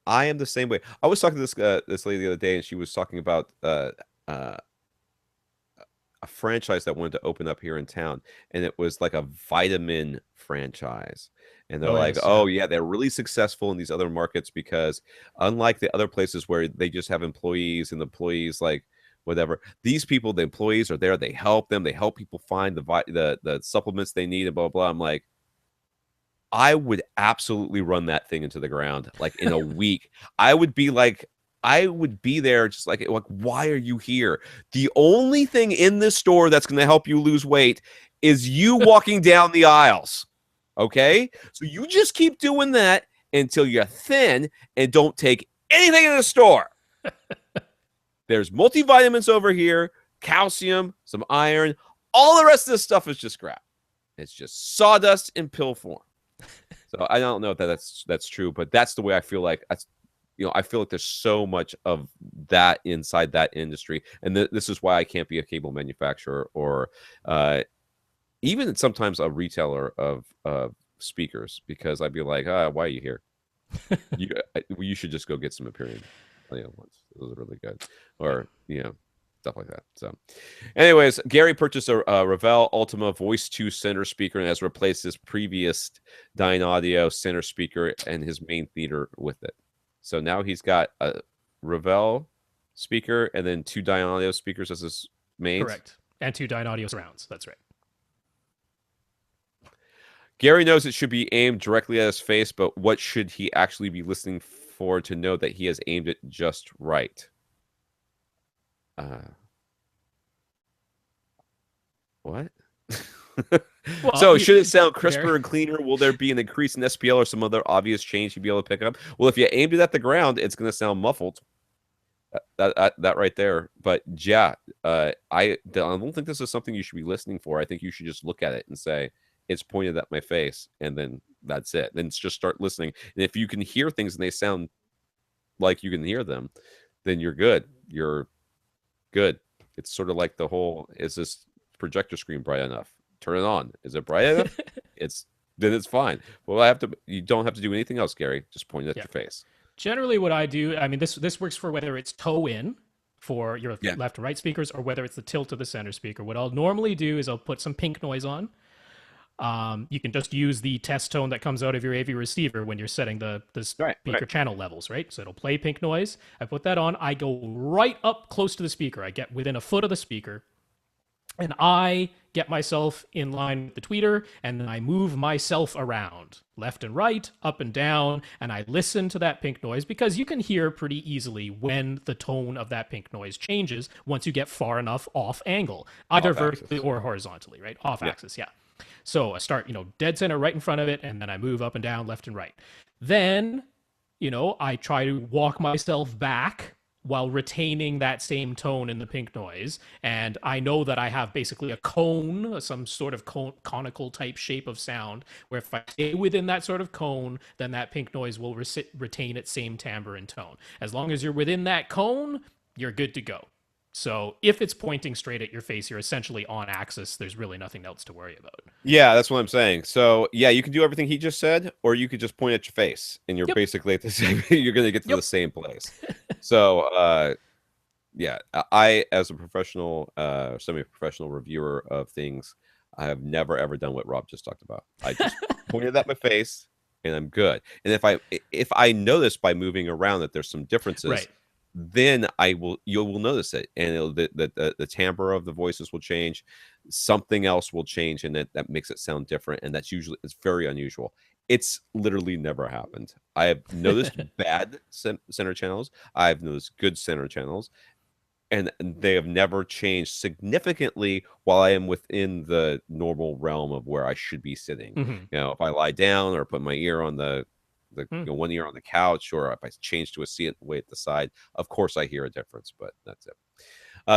I am the same way. I was talking to this lady the other day, and she was talking about uh, a franchise that wanted to open up here in town, and it was like a vitamin franchise. And they're Oh like, yes, yeah. oh yeah, they're really successful in these other markets because unlike the other places where they just have employees and the employees like whatever, these people, the employees are there, they help them, they help people find the supplements they need and blah blah. I'm like, I would absolutely run that thing into the ground like in a week. I would be like, I would be there just like, why are you here? The only thing in this store that's going to help you lose weight is you walking down the aisles. Okay? So you just keep doing that until you're thin and don't take anything in the store. There's multivitamins over here, calcium, some iron. All the rest of this stuff is just crap. It's just sawdust in pill form. So I don't know if that's true, but that's the way I feel like I feel like there's so much of that inside that industry, and this is why I can't be a cable manufacturer or even sometimes a retailer of speakers, because I'd be like, why are you here? You should just go get some Imperial ones. Those are really good, or stuff like that. So, anyways, Gary purchased a Revell Ultima Voice 2 center speaker and has replaced his previous Dyne Audio center speaker and his main theater with it. So now he's got a Revell speaker and then 2 Dyne Audio speakers as his mains. Correct. And 2 Dyne Audio surrounds. That's right. Gary knows it should be aimed directly at his face, but what should he actually be listening for to know that he has aimed it just right? What? Well, so should it sound crisper and cleaner? Will there be an increase in SPL or some other obvious change you'd be able to pick up? Well, if you aimed it at the ground, it's going to sound muffled. That right there. But yeah, I don't think this is something you should be listening for. I think you should just look at it and say, it's pointed at my face, and then that's it. Then just start listening. And if you can hear things and they sound like you can hear them, then you're good. You're good. It's sort of like the whole, is this projector screen bright enough? Turn it on. Is it bright enough? Then it's fine. Well, you don't have to do anything else, Gary. Just point it at your face. Generally what I do, I mean, this works for whether it's toe in for your left and right speakers or whether it's the tilt of the center speaker. What I'll normally do is I'll put some pink noise on. You can just use the test tone that comes out of your AV receiver when you're setting the speaker channel levels, right? So it'll play pink noise. I put that on. I go right up close to the speaker. I get within a foot of the speaker, and I get myself in line with the tweeter, and then I move myself around left and right, up and down, and I listen to that pink noise, because you can hear pretty easily when the tone of that pink noise changes once you get far enough off angle, either vertically or horizontally, right? Off axis, yeah. So I start, dead center right in front of it, and then I move up and down, left and right. Then, I try to walk myself back while retaining that same tone in the pink noise. And I know that I have basically a cone, some sort of conical type shape of sound, where if I stay within that sort of cone, then that pink noise will retain its same timbre and tone. As long as you're within that cone, you're good to go. So if it's pointing straight at your face, you're essentially on axis. There's really nothing else to worry about. Yeah, that's what I'm saying. So yeah, you can do everything he just said, or you could just point at your face, and you're basically at the same. You're going to get to the same place. So yeah, I, as a professional, semi-professional reviewer of things, I have never ever done what Rob just talked about. I just pointed at my face, and I'm good. And if I notice by moving around that there's some differences, then you will notice it, and the timbre of the voices will change, something else will change, and that makes it sound different, and it's very unusual. It's literally never happened. I have noticed bad center channels. I've noticed good center channels, and they have never changed significantly while I am within the normal realm of where I should be sitting. Mm-hmm. If I lie down or put my ear on the one ear on the couch, or if I change to a seat way at the side, of course I hear a difference, but that's it.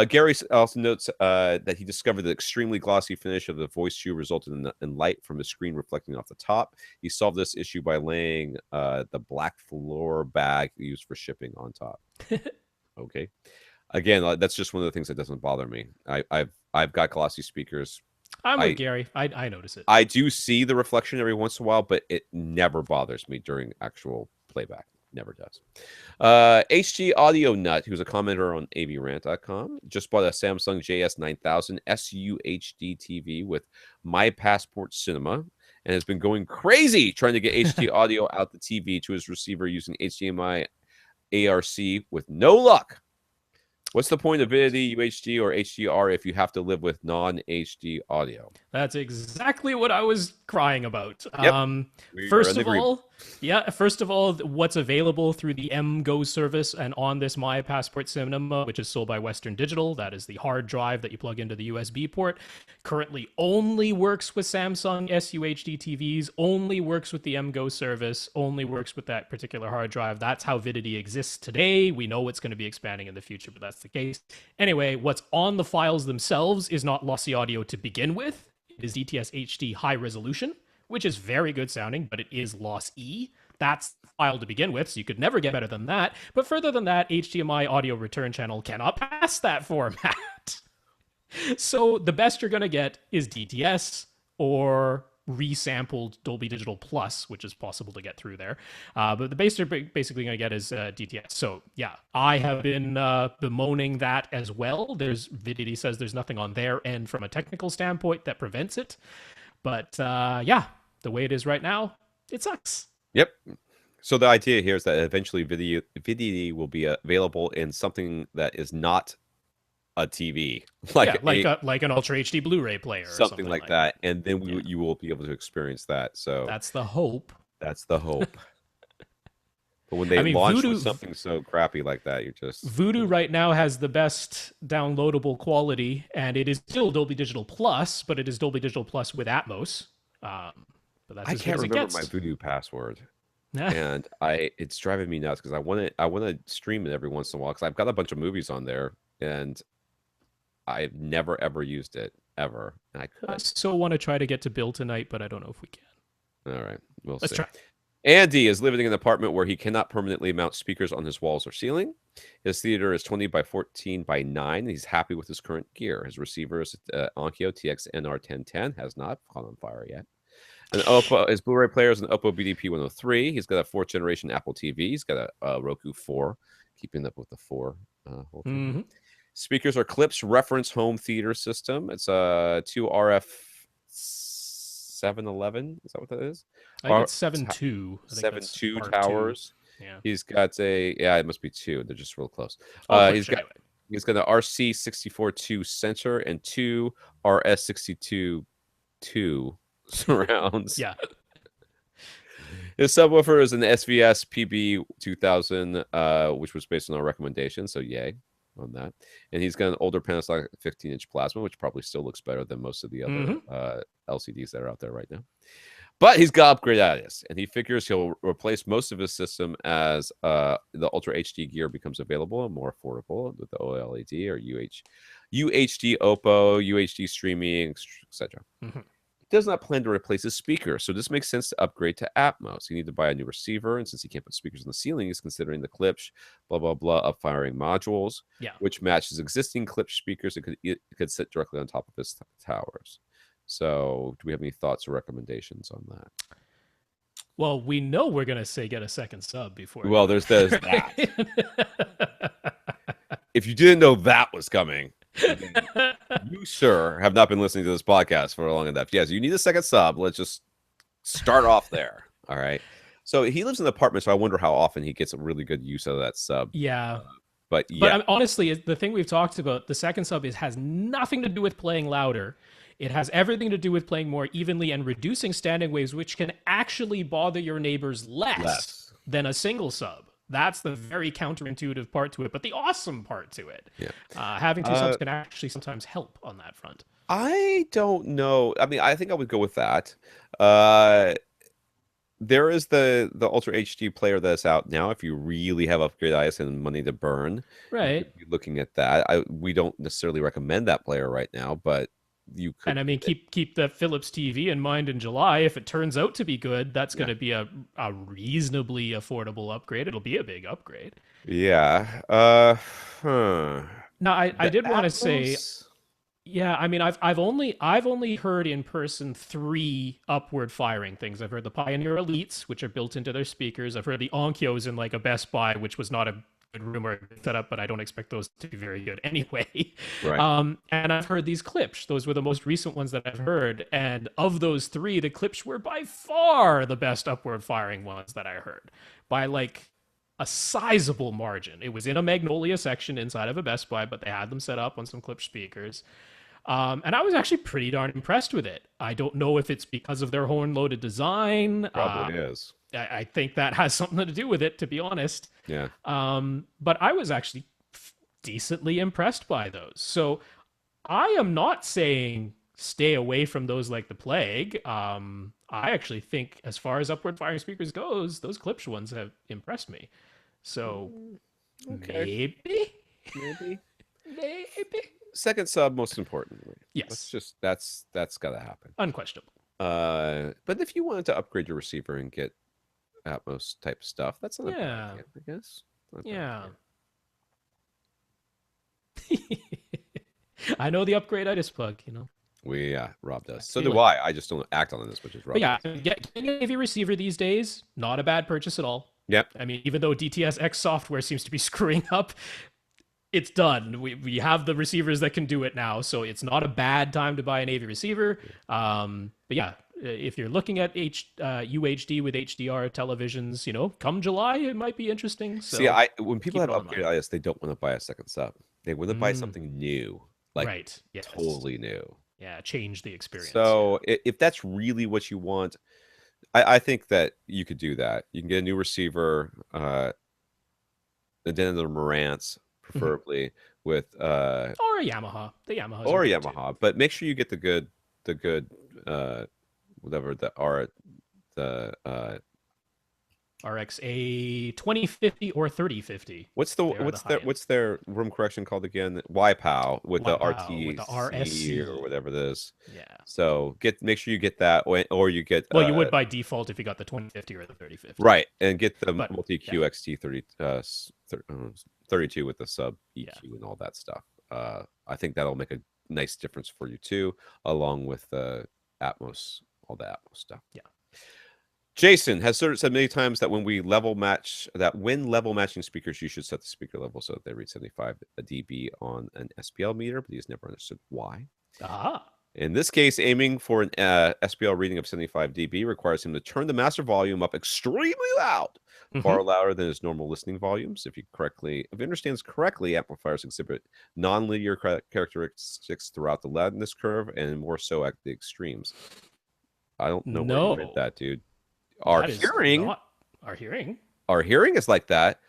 Gary also notes that he discovered the extremely glossy finish of the voice shoe resulted in light from the screen reflecting off the top. He solved this issue by laying the black floor bag used for shipping on top. Okay. Again, that's just one of the things that doesn't bother me. I've got glossy speakers. I'm with Gary. I notice it. I do see the reflection every once in a while, but it never bothers me during actual playback. Never does. HG Audio Nut, who's a commenter on avrant.com, just bought a Samsung JS9000 SUHD TV with My Passport Cinema and has been going crazy trying to get HD audio out the TV to his receiver using HDMI ARC with no luck. What's the point of Avidity, UHD, or HDR if you have to live with non-HD audio? That's exactly what I was crying about. Yep. First of all, what's available through the MGO service and on this My Passport Cinema, which is sold by Western Digital, that is the hard drive that you plug into the USB port, currently only works with Samsung SUHD TVs, only works with the MGO service, only works with that particular hard drive. That's how Avidity exists today. We know it's going to be expanding in the future, but that's the case. Anyway, what's on the files themselves is not lossy audio to begin with. It is DTS HD high resolution, which is very good sounding, but it is loss E. That's the file to begin with, so you could never get better than that. But further than that, HDMI audio return channel cannot pass that format. So the best you're going to get is DTS or resampled Dolby Digital Plus, which is possible to get through there. But the base you're basically going to get is DTS. So yeah, I have been bemoaning that as well. Avidity says there's nothing on their end from a technical standpoint that prevents it. But yeah, the way it is right now, it sucks. Yep. So the idea here is that eventually Avidity will be available in something that is not a TV, like an Ultra HD Blu-ray player, or something like that, and then you will be able to experience that. So that's the hope. That's the hope. But when they launch with something so crappy like that, you're just Voodoo right now has the best downloadable quality, and it is still Dolby Digital Plus, but it is Dolby Digital Plus with Atmos. But that's I can't remember my Voodoo password. And it's driving me nuts because I want to stream it every once in a while because I've got a bunch of movies on there and I've never ever used it ever. And I could. I so want to try to get to Bill tonight, but I don't know if we can. All right, let's see. Try. Andy is living in an apartment where he cannot permanently mount speakers on his walls or ceiling. His theater is 20 by 14 by 9. He's happy with his current gear. His receiver is Onkyo TX-NR1010, has not caught on fire yet. His Blu-ray player is an Oppo BDP-103. He's got a 4th generation Apple TV. He's got a Roku 4, keeping up with the 4 whole thing. Mm-hmm. Speakers are Klipsch reference home theater system. It's a 2 RF 711. Is that what that is? I think it's 7.2. 7.2 towers. Yeah. He's got it must be 2. They're just real close. He's got an RC64-2 center and 2 RS62-2 surrounds. Yeah. His subwoofer is an SVS PB2000, which was based on our recommendation, so yay on that. And he's got an older Panasonic 15-inch plasma, which probably still looks better than most of the other LCDs that are out there right now. But he's got to upgrade out of this, and he figures he'll replace most of his system as the Ultra HD gear becomes available and more affordable with the OLED or UHD Oppo, UHD streaming, etc. Does not plan to replace his speaker, so this makes sense to upgrade to Atmos. You need to buy a new receiver, and since he can't put speakers on the ceiling, he's considering the Klipsch blah blah blah up-firing modules, which matches existing Klipsch speakers. It could sit directly on top of his towers. So, do we have any thoughts or recommendations on that? Well, we know we're gonna say get a second sub before. Well, there's that. If you didn't know that was coming. You, sir, have not been listening to this podcast for long enough. Yes, you need a second sub. Let's just start off there. All right. So he lives in an apartment, so I wonder how often he gets a really good use out of that sub. Yeah. But honestly, the thing we've talked about, the second sub has nothing to do with playing louder. It has everything to do with playing more evenly and reducing standing waves, which can actually bother your neighbors less than a single sub. That's the very counterintuitive part to it, but the awesome part to it. Yeah. Having two subs can actually sometimes help on that front. I don't know. I mean, I think I would go with that. there is the Ultra HD player that's out now. If you really have upgrade IS and money to burn, you Right. could be looking at that. We don't necessarily recommend that player right now, but you could And I mean, get it. keep the Philips TV in mind in July. If it turns out to be good, that's going Yeah. to be a reasonably affordable upgrade. It'll be a big upgrade. Yeah. Huh. Now, I The did want to say, Atmos? yeah, I mean, I've only heard in person 3 upward firing things. I've heard the Pioneer Elites, which are built into their speakers. I've heard the Onkyos in like a Best Buy, which was not a good room or setup, but I don't expect those to be very good anyway. Right. And I've heard these Klipsch. Those were the most recent ones that I've heard. And of those 3, the Klipsch were by far the best upward firing ones that I heard by like a sizable margin. It was in a Magnolia section inside of a Best Buy, but they had them set up on some Klipsch speakers. And I was actually pretty darn impressed with it. I don't know if it's because of their horn-loaded design. Probably is. I think that has something to do with it, to be honest. Yeah. But I was actually decently impressed by those. So I am not saying stay away from those like the plague. I actually think, as far as upward firing speakers goes, those Klipsch ones have impressed me. So Okay. maybe, Maybe. maybe, Second sub, most importantly. Let's yes, just that's gotta happen. unquestionable. But if you wanted to upgrade your receiver and get Atmos type stuff, that's not a bad Yeah, idea, I guess. Not a bad yeah. idea. I know the upgrade I just plug, you know. Rob does. So feel do it. I. I just don't act on it as much as Rob But yeah, does. getting a Navy receiver these days, not a bad purchase at all. Yep. I mean, even though DTS:X software seems to be screwing up, it's done. We have the receivers that can do it now, so it's not a bad time to buy a Navy receiver. But yeah, if you're looking at UHD with HDR televisions, you know, come July, it might be interesting. So See, when people keep have it on upgrade mind. IS, they don't want to buy a second sub. They want to buy something new, like Right. Yes. totally new. Yeah. Change the experience. So if that's really what you want, I think that you could do that. You can get a new receiver, and then the Marantz, Mhm. preferably with Or a Yamaha. The Yamahas or are a good too. Yamaha, but make sure you get the good whatever the RXA 2050 or 3050. what's They are the high end. what's their room correction called again? YPOW with the Wow, with the RTC or RSC. whatever it is. Yeah. So make sure you get that, or you get Well, you would by default if you got the 2050 or the 3050. right, and get the But multi yeah, QXT 32 with the sub yeah. EQ and all that stuff. I think that'll make a nice difference for you too, along with the Atmos, all the Atmos stuff. Yeah. Jason has said many times that when level matching speakers, you should set the speaker level so that they read 75 dB on an SPL meter, but he's never understood why. Ah. In this case, aiming for an SPL reading of 75 dB requires him to turn the master volume up extremely loud, far louder than his normal listening volumes. If he understands correctly, amplifiers exhibit nonlinear characteristics throughout the loudness curve and more so at the extremes. I don't know where you read No. that, dude. Our That is hearing not our hearing. is like that,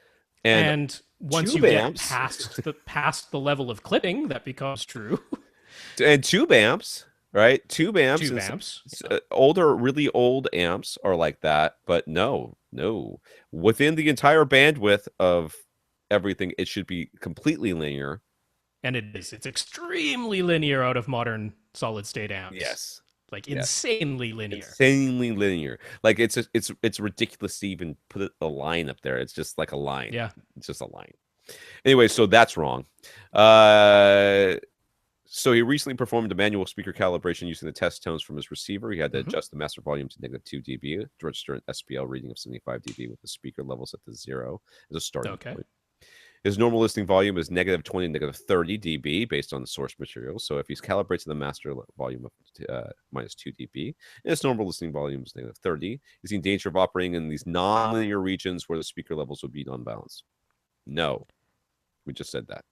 and And once tube you get amps past the level of clipping, that becomes true. and tube amps, right? Tube amps Tube and amps. older, really old amps are like that, but no, within the entire bandwidth of everything, it should be completely linear. And it is. It's extremely linear out of modern solid state amps. Yes. Like Yes. insanely linear. Insanely linear. Like it's ridiculous to even put a line up there. It's just like a line. Yeah. It's just a line. Anyway, so that's wrong. So he recently performed a manual speaker calibration using the test tones from his receiver. He had to adjust the master volume to -2 dB to register an SPL reading of 75 dB with the speaker level set to 0 as a starting point. His normal listening volume is -20 to -30 dB based on the source material. So if he's calibrated to the master volume of -2 dB, and his normal listening volume is -30, is he in danger of operating in these non-linear regions where the speaker levels would be unbalanced? No. We just said that.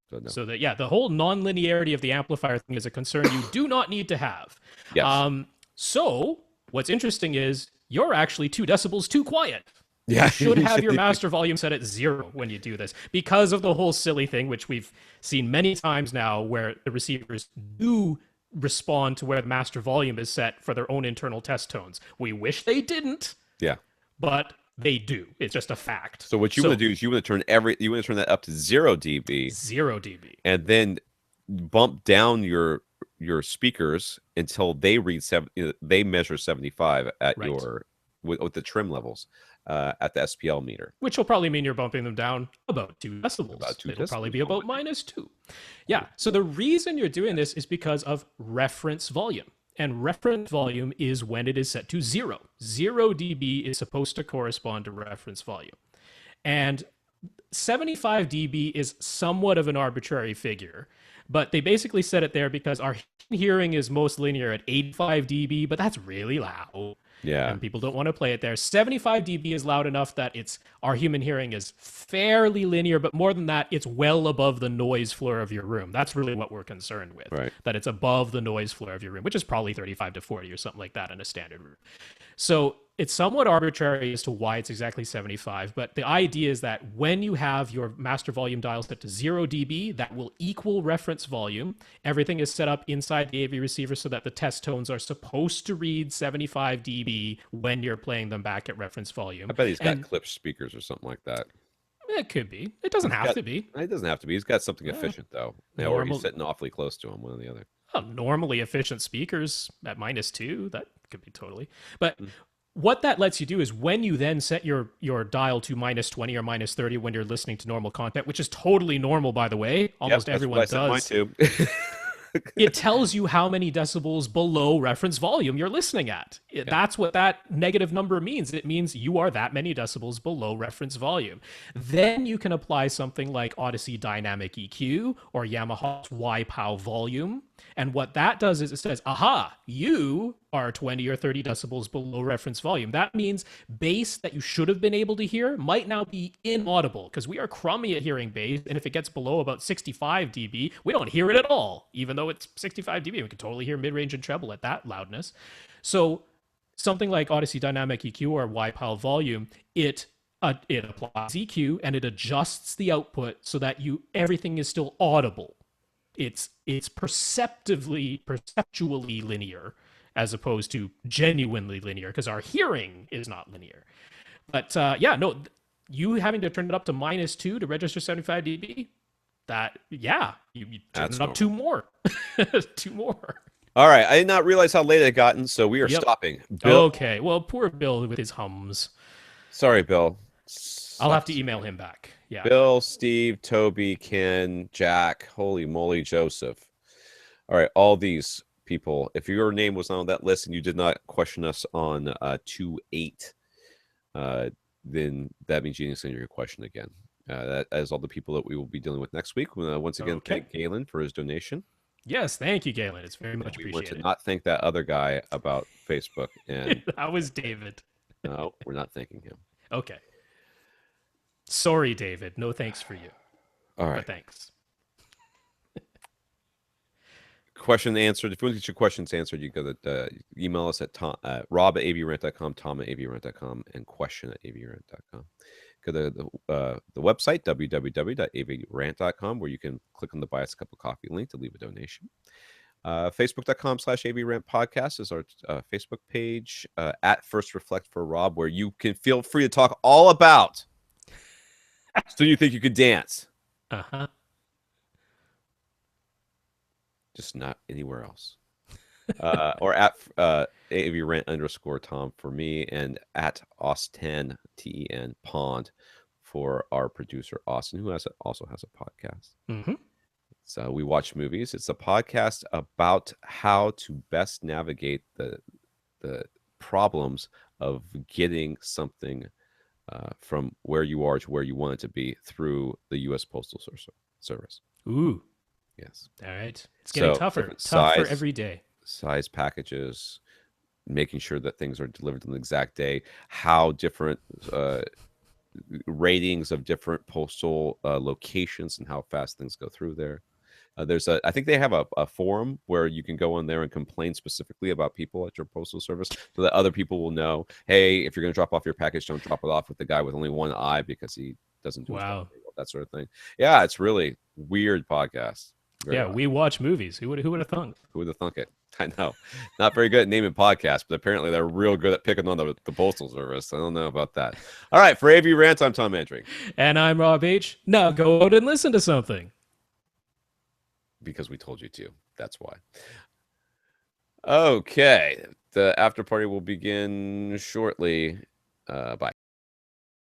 So no. So that the whole non-linearity of the amplifier thing is a concern you do not need to have. Yes. So what's interesting is you're actually 2 decibels too quiet. Yeah. You should have your master volume set at 0 when you do this, because of the whole silly thing, which we've seen many times now, where the receivers do respond to where the master volume is set for their own internal test tones. We wish they didn't, Yeah. but they do. It's just a fact. So what you want to do is you want to turn that up to 0 dB, 0 dB, and then bump down your speakers until they they measure 75 at right? your with the trim levels at the SPL meter. Which will probably mean you're bumping them down about 2 decibels. About 2 It'll probably decibels. be about -2. Yeah. So the reason you're doing this is because of reference volume. And reference volume is when it is set to 0. 0 dB is supposed to correspond to reference volume. And 75 dB is somewhat of an arbitrary figure, but they basically set it there because our hearing is most linear at 85 dB, but that's really loud. Yeah. And people don't want to play it there. 75 dB is loud enough that our human hearing is fairly linear, but more than that, it's well above the noise floor of your room. That's really what we're concerned with. Right. That it's above the noise floor of your room, which is probably 35 to 40 or something like that in a standard room. So it's somewhat arbitrary as to why it's exactly 75, but the idea is that when you have your master volume dial set to 0 dB, that will equal reference volume. Everything is set up inside the AV receiver so that the test tones are supposed to read 75 dB when you're playing them back at reference volume. I bet he's got clipped speakers or something like that. It could be. It doesn't have to be. It doesn't have to be. He's got something efficient, though. Or he's sitting awfully close to him, one or the other. Normally efficient speakers at -2, that could be totally. But what that lets you do is when you then set your dial to -20 or -30 when you're listening to normal content, which is totally normal, by the way. Almost everyone does. Mine too. It tells you how many decibels below reference volume you're listening at. That's what that negative number means. It means you are that many decibels below reference volume. Then you can apply something like Odyssey Dynamic EQ or Yamaha's Y-POW volume. And what that does is it says, aha, you are 20 or 30 decibels below reference volume. That means bass that you should have been able to hear might now be inaudible because we are crummy at hearing bass. And if it gets below about 65 dB, we don't hear it at all, even though it's 65 dB. We can totally hear mid-range and treble at that loudness. So something like Odyssey Dynamic EQ or Y-POW volume, it applies EQ and it adjusts the output so that everything is still audible. It's perceptually linear as opposed to genuinely linear because our hearing is not linear. But you having to turn it up to -2 to register 75 dB, you turn it up 2 more. 2 more. All right. I did not realize how late it had gotten, so we are stopping. Bill. Okay. Well, poor Bill with his hums. Sorry, Bill. I'll have to email him back. Yeah. Bill, Steve, Toby, Ken, Jack, holy moly, Joseph. All right, all these people. If your name was on that list and you did not question us on 2-8, then that means you didn't send your question again. That is all the people that we will be dealing with next week. Once again, thank Galen for his donation. Yes, thank you, Galen. It's very much appreciated. We want to not thank that other guy about Facebook. And that was David. No, we're not thanking him. Okay. Sorry, David. No thanks for you. All right. But thanks. Question answered. If you want to get your questions answered, you go to email us at rob@avrant.com, tom@avrant.com, and question@avrant.com. Go to the website, www.avrant.com, where you can click on the Buy Us a Cup of Coffee link to leave a donation. Facebook.com/avrantpodcast is our Facebook page. At First Reflect for Rob, where you can feel free to talk all about So you think you could dance. Uh-huh. Just not anywhere else. Or at AVRant_Tom for me, and at Austin, TEN Pond for our producer, Austin, who also has a podcast. Mm-hmm. So we watch movies. It's a podcast about how to best navigate the problems of getting something from where you are to where you want it to be through the U.S. Postal Service. Ooh. Yes. All right. It's getting tougher every day. Size packages, making sure that things are delivered on the exact day, how different ratings of different postal locations and how fast things go through there. I think they have a forum where you can go on there and complain specifically about people at your postal service so that other people will know, hey, if you're going to drop off your package, don't drop it off with the guy with only one eye because he doesn't do that sort of thing. Yeah, it's really weird podcast. We watch movies. Who would have thunk? Who would have thunk it? I know. Not very good at naming podcasts, but apparently they're real good at picking on the Postal Service. I don't know about that. All right, for AV Rant, I'm Tom Andring. And I'm Rob H. Now go out and listen to something. Because we told you to. That's why. Okay. The after party will begin shortly. Bye.